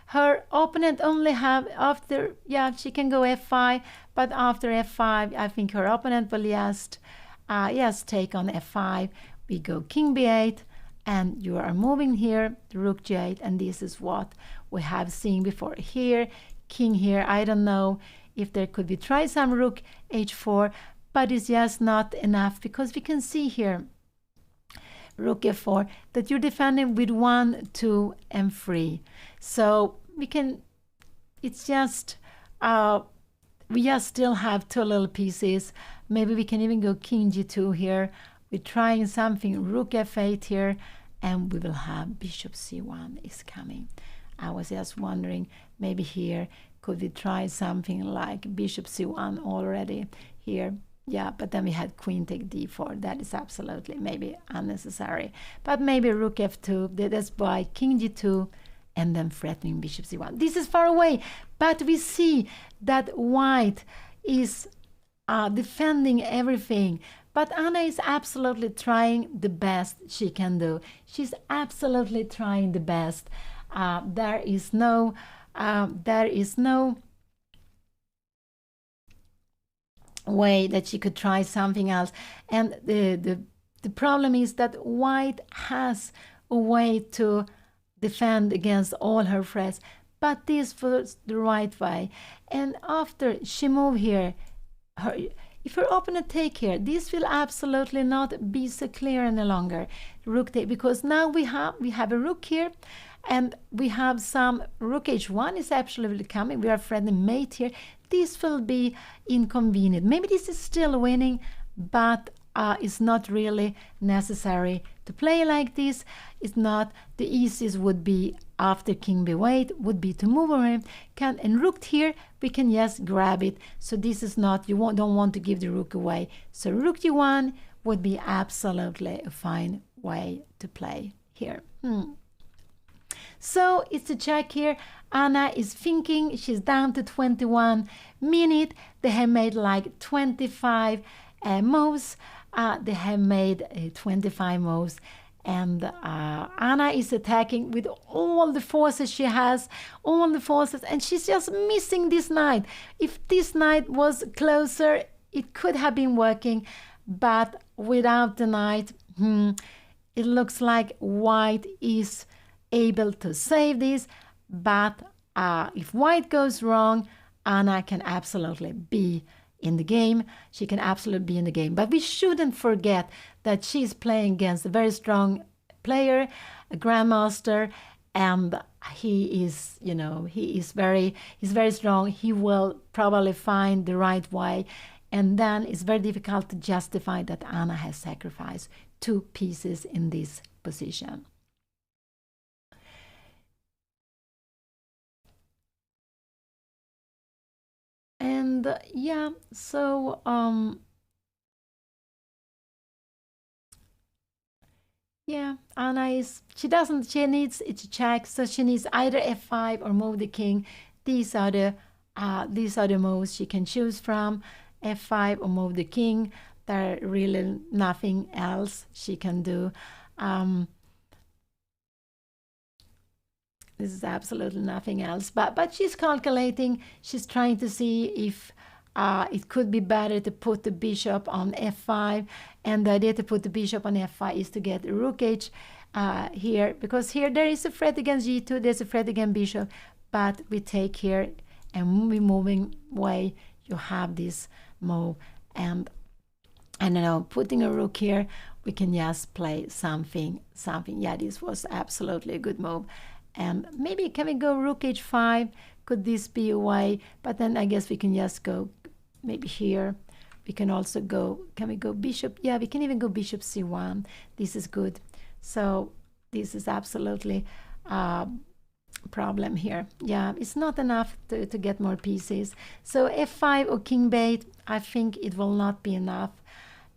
her opponent only have after, she can go f5, but after f5, I think her opponent will just take on f5. We go king b8, and you are moving here, rook g8, and this is what we have seen before. Here, king here, I don't know if there could be try some rook h4, but it's just not enough, because we can see here, rook f4, that you're defending with 1, 2, and 3. So we can, it's just, we just still have 2 little pieces. Maybe we can even go king g2 here. We're trying something, rook f8 here, and we will have bishop c1 is coming. I was just wondering, maybe here, could we try something like bishop c1 already here? Yeah, but then we had queen take d4. That is absolutely maybe unnecessary. But maybe rook f2, that's why king g2, and then threatening bishop c1. This is far away, but we see that white is defending everything. But Anna is absolutely trying the best she can do. She's absolutely trying the best. There is no there is no way that she could try something else. And the problem is that white has a way to defend against all her threats, but this was the right way. And after she moved here, if her opponent take here, this will absolutely not be so clear any longer. Rook take, because now we have a rook here, and we have some rook h1 is absolutely coming. We are threatening mate here. This will be inconvenient. Maybe this is still winning, but it's not really necessary to play like this. It's not. The easiest would be after king b8 would be to move around. And rook here, we can just grab it. So this is not, you don't want to give the rook away. So rook g1 would be absolutely a fine way to play here. So it's a check here. Anna is thinking, she's down to 21 minutes. They have made like 25 moves. They have made 25 moves. And Anna is attacking with all the forces she has, and she's just missing this knight. If this knight was closer, it could have been working, but without the knight, it looks like white is able to save this, but if white goes wrong, Anna can absolutely be in the game. She can absolutely be in the game. But we shouldn't forget that she's playing against a very strong player, a grandmaster, and he is, he's very strong. He will probably find the right way, and then it's very difficult to justify that Anna has sacrificed 2 pieces in this position. And so Anna is, she needs it to check, so she needs either f5 or move the king. These are the moves she can choose from, f5 or move the king. There are really nothing else she can do. This is absolutely nothing else, but she's calculating. She's trying to see if it could be better to put the bishop on f5, and the idea to put the bishop on f5 is to get rook h here, because here there is a threat against g2, there's a threat against bishop, but we take here and we moving way, you have this move, and I don't know, putting a rook here, we can just play something. Yeah, this was absolutely a good move. And maybe can we go rook h5? Could this be a way? But then I guess we can just go maybe here. We can also go, can we go bishop? Yeah, we can even go bishop c1. This is good. So this is absolutely problem here. Yeah, it's not enough to get more pieces. So f5 or king b8, I think it will not be enough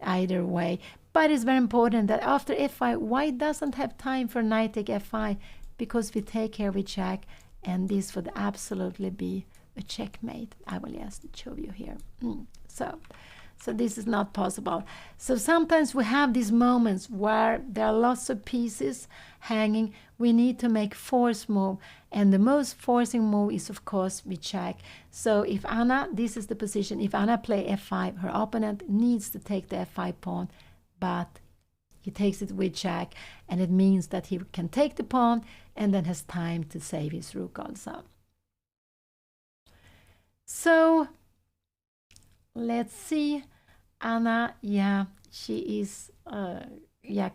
either way. But it's very important that after f5, white doesn't have time for knight take f5, because we take here, we check, and this would absolutely be a checkmate. I will just show you here. So this is not possible. So sometimes we have these moments where there are lots of pieces hanging. We need to make force move, and the most forcing move is, of course, we check. So if Anna, this is the position, if Anna play f5, her opponent needs to take the f5 pawn, but he takes it with check, and it means that he can take the pawn and then has time to save his rook also. So let's see. Anna, she is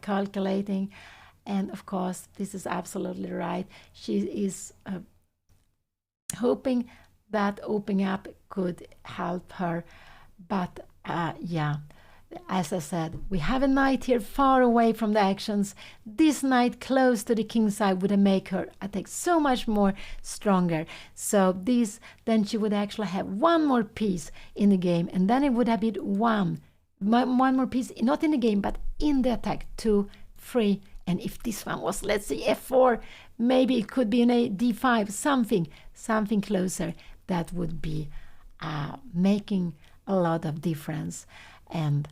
calculating, and of course this is absolutely right. She is hoping that opening up could help her, but as I said, we have a knight here far away from the actions. This knight close to the king's side would make her attack so much more stronger. So then she would actually have one more piece in the game, and then it would have been one more piece, not in the game, but in the attack, 2, 3. And if this one was, let's say, f4, maybe it could be an a d5, something closer. That would be making a lot of difference. And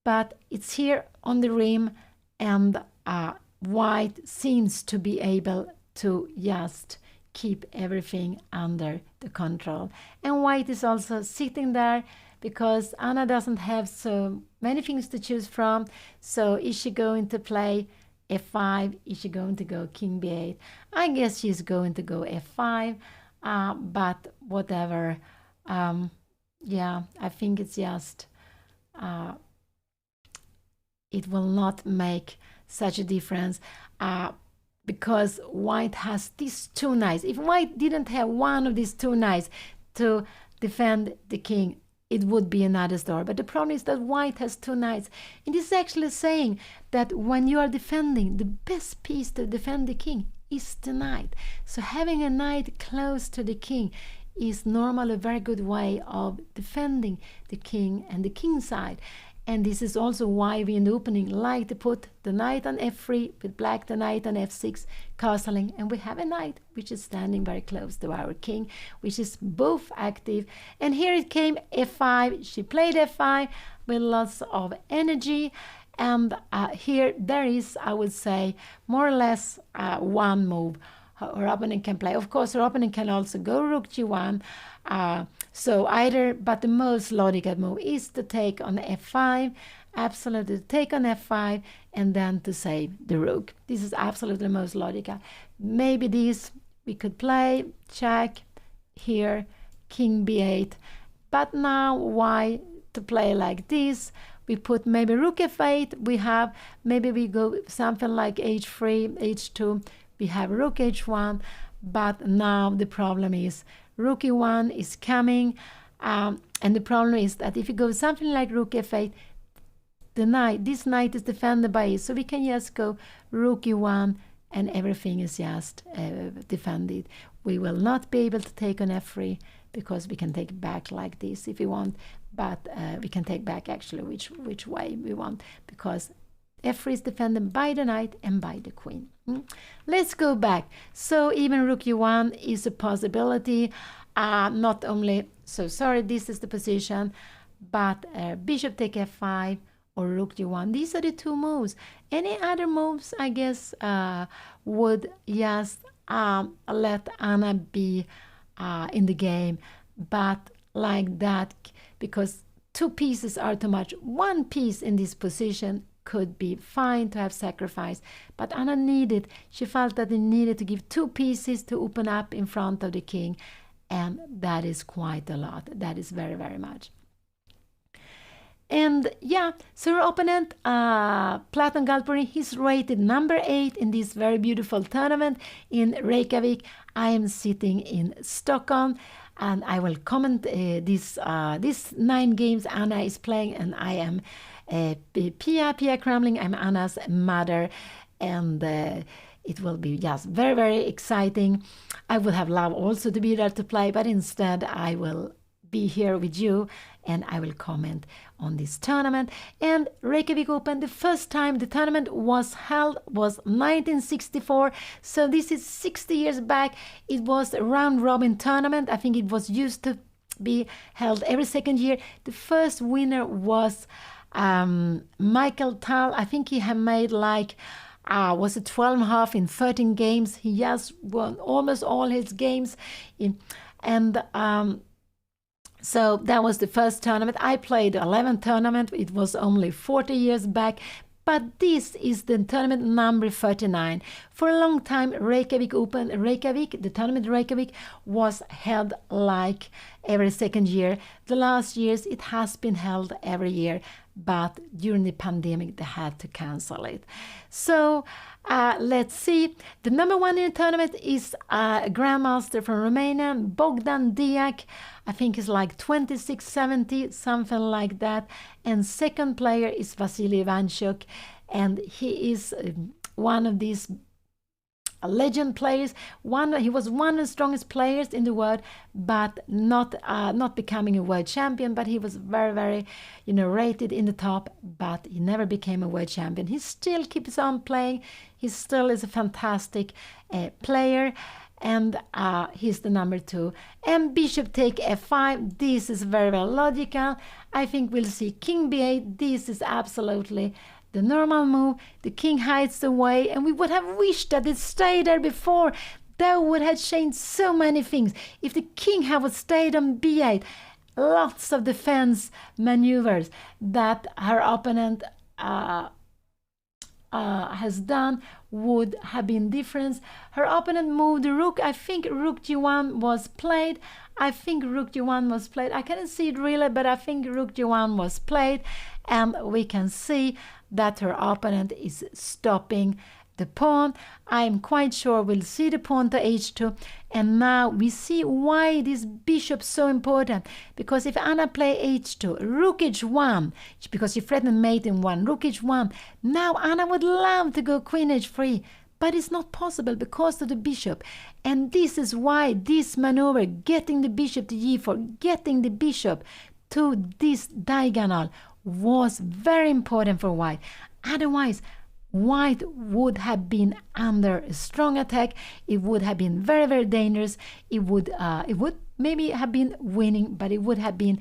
but it's here on the rim, and white seems to be able to just keep everything under the control. And white is also sitting there because Anna doesn't have so many things to choose from. So is she going to play f5? Is she going to go king b8? I guess she's going to go f5, but whatever. Yeah, I think it's just, it will not make such a difference because white has these two knights. If white didn't have one of these two knights to defend the king, it would be another story. But the problem is that white has two knights. And this is actually saying that when you are defending, the best piece to defend the king is the knight. So having a knight close to the king is normally a very good way of defending the king and the king side. And this is also why we in the opening like to put the knight on f3, with black the knight on f6, castling, and we have a knight which is standing very close to our king, which is both active. And here it came f5. She played f5 with lots of energy. And here there is, I would say, more or less one move her opponent can play. Of course, her opponent can also go rook g1. So either, but the most logical move is to take on f5, absolutely take on f5, and then to save the rook. This is absolutely the most logical. Maybe this we could play check here, king b8. But now why to play like this? We put maybe rook f8. We have, maybe we go something like h3, h2. We have rook h1, but now the problem is rook e1 is coming, and the problem is that if you go something like rook f8, the knight, this knight is defended by it, so we can just go rook e1 and everything is just defended. We will not be able to take on f3 because we can take back like this if we want, but we can take back actually which way we want, because f3 is defended by the knight and by the queen. Let's go back. So even rook e1 is a possibility. Not only, so sorry, this is the position, but bishop take f5 or rook g1. These are the two moves. Any other moves, I guess, would just let Anna be in the game. But like that, because two pieces are too much. One piece in this position could be fine to have sacrificed, but Anna needed, she felt that they needed to give two pieces to open up in front of the king, and that is quite a lot. That is very, very much. And yeah, so her opponent, Platon Galperin, he's rated number 8 in this very beautiful tournament in Reykjavik. I am sitting in Stockholm, and I will comment these 9 games Anna is playing, and I am Pia Cramling. I'm Anna's mother, and it will be just very, very exciting. I would have loved also to be there to play, but instead I will be here with you and I will comment on this tournament. And Reykjavik Open, the first time the tournament was held was 1964, so this is 60 years back. It was a round-robin tournament. I think it was used to be held every second year. The first winner was Michael Tal. I think he had made like was it 12.5 in 13 games. He just won almost all his games so that was the first tournament. I played 11th tournament. It was only 40 years back. But this is the tournament number 39. For a long time, Reykjavik Open, the tournament Reykjavik was held like every second year. The last years, it has been held every year, but during the pandemic, they had to cancel it. So let's see. The number 1 in the tournament is a grandmaster from Romania, Bogdan Diak. I think it's like 2670, something like that. And second player is Vasily Ivanchuk, and he is one of these legend players. He was one of the strongest players in the world, but not becoming a world champion. But he was very, very, rated in the top. But he never became a world champion. He still keeps on playing. He still is a fantastic player. And he's the number 2. And bishop take f5. This is very, very logical. I think we'll see king b8. This is absolutely the normal move. The king hides away, and we would have wished that it stayed there before. That would have changed so many things. If the king had stayed on b8, lots of defense maneuvers that her opponent has done would have been different. Her opponent moved the rook. I think rook g1 was played. I cannot see it really, but I think rook g1 was played, and we can see that her opponent is stopping the pawn. I'm quite sure we'll see the pawn to h2, and now we see why this bishop is so important, because if Anna play h2, rook h1, because she threatened mate in 1, rook h1, now Anna would love to go queen h3, but it's not possible because of the bishop. And this is why this maneuver, getting the bishop to g4, getting the bishop to this diagonal, was very important for white. Otherwise, white would have been under a strong attack. It would have been very, very dangerous. It would maybe have been winning, but it would have been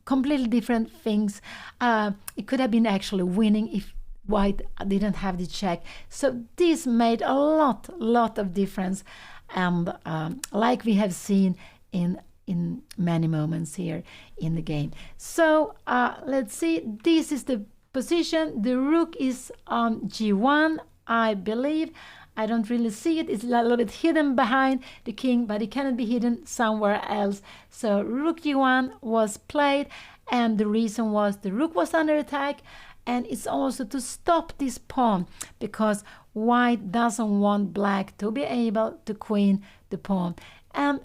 completely different things. It could have been actually winning if white didn't have the check. So this made a lot of difference, and like we have seen in many moments here in the game. So let's see, this is the position. The rook is on g1, I believe. I don't really see it. It's a little bit hidden behind the king, but it cannot be hidden somewhere else. So rook g1 was played, and the reason was the rook was under attack, and it's also to stop this pawn, because white doesn't want black to be able to queen the pawn. And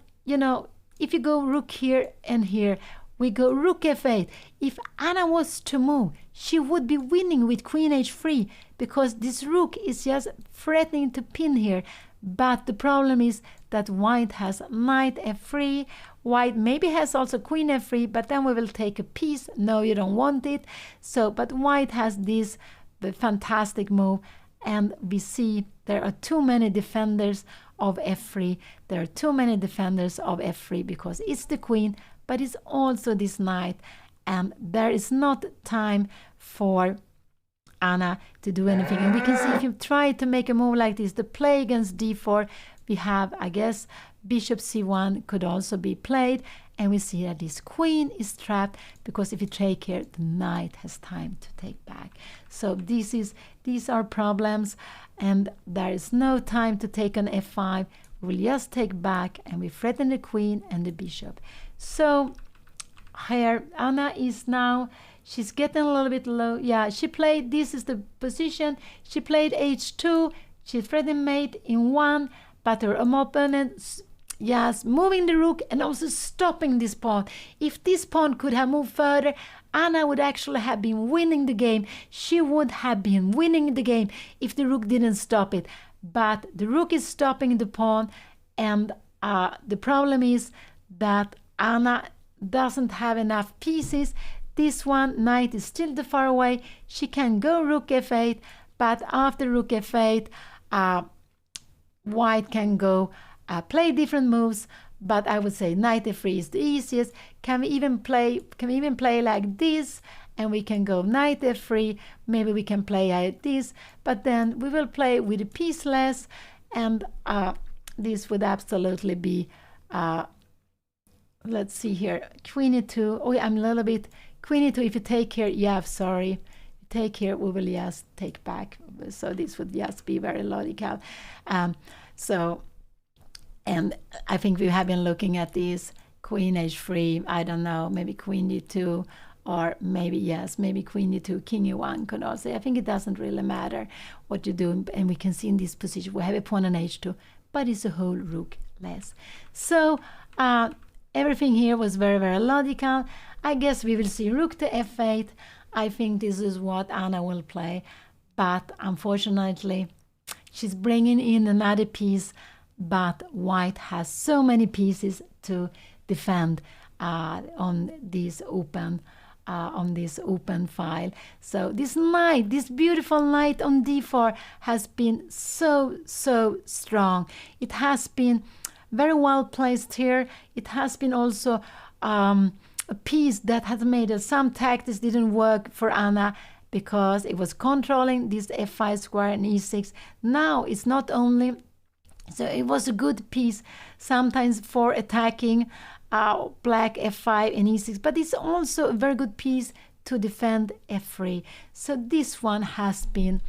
if you go rook here and here, we go rook f8. If Anna was to move, she would be winning with queen h3, because this rook is just threatening to pin here. But the problem is that white has knight f3. White maybe has also queen f3, but then we will take a piece. No, you don't want it. So, but white has this fantastic move, and we see there are too many defenders of f3. There are too many defenders of f3 because it's the queen, but it's also this knight, and there is not time for Anna to do anything. And we can see if you try to make a move like this, the play against d4, we have, I guess, bishop c1 could also be played, and we see that this queen is trapped, because if you take here, the knight has time to take back. So these are problems, and there is no time to take on f5. We'll just take back, and we threaten the queen and the bishop. So here Anna is now, she's getting a little bit low. Yeah, she played, this is the position. She played h2. She threatened mate in 1, but her opponent, yes, moving the rook and also stopping this pawn. If this pawn could have moved further, Anna would actually have been winning the game. She would have been winning the game if the rook didn't stop it. But the rook is stopping the pawn, and the problem is that Anna doesn't have enough pieces. This one, knight is still too far away. She can go rook f8, but after rook f8, white can go play different moves, but I would say knight f3 is the easiest. Can we even play like this, and we can go knight f3. Maybe we can play like this, but then we will play with a piece less, and this would absolutely be let's see here, queen e2. Oh, I'm a little bit queen e2. If you take here, yeah, sorry, take here, we will just take back. So this would just be very logical. So, and I think we have been looking at this queen h3. I don't know, maybe queen d2, or maybe, yes, maybe queen d2, king e1 could also. I think it doesn't really matter what you do. And we can see in this position we have a pawn on h2, but it's a whole rook less. So everything here was very, very logical. I guess we will see rook to f8. I think this is what Anna will play, but unfortunately she's bringing in another piece, but white has so many pieces to defend on this open file. So this knight, this beautiful knight on d4 has been so strong. It has been very well placed here. It has been also a piece that has made it. Some tactics didn't work for Anna, because it was controlling this f5 square and e6. Now it's not only, so it was a good piece sometimes for attacking black f5 and e6, but it's also a very good piece to defend f3. So this one has been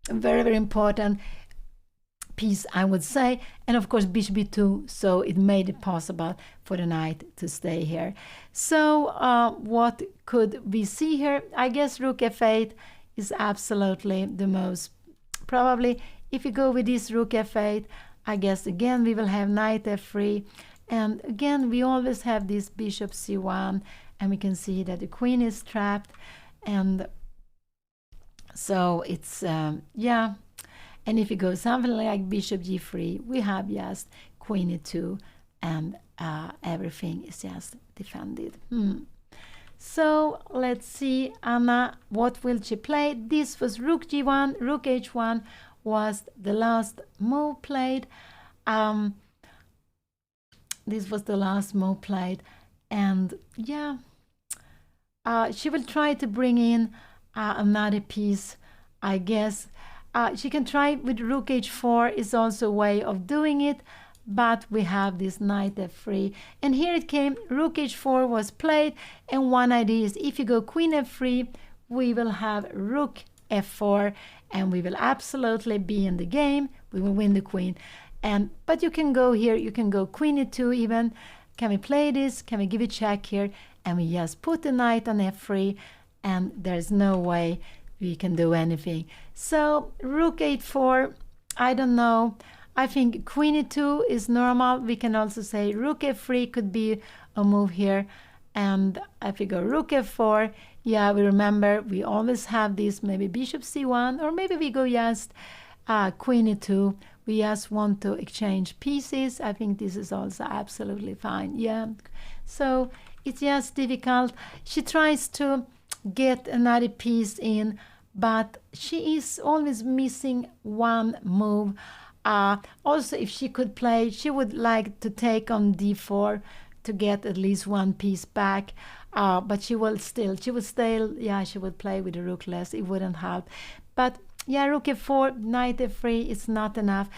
a very, very important piece, I would say. And of course bishop b2, so it made it possible for the knight to stay here. So what could we see here? I guess rook f8 is absolutely the most probably. If you go with this rook f8, I guess again we will have knight f3, and again we always have this bishop c1, and we can see that the queen is trapped, and so it's yeah. And if you go something like bishop g3, we have just queen e2, and everything is just defended. So let's see, Anna, what will she play? This was rook g1, rook h1 was the last move played. This was the last move played, and yeah, she will try to bring in another piece, I guess. She can try with rook h4 is also a way of doing it, but we have this knight f3, and here it came, rook h4 was played, and one idea is if you go queen f3, we will have rook f4, and we will absolutely be in the game, we will win the queen. And but you can go here, you can go queen e2 even. Can we play this? Can we give a check here? And we just put the knight on f3, and there's no way we can do anything. So rook h4, I don't know. I think queen e2 is normal. We can also say rook f3 could be a move here. And if we go rook f4, yeah, we remember we always have this, maybe bishop c1, or maybe we go just queen e2. We just want to exchange pieces. I think this is also absolutely fine. Yeah, so it's just difficult. She tries to get another piece in, but she is always missing one move. Also, if she could play, she would like to take on d4 to get at least one piece back, but she would play with the rook less, it wouldn't help. But yeah, rook f4, knight f3 is not enough,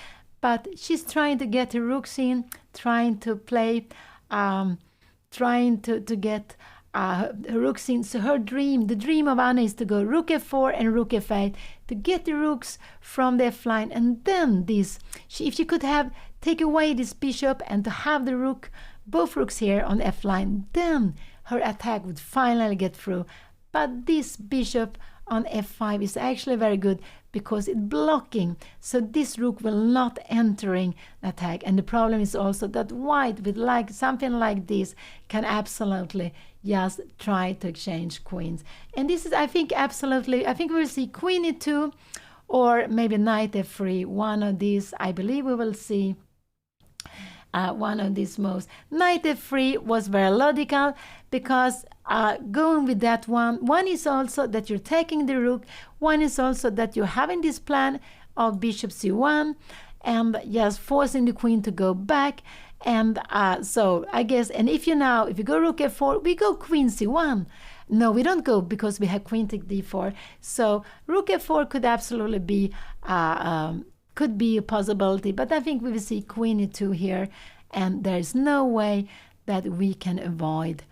but she's trying to get her rooks in, trying to play, trying to get her rooks in. So her dream, the dream of Anna, is to go rook f4 and rook f8 to get the rooks from the f line, and then this, if she could have take away this bishop and to have the rook, both rooks here on the f line, then her attack would finally get through. But this bishop on f5 is actually very good because it's blocking, so this rook will not entering the attack. And the problem is also that white with like something like this can absolutely just try to exchange queens. And this is, I think, absolutely, I think we'll see queen e2 or maybe knight f3, one of these. I believe we will see one of these moves. Knight f3 was very logical because going with that one is also that you're taking the rook, one is also that you're having this plan of bishop c1 and just forcing the queen to go back. And so I guess, and if you go rook f4, we go queen c1. No, we don't go because we have queen take d4. So rook f4 could absolutely be could be a possibility, but I think we will see queen e2 here, and there's no way that we can avoid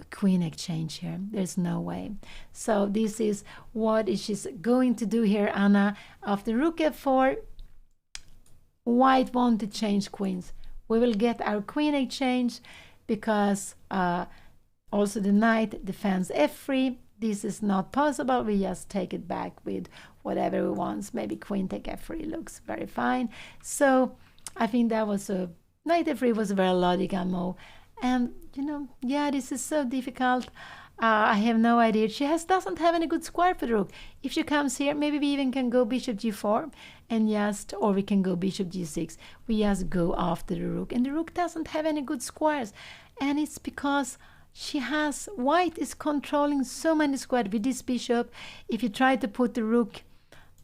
queen exchange here. There's no way. So this is what she's going to do here, Anna. After rook f4, white want to change queens. We will get our queen exchange because also the knight defends f3. This is not possible. We just take it back with whatever we want. Maybe queen take f3 looks very fine. So I think that was knight f3 was a very logical move. And yeah, this is so difficult. I have no idea. She doesn't have any good square for the rook. If she comes here, maybe we even can go bishop g4 and or we can go bishop g6. We just go after the rook, and the rook doesn't have any good squares, and it's because white is controlling so many squares with this bishop. If you try to put the rook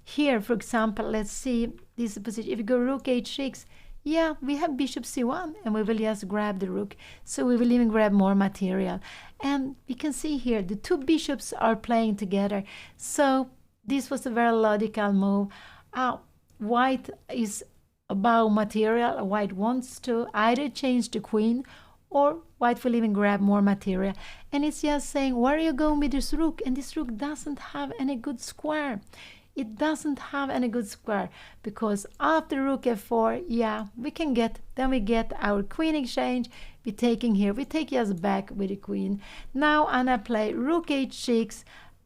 here, for example, let's see this position. If you go rook h6, yeah, we have bishop c1, and we will just grab the rook. So we will even grab more material. And we can see here the two bishops are playing together. So this was a very logical move. White is about material. White wants to either change the queen, or white will even grab more material. And it's just saying, where are you going with this rook? And this rook doesn't have any good square. It doesn't have any good square, because after rook f4, yeah, we get our queen exchange. We're taking here, we take just back with the queen. Now Anna play rook h6,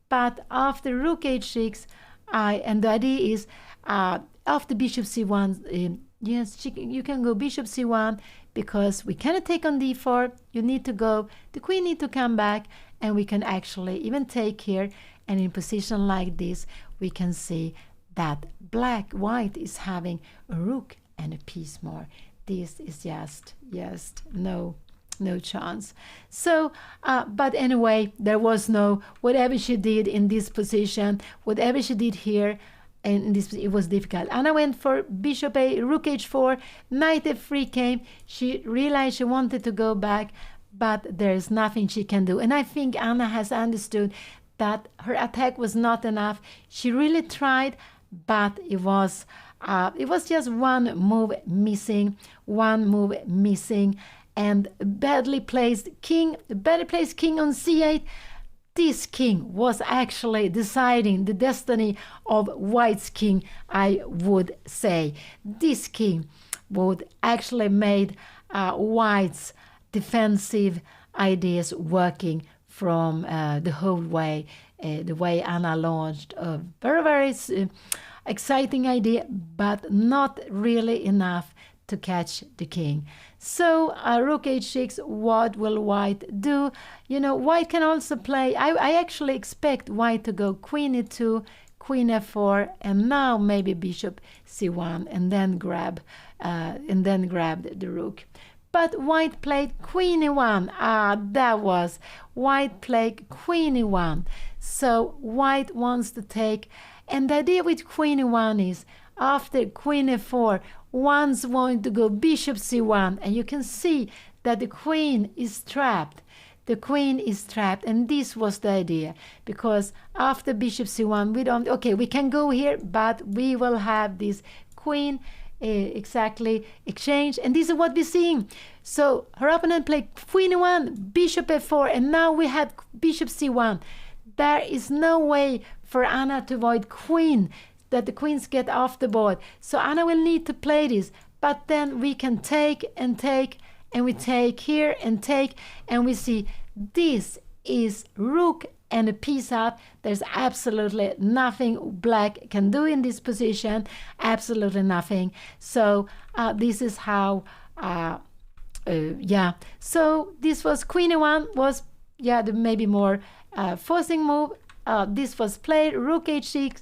but after rook h6, and the idea is after bishop c1, yes, you can go bishop c1, because we cannot take on d4. You need to go, the queen need to come back, and we can actually even take here. And in position like this, we can see that white is having a rook and a piece more. This is just no chance. So, but anyway, there was no, whatever she did in this position, whatever she did here, and this, it was difficult. Anna went for bishop a, rook h4, knight f3 came. She realized she wanted to go back, but there's nothing she can do. And I think Anna has understood that her attack was not enough. She really tried, but it was just one move missing, and badly placed king on c8. This king was actually deciding the destiny of white's king, I would say. This king would actually made white's defensive ideas working from the whole way, the way Anna launched a very, very exciting idea, but not really enough to catch the king. So rook h6, what will white do? You know, white can also play, I actually expect white to go queen e2, queen f4, and now maybe bishop c1, and then grab the rook. But white played queen e1. White played queen e1. So white wants to take, and the idea with queen e1 is after queen f4, one's going to go bishop c1, and you can see that the queen is trapped. The queen is trapped, and this was the idea, because after bishop c1, we can go here, but we will have this queen exactly exchange, and this is what we're seeing. So her opponent played queen e1, bishop f4, and now we have bishop c1. There is no way for Anna to avoid queen, that the queens get off the board. So Anna will need to play this, but then we can take, and we take here and take, and we see this is rook and a piece up. There's absolutely nothing black can do in this position, absolutely nothing. So this is how, So this was queen e1, was the maybe more forcing move. This was played, rook h6,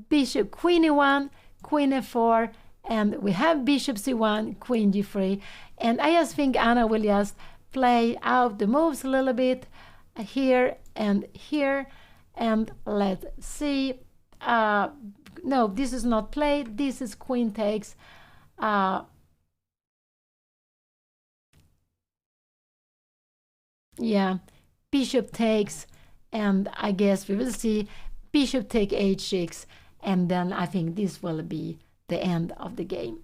bishop queen e1, queen f4, and we have bishop c1, queen g3. And I just think Anna will just play out the moves a little bit here and here, and let's see. No, this is not played. This is queen takes. Bishop takes, and I guess we will see bishop take h6, and then I think this will be the end of the game.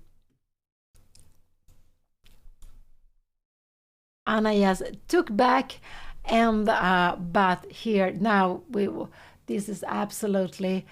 Anna just took back, and but here now this is absolutely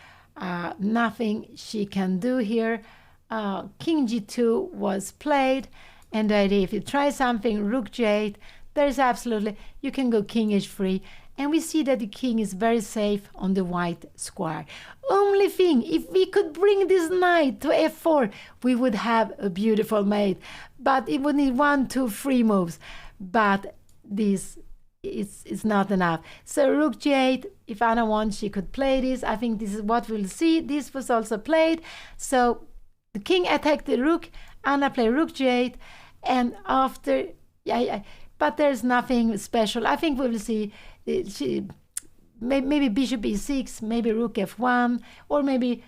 nothing she can do here. King g2 was played, and the idea, if you try something, rook g8, there's absolutely, you can go king h3, and we see that the king is very safe on the white square. Only thing, if we could bring this knight to f4, we would have a beautiful mate, but it would need 1, 2, 3 moves. But this is not enough. So rook g8, if Anna wants, she could play this. I think this is what we'll see. This was also played. So the king attacked the rook, Anna played rook g8, and after, but there's nothing special. I think we will see maybe bishop e6, maybe rook f1, or maybe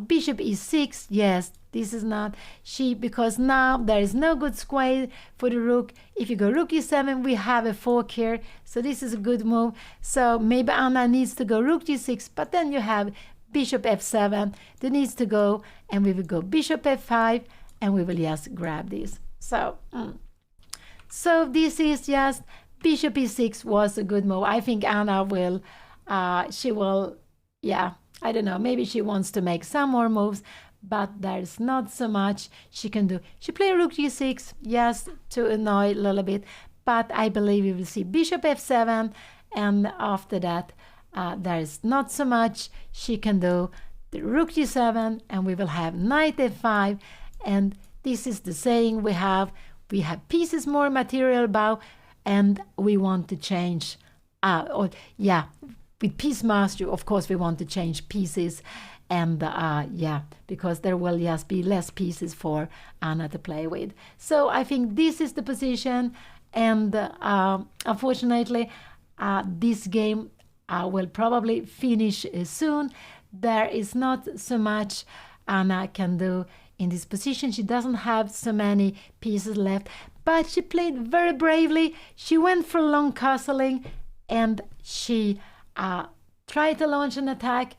bishop e6. Yes, This is not she, because now there is no good square for the rook. If you go rook e7, we have a fork here, so this is a good move. So maybe Anna needs to go rook g6, but then you have bishop f7 that needs to go, and we will go bishop f5, and we will just grab this. So so this is just bishop e6 was a good move. I think Anna will she will, yeah, I don't know, maybe she wants to make some more moves, but there's not so much she can do. She played rook g6, yes, to annoy a little bit, but I believe we will see bishop f7, and after that there's not so much she can do. The rook g7, and we will have knight f5, and this is the saying we have pieces more material about, and we want to change, with piece mastery, of course, we want to change pieces, and because there will just be less pieces for Anna to play with. So I think this is the position, and unfortunately, this game will probably finish soon. There is not so much Anna can do in this position. She doesn't have so many pieces left, but she played very bravely. She went for long castling, and she tried to launch an attack.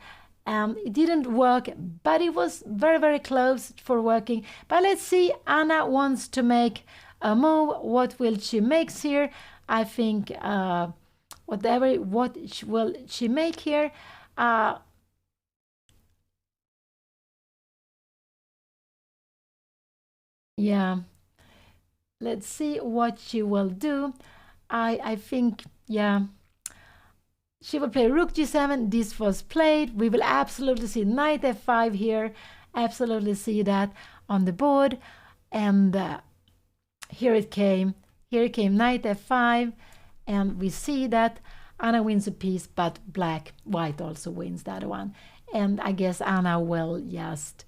It didn't work, but it was very, very close for working. But let's see, Anna wants to make a move. What will she make here? I think what will she make here? Yeah, let's see what she will do. I think, yeah, she will play rook g7. This was played. We will absolutely see knight f5 here. Absolutely see that on the board. And here it came. Here it came knight f5. And we see that Anna wins a piece, but white also wins that one. And I guess Anna will just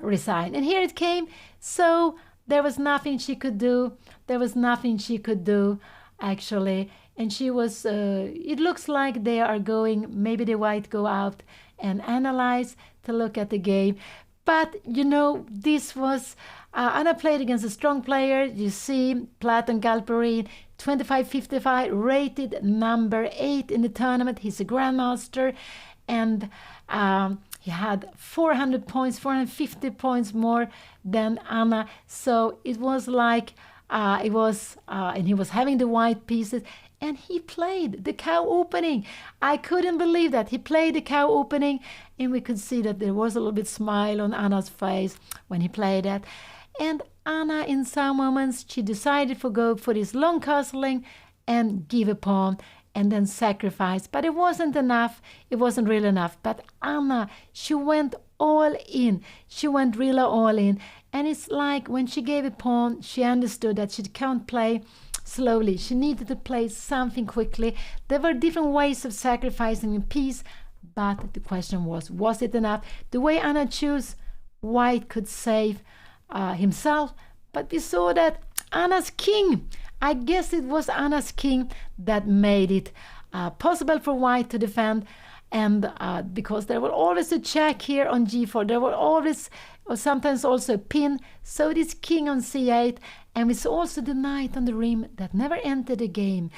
resign. And here it came. So there was nothing she could do. There was nothing she could do, actually. And she was, it looks like they are going, maybe the white go out and analyze to look at the game. But, you know, this was, Anna played against a strong player. You see, Platon Galperin, 25-55, rated number 8 in the tournament. He's a grandmaster. And he had 400 points, 450 points more than Anna. So it was like, and he was having the white pieces. And he played the cow opening. I couldn't believe that. He played the cow opening, and we could see that there was a little bit smile on Anna's face when he played that. And Anna, in some moments, she decided to go for this long castling and give a pawn and then sacrifice. But it wasn't enough. It wasn't really enough. But Anna, she went all in. She went really all in. And it's like when she gave a pawn, she understood that she can't play slowly. She needed to play something quickly. There were different ways of sacrificing a piece, but the question was it enough? The way Anna chose, white could save himself, but we saw that Anna's king, I guess it was Anna's king that made it possible for white to defend. And because there were always a check here on g4, there were always, or sometimes also a pin, so it is king on c8, and it's also the knight on the rim that never entered the game,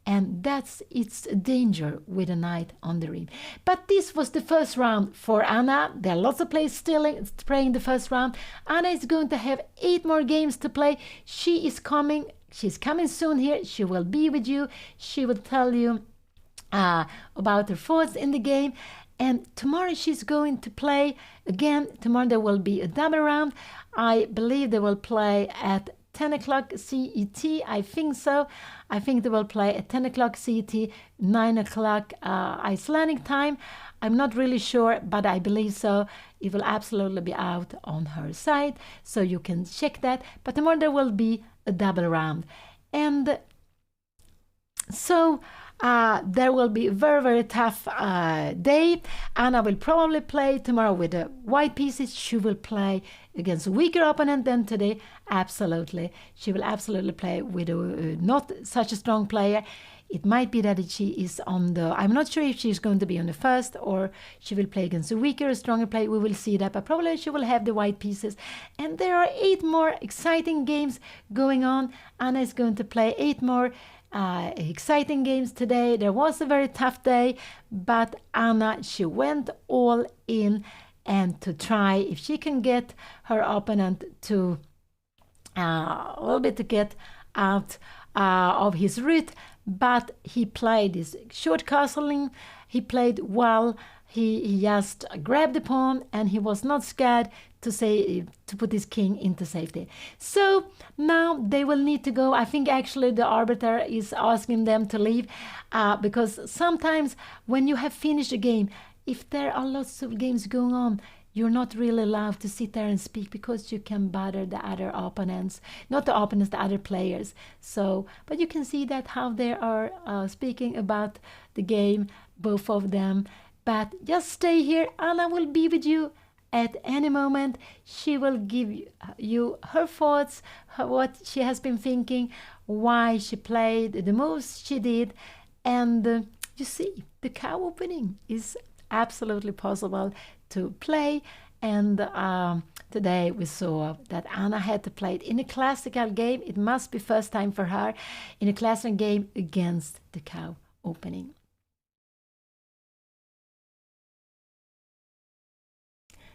and it's a danger with a knight on the rim. But this was the first round for Anna. There are lots of players still playing the first round. Anna is going to have 8 more games to play. She's coming soon here. She will be with you. She will tell you about her thoughts in the game. And tomorrow she's going to play again. Tomorrow there will be a double round. I believe they will play at 10 o'clock CET. I think so. I think they will play at 10 o'clock CET, 9 o'clock Icelandic time. I'm not really sure, but I believe so. It will absolutely be out on her site, so you can check that. But tomorrow there will be a double round. And so there will be a very, very tough day. Anna will probably play tomorrow with the white pieces. She will play against a weaker opponent than today. Absolutely. She will absolutely play with a not such a strong player. It might be that she is on the... I'm not sure if she's going to be on the first or she will play against a weaker, stronger player. We will see that, but probably she will have the white pieces. And there are 8 more exciting games going on. Anna is going to play 8 more exciting games today. There was a very tough day, but Anna, she went all in and to try if she can get her opponent to a little bit to get out of his route. But he played his short castling. He played well. He just grabbed the pawn and he was not scared to put his king into safety. So now they will need to go. I think actually the arbiter is asking them to leave because sometimes when you have finished a game, if there are lots of games going on, you're not really allowed to sit there and speak because you can bother the other opponents, not the opponents, the other players. So, but you can see that how they are speaking about the game, both of them. But just stay here. Anna will be with you at any moment. She will give you her thoughts, what she has been thinking, why she played, the moves she did. And you see, the cow opening is absolutely possible to play. And today we saw that Anna had to play it in a classical game. It must be first time for her in a classical game against the cow opening.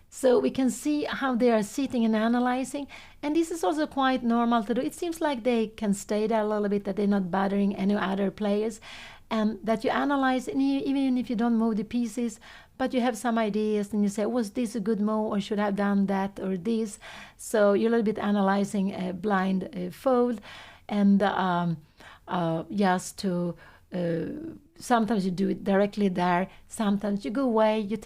So we can see how they are sitting and analyzing. And this is also quite normal to do. It seems like they can stay there a little bit, that they're not bothering any other players. And that you analyze, and even if you don't move the pieces, but you have some ideas and you say, was this a good move or should I have done that or this? So you're a little bit analyzing a blind fold. And just to... sometimes you do it directly there. Sometimes you go away, you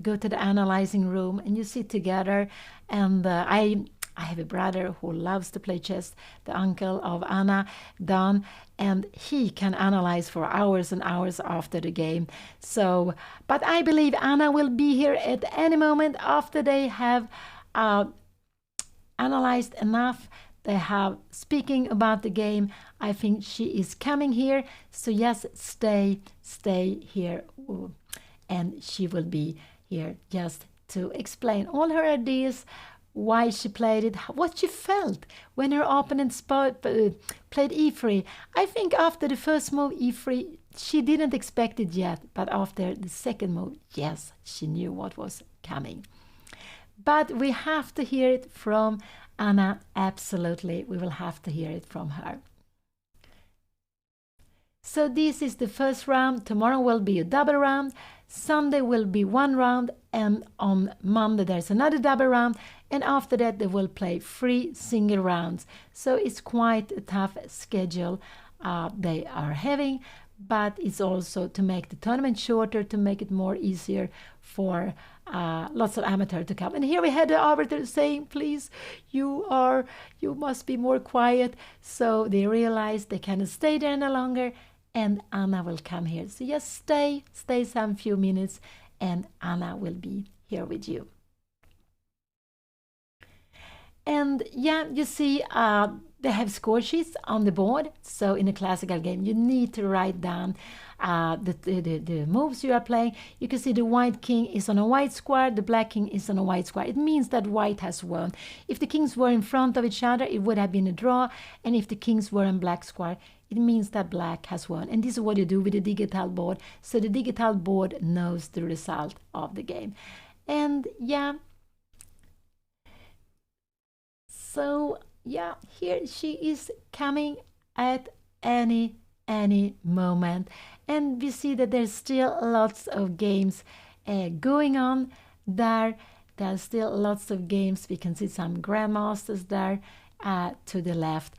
go to the analyzing room and you sit together. And I have a brother who loves to play chess, the uncle of Anna, Don, and he can analyze for hours and hours after the game. So, but I believe Anna will be here at any moment after they have analyzed enough. They have speaking about the game. I think she is coming here. So yes, stay here. And she will be here just to explain all her ideas, why she played it, what she felt when her opponent played e3. I think after the first move, e3, she didn't expect it yet. But after the second move, yes, she knew what was coming. But we have to hear it from Anna, absolutely. We will have to hear it from her. So this is the first round. Tomorrow will be a double round. Sunday will be 1 round. And on Monday there's another double round. And after that they will play 3 single rounds. So it's quite a tough schedule they are having. But it's also to make the tournament shorter, to make it more easier for lots of amateurs to come. And here we had the arbiter saying, please, you must be more quiet. So they realized they cannot stay there any longer, and Anna will come here. So just stay some few minutes, and Anna will be here with you. And yeah, you see, they have score sheets on the board. So in a classical game, you need to write down the moves you are playing. You can see the white king is on a white square, the black king is on a white square. It means that white has won. If the kings were in front of each other, it would have been a draw. And if the kings were on black square, it means that black has won. And this is what you do with the digital board. So the digital board knows the result of the game. And yeah. So yeah, here she is coming at any moment. And we see that there's still lots of games going on there. There's still lots of games. We can see some grandmasters there to the left.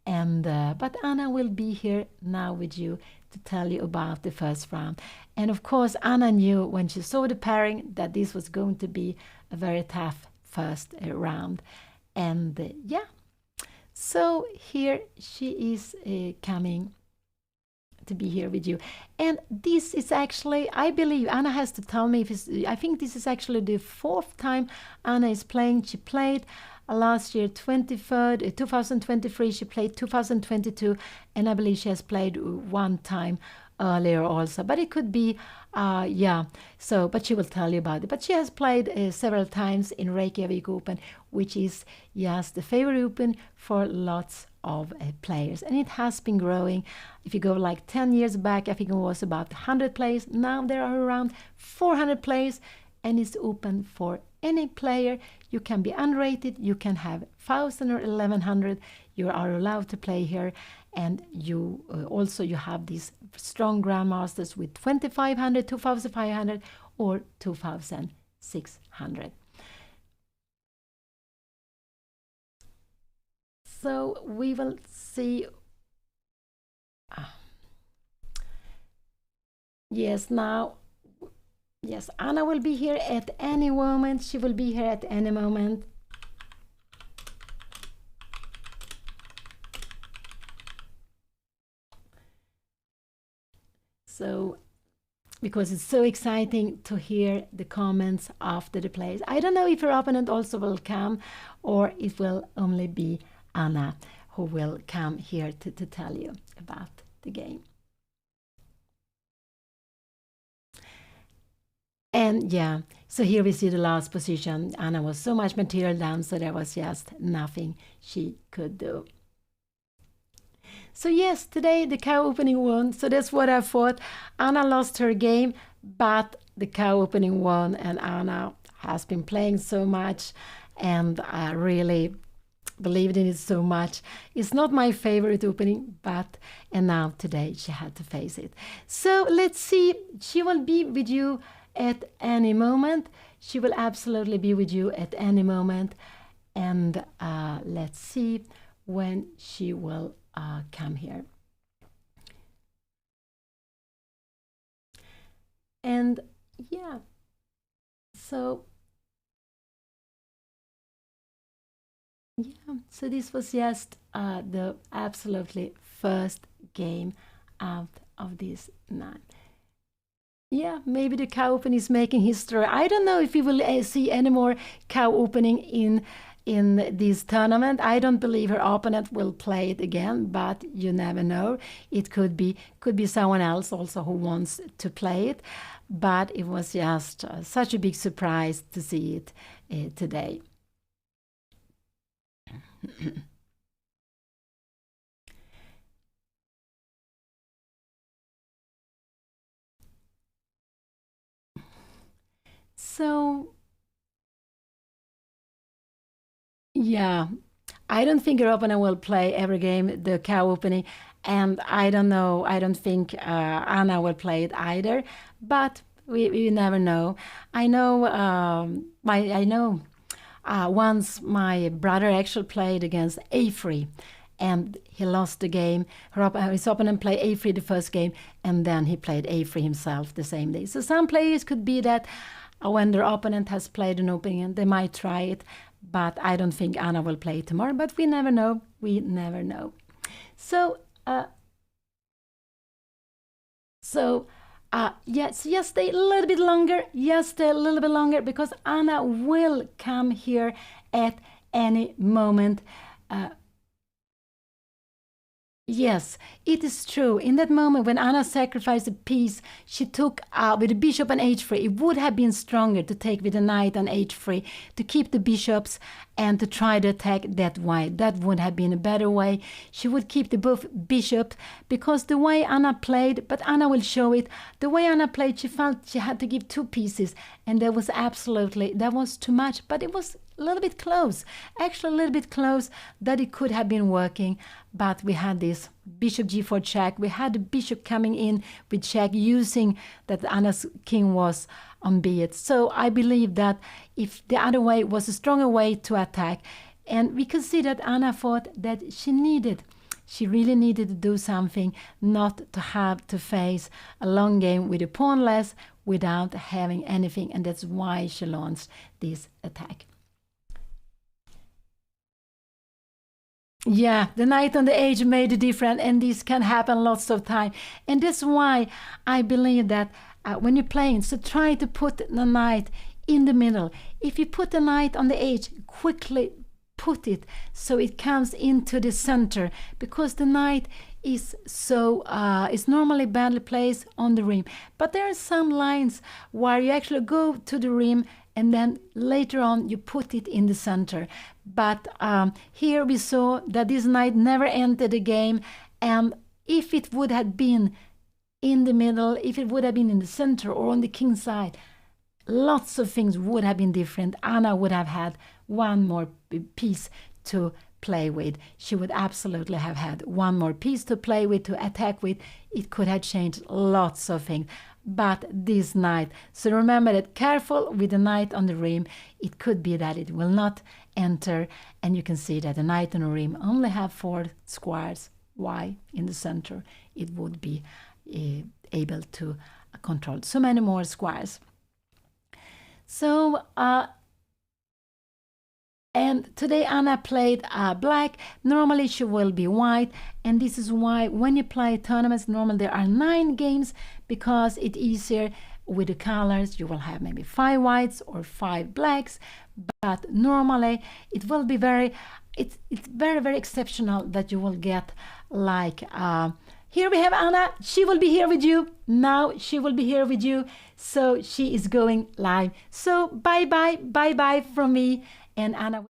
And but Anna will be here now with you to tell you about the first round. And of course, Anna knew when she saw the pairing that this was going to be a very tough first round. And yeah, so here she is coming to be here with you. And this is actually, I believe, Anna has to tell me if it's, I think this is actually the 4th time Anna is playing. She played last year, 2023, she played 2022, and I believe she has played one time earlier also, but it could be so, but she will tell you about it. But she has played several times in Reykjavik Open, which is the favorite open for lots of players, and it has been growing. If you go like 10 years back, I think it was about 100 players. Now there are around 400 players, and it's open for any player. You can be unrated, you can have 1,000 or 1,100. You are allowed to play here, and you also you have these strong grandmasters with 2,500, 2,500, or 2,600. So we will see. Yes, Anna will be here at any moment. She will be here at any moment. So, because it's so exciting to hear the comments after the plays. I don't know if your opponent also will come, or it will only be Anna who will come here to tell you about the game. And so here we see the last position. Anna was so much material down, so there was just nothing she could do. So yes, today the cow opening won. So that's what I thought. Anna lost her game, but the cow opening won, and Anna has been playing so much, and I really believed in it so much. It's not my favorite opening, and now today she had to face it. So let's see. She will be with you at any moment. She will absolutely be with you at any moment. And let's see when she will come here. And so this was just the absolutely first game out of this 9. Maybe the cow opening is making history. I don't know if we will see any more cow opening in this tournament. I don't believe her opponent will play it again, but you never know. It could be someone else also who wants to play it. But it was just such a big surprise to see it today. So I don't think her opponent will play every game the cow opening, and I don't know. I don't think Anna will play it either. But we never know. I know. Once my brother actually played against A3, and he lost the game. His opponent played A3 the first game, and then he played A3 himself the same day. So some players could be that when their opponent has played an opening, they might try it. But I don't think Anna will play it tomorrow. But we never know. We never know. So just stay a little bit longer. Just stay a little bit longer, because Anna will come here at any moment. Yes, it is true. In that moment when Anna sacrificed a piece, she took with the bishop on h3. It would have been stronger to take with the knight on h3, to keep the bishops and to try to attack that white. That would have been a better way. She would keep the both bishops, because the way Anna played, but Anna will show it, the way Anna played, she felt she had to give 2 pieces, and that was too much, but it was a little bit close, actually a little bit close, that it could have been working. But we had this bishop g4 check. We had the bishop coming in with check, using that Anna's king was on b8. So I believe that if the other way was a stronger way to attack, and we could see that Anna thought that she really needed to do something, not to have to face a long game with a pawn less without having anything, and that's why she launched this attack. Yeah, the night on the edge made a difference, and this can happen lots of time. And that's why I believe that when you're playing, so try to put the knight in the middle. If you put the knight on the edge, quickly put it so it comes into the center, because the knight is normally badly placed on the rim. But there are some lines where you actually go to the rim and then later on you put it in the center. But here we saw that this knight never entered the game, and if it would have been in the middle, if it would have been in the center or on the king side, lots of things would have been different. Anna would have had one more piece to play with. She would absolutely have had one more piece to play with, to attack with. It could have changed lots of things. But this knight, so remember that, careful with the knight on the rim. It could be that it will not enter, and you can see that the knight on the rim only have 4 squares. Why? In the center it would be able to control so many more squares. So and today Anna played black. Normally she will be white, and this is why when you play tournaments, normally there are 9 games, because it's easier with the colors. You will have maybe 5 whites or 5 blacks, but normally it will be it's very, very exceptional that you will get like here we have Anna. She will be here with you. Now she will be here with you. So she is going live. So bye-bye from me and Anna.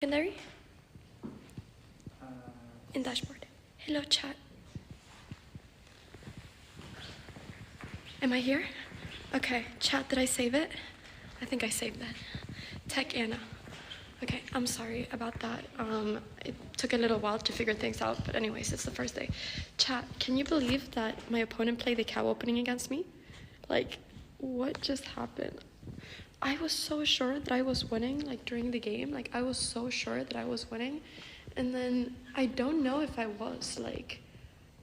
Secondary? In dashboard. Hello, chat. Am I here? Okay, chat, did I save it? I think I saved it. Tech Anna. Okay, I'm sorry about that. It took a little while to figure things out, but anyways, it's the first day. Chat, can you believe that my opponent played the cow opening against me? Like, what just happened? I was so sure that I was winning, like, during the game. Like, I was so sure that I was winning. And then I don't know if I was. Like,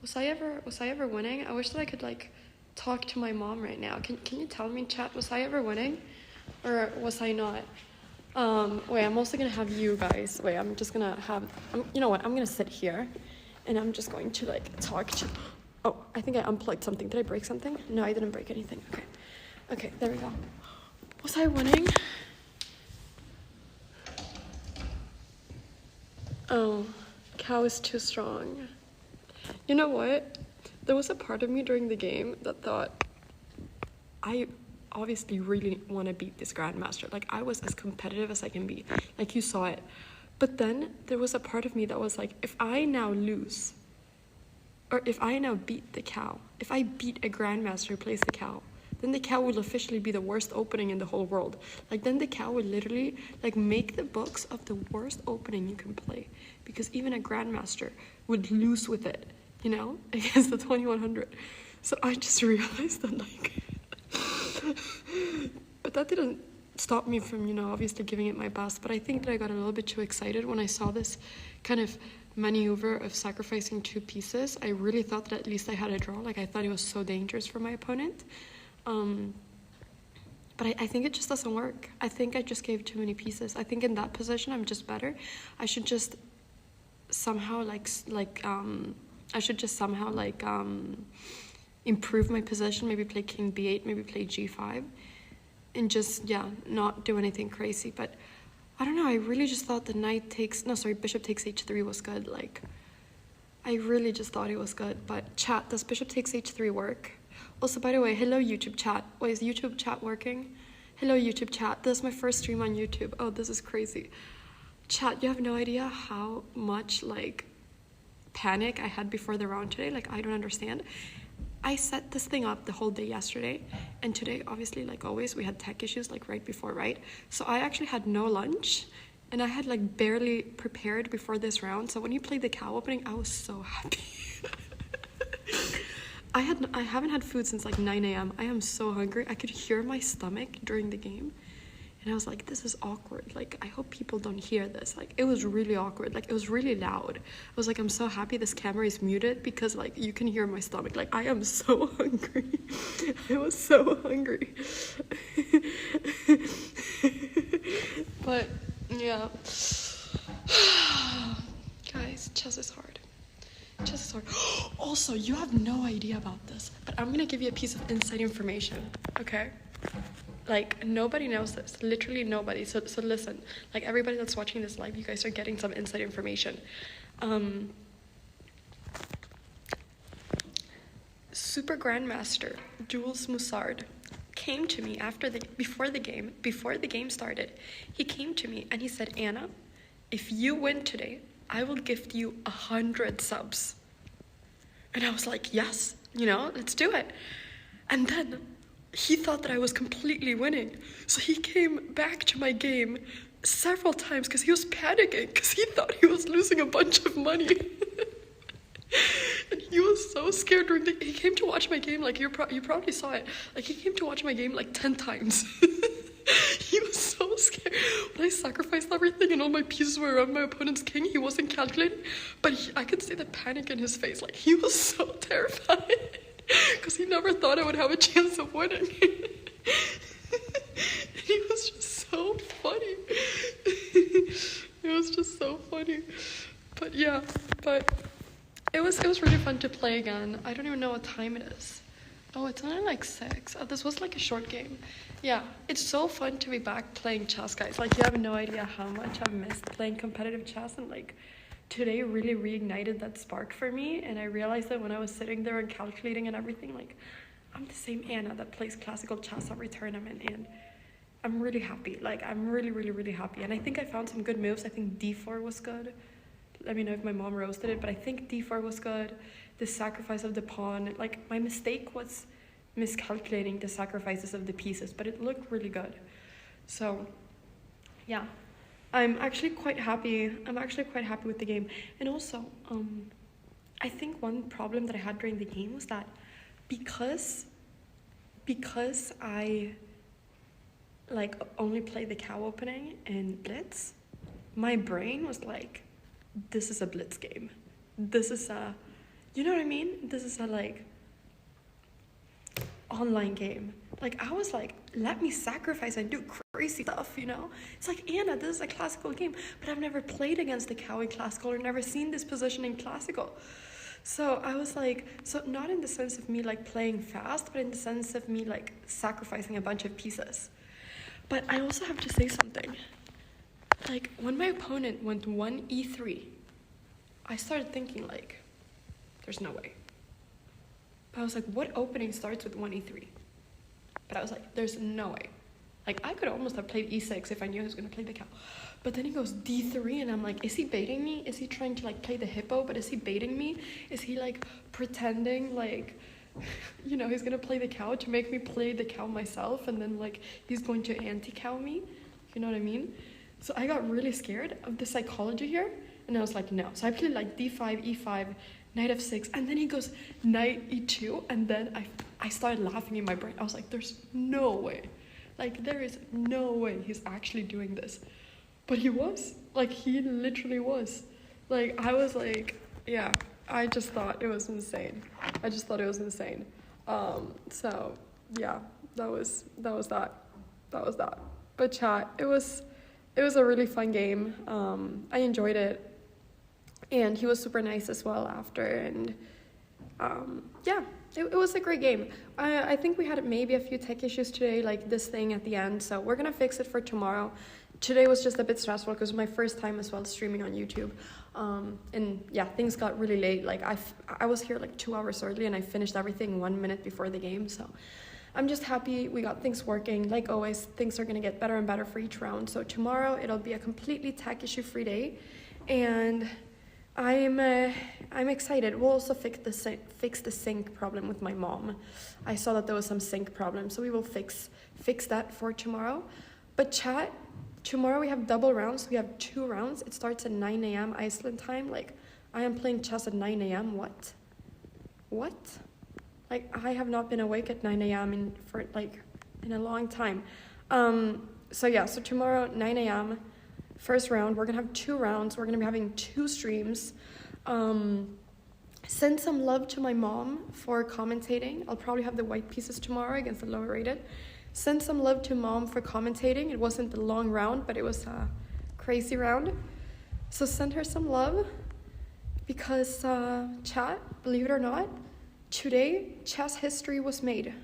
was I ever winning? I wish that I could, like, talk to my mom right now. Can you tell me, chat, was I ever winning? Or was I not? Wait, I'm also gonna have you guys. Wait, I'm just gonna have, you know what? I'm gonna sit here and I'm just going to like talk to, oh, I think I unplugged something. Did I break something? No, I didn't break anything. Okay. Okay, there we go. Was I winning? Oh, cow is too strong. You know what? There was a part of me during the game that thought, I obviously really want to beat this grandmaster. Like, I was as competitive as I can be. Like, you saw it. But then there was a part of me that was like, if I now lose, or if I now beat the cow, if I beat a grandmaster who plays the cow, then the cow will officially be the worst opening in the whole world. Like, then the cow will literally, like, make the books of the worst opening you can play. Because even a grandmaster would lose with it, you know, against the 2100. So I just realized that, like, but that didn't stop me from, you know, obviously giving it my best. But I think that I got a little bit too excited when I saw this kind of maneuver of sacrificing 2 pieces. I really thought that at least I had a draw. Like, I thought it was so dangerous for my opponent. But I think it just doesn't work. I think I just gave too many pieces. I think in that position, I'm just better. I should just somehow improve my position, maybe play king b8, maybe play g5, and just, yeah, not do anything crazy. But I don't know, I really just thought the bishop takes h3 was good. Like, I really just thought it was good. But chat, does bishop takes h3 work? Also, by the way, hello YouTube chat. Wait, is YouTube chat working? Hello YouTube chat. This is my first stream on YouTube. Oh, this is crazy. Chat, you have no idea how much, like, panic I had before the round today. Like, I don't understand. I set this thing up the whole day yesterday, and today, obviously, like always, we had tech issues, like, right before, right? So I actually had no lunch, and I had, like, barely prepared before this round. So when you played the cow opening, I was so happy. I haven't had food since, like, 9 a.m. I am so hungry. I could hear my stomach during the game, and I was like, this is awkward. Like, I hope people don't hear this. Like, it was really awkward. Like, it was really loud. I was like, I'm so happy this camera is muted because, like, you can hear my stomach. Like, I am so hungry. I was so hungry. But, yeah. Guys, chess is hard. Chess is hard. Also, you have no idea about this, but I'm gonna give you a piece of inside information, okay? Like, nobody knows this, literally nobody. So listen, like, everybody that's watching this live, you guys are getting some inside information. Super Grandmaster Jules Moussard came to me before the game started. He came to me and he said, Anna, if you win today, I will gift you 100 subs. And I was like, yes, you know, let's do it. And then he thought that I was completely winning. So he came back to my game several times because he was panicking because he thought he was losing a bunch of money. And he was so scared he came to watch my game, like, you probably saw it. Like, he came to watch my game like 10 times. He was so scared. When I sacrificed everything and all my pieces were around my opponent's king, he wasn't calculating, but I could see the panic in his face. Like, he was so terrified because he never thought I would have a chance of winning. He was just so funny. It was just so funny. But yeah, it was really fun to play again. I don't even know what time it is. Oh, it's only like 6. Oh, this was like a short game. Yeah, it's so fun to be back playing chess, guys. Like, you have no idea how much I've missed playing competitive chess, and like, today really reignited that spark for me. And I realized that when I was sitting there and calculating and everything, like, I'm the same Anna that plays classical chess every tournament, and I'm really happy. Like, I'm really, really, really happy. And I think I found some good moves. I think d4 was good. Let me know if my mom roasted it, but I think d4 was good. The sacrifice of the pawn, like, my mistake was miscalculating the sacrifices of the pieces, but it looked really good. So, yeah, I'm actually quite happy. I'm actually quite happy with the game. And also, I think one problem that I had during the game was that because I like only played the cow opening and blitz, my brain was like, this is a blitz game. This is a, you know what I mean? This is a like online game. Like, I was like, let me sacrifice and do crazy stuff, you know? It's like, Anna, this is a classical game, but I've never played against the cow in classical or never seen this position in classical. So I was like, so not in the sense of me like playing fast, but in the sense of me like sacrificing a bunch of pieces. But I also have to say something. Like, when my opponent went 1e3, I started thinking like, there's no way. But I was like, what opening starts with 1e3? But I was like, there's no way. Like, I could almost have played e6 if I knew he was going to play the cow. But then he goes d3, and I'm like, is he baiting me? Is he trying to, like, play the hippo? But is he baiting me? Is he, like, pretending, like, you know, he's going to play the cow to make me play the cow myself, and then, like, he's going to anti-cow me? You know what I mean? So I got really scared of the psychology here, and I was like, no. So I played, like, d5, e5, knight f6, and then he goes knight e2, and then I started laughing in my brain. I was like, there's no way. Like, there is no way he's actually doing this. But he was. Like, he literally was. Like, I was like, yeah, I just thought it was insane. So, yeah, that was that. But chat, it was a really fun game. I enjoyed it. And he was super nice as well after. And, yeah. It was a great game. I think we had maybe a few tech issues today, like this thing at the end, so we're gonna fix it for tomorrow. Today was just a bit stressful because it was my first time as well streaming on YouTube. And yeah, things got really late. Like, I was here like 2 hours early and I finished everything 1 minute before the game, so I'm just happy we got things working. Like always, things are gonna get better and better for each round. So tomorrow it'll be a completely tech issue free day, and I'm excited. We'll also fix the sync problem with my mom. I saw that there was some sync problem, so we will fix that for tomorrow. But chat, tomorrow we have double rounds. We have 2 rounds. It starts at 9 a.m. Iceland time. Like, I am playing chess at 9 a.m. What? Like, I have not been awake at 9 a.m. in a long time. So yeah, so tomorrow 9 a.m. First round, we're gonna have 2 rounds. We're gonna be having 2 streams. Send some love to my mom for commentating. I'll probably have the white pieces tomorrow against the lower rated. Send some love to mom for commentating. It wasn't a long round, but it was a crazy round. So send her some love because chat, believe it or not, today chess history was made.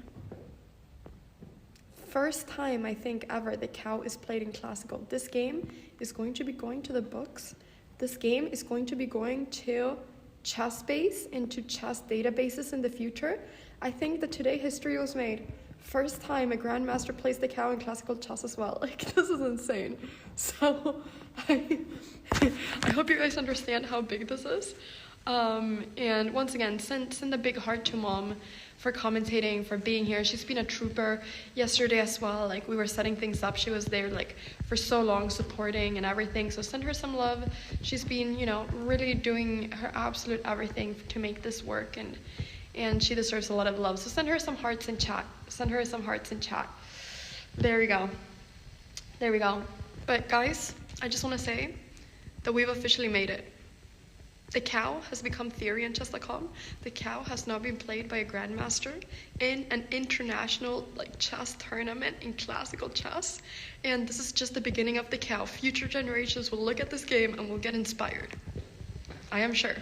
First time, I think, ever the cow is played in classical. This game is going to be going to the books. This game is going to be going to ChessBase, into chess databases in the future. I think that today history was made. First time a grandmaster plays the cow in classical chess as well. Like, this is insane. So I hope you guys understand how big this is. And once again, send a big heart to mom for commentating, for being here. She's been a trooper yesterday as well. Like, we were setting things up. She was there like for so long, supporting and everything. So send her some love. She's been, you know, really doing her absolute everything to make this work, and she deserves a lot of love. So send her some hearts in chat. There we go. But guys, I just want to say that we've officially made it. The cow has become theory on chess.com. The cow has now been played by a grandmaster in an international chess tournament in classical chess. And this is just the beginning of the cow. Future generations will look at this game and will get inspired. I am sure.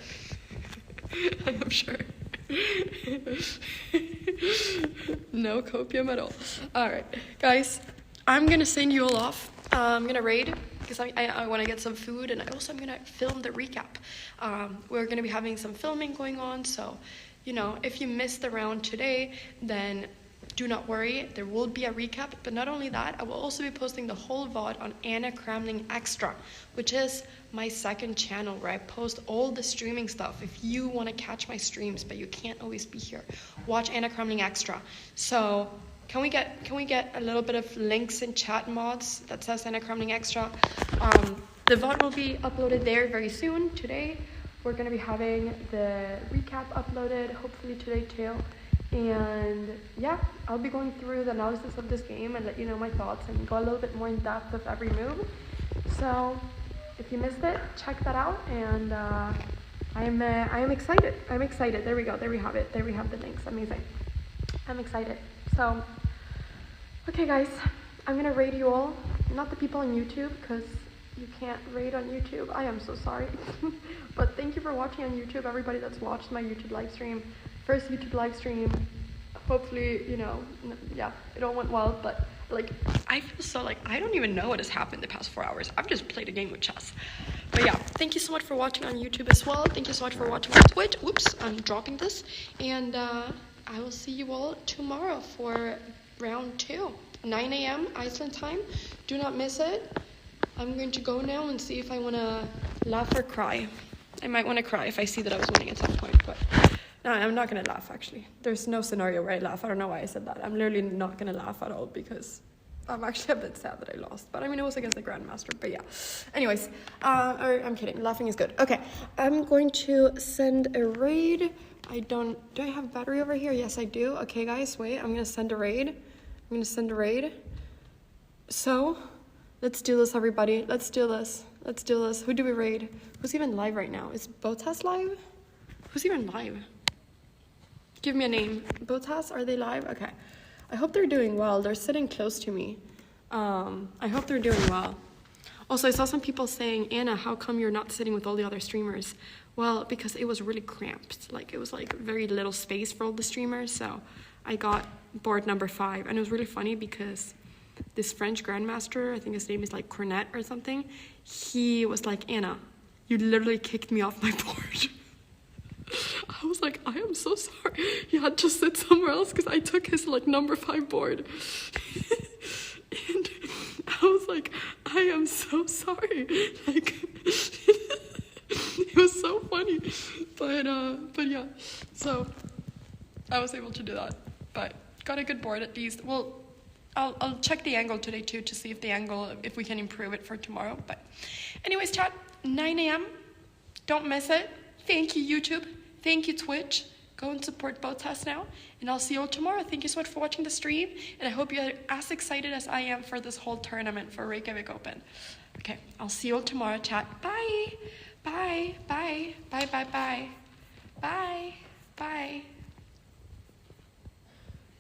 No copium at all. Alright, guys, I'm gonna send you all off. I'm gonna raid because I want to get some food, and I'm gonna film the recap. We're gonna be having some filming going on, so you know, if you missed the round today, then do not worry, there will be a recap, but not only that, I will also be posting the whole VOD on Anna Cramling Extra, which is my second channel where I post all the streaming stuff. If you want to catch my streams, but you can't always be here, watch Anna Cramling Extra. So can we get a little bit of links in chat mods that says Anna Cramling Extra? The VOD will be uploaded there very soon. Today, we're going to be having the recap uploaded, hopefully today too. And yeah, I'll be going through the analysis of this game and let you know my thoughts and go a little bit more in depth of every move. So if you missed it, check that out. And I am excited. I'm excited. There we go. There we have it. There we have the links. Amazing. I'm excited. So, okay guys, I'm going to raid you all. Not the people on YouTube, because you can't raid on YouTube. I am so sorry. But thank you for watching on YouTube, everybody that's watched my YouTube live stream. First YouTube live stream. Hopefully, you know, yeah, it all went well, but like, I feel so like, I don't even know what has happened the past 4 hours. I've just played a game with chess. But yeah, thank you so much for watching on YouTube as well. Thank you so much for watching on Twitch. Whoops, I'm dropping this. And I will see you all tomorrow for round 2, 9 a.m. Iceland time. Do not miss it. I'm going to go now and see if I want to laugh or cry. I might want to cry if I see that I was winning at some point, but no, I'm not going to laugh, actually. There's no scenario where I laugh. I don't know why I said that. I'm literally not going to laugh at all because I'm actually a bit sad that I lost. But I mean, it was against the Grandmaster, but yeah. Anyways, or I'm kidding. Laughing is good. Okay, I'm going to send a raid. Do I have battery over here? Yes, I do. Okay, guys, wait. I'm going to send a raid. So, let's do this, everybody. Let's do this. Who do we raid? Who's even live right now? Is Botas live? Who's even live? Give me a name. Botas, are they live? Okay. I hope they're doing well. They're sitting close to me. I hope they're doing well. Also, I saw some people saying, Anna, how come you're not sitting with all the other streamers? Well, because it was really cramped. Like, it was like very little space for all the streamers. So I got board number 5. And it was really funny because this French Grandmaster, I think his name is like Cornet or something, he was like, Anna, you literally kicked me off my board. I was like, I am so sorry. He had to sit somewhere else because I took his like number 5 board. And I was like, I am so sorry. Like, it was so funny. But yeah, so I was able to do that. But got a good board at least. Well, I'll check the angle today too to see if we can improve it for tomorrow. But anyways, chat, 9 a.m. Don't miss it. Thank you, YouTube. Thank you, Twitch. Go and support Botas now. And I'll see you all tomorrow. Thank you so much for watching the stream. And I hope you're as excited as I am for this whole tournament for Reykjavik Open. Okay, I'll see you all tomorrow, chat. Bye. Bye. Bye. Bye. Bye. Bye. Bye. Bye.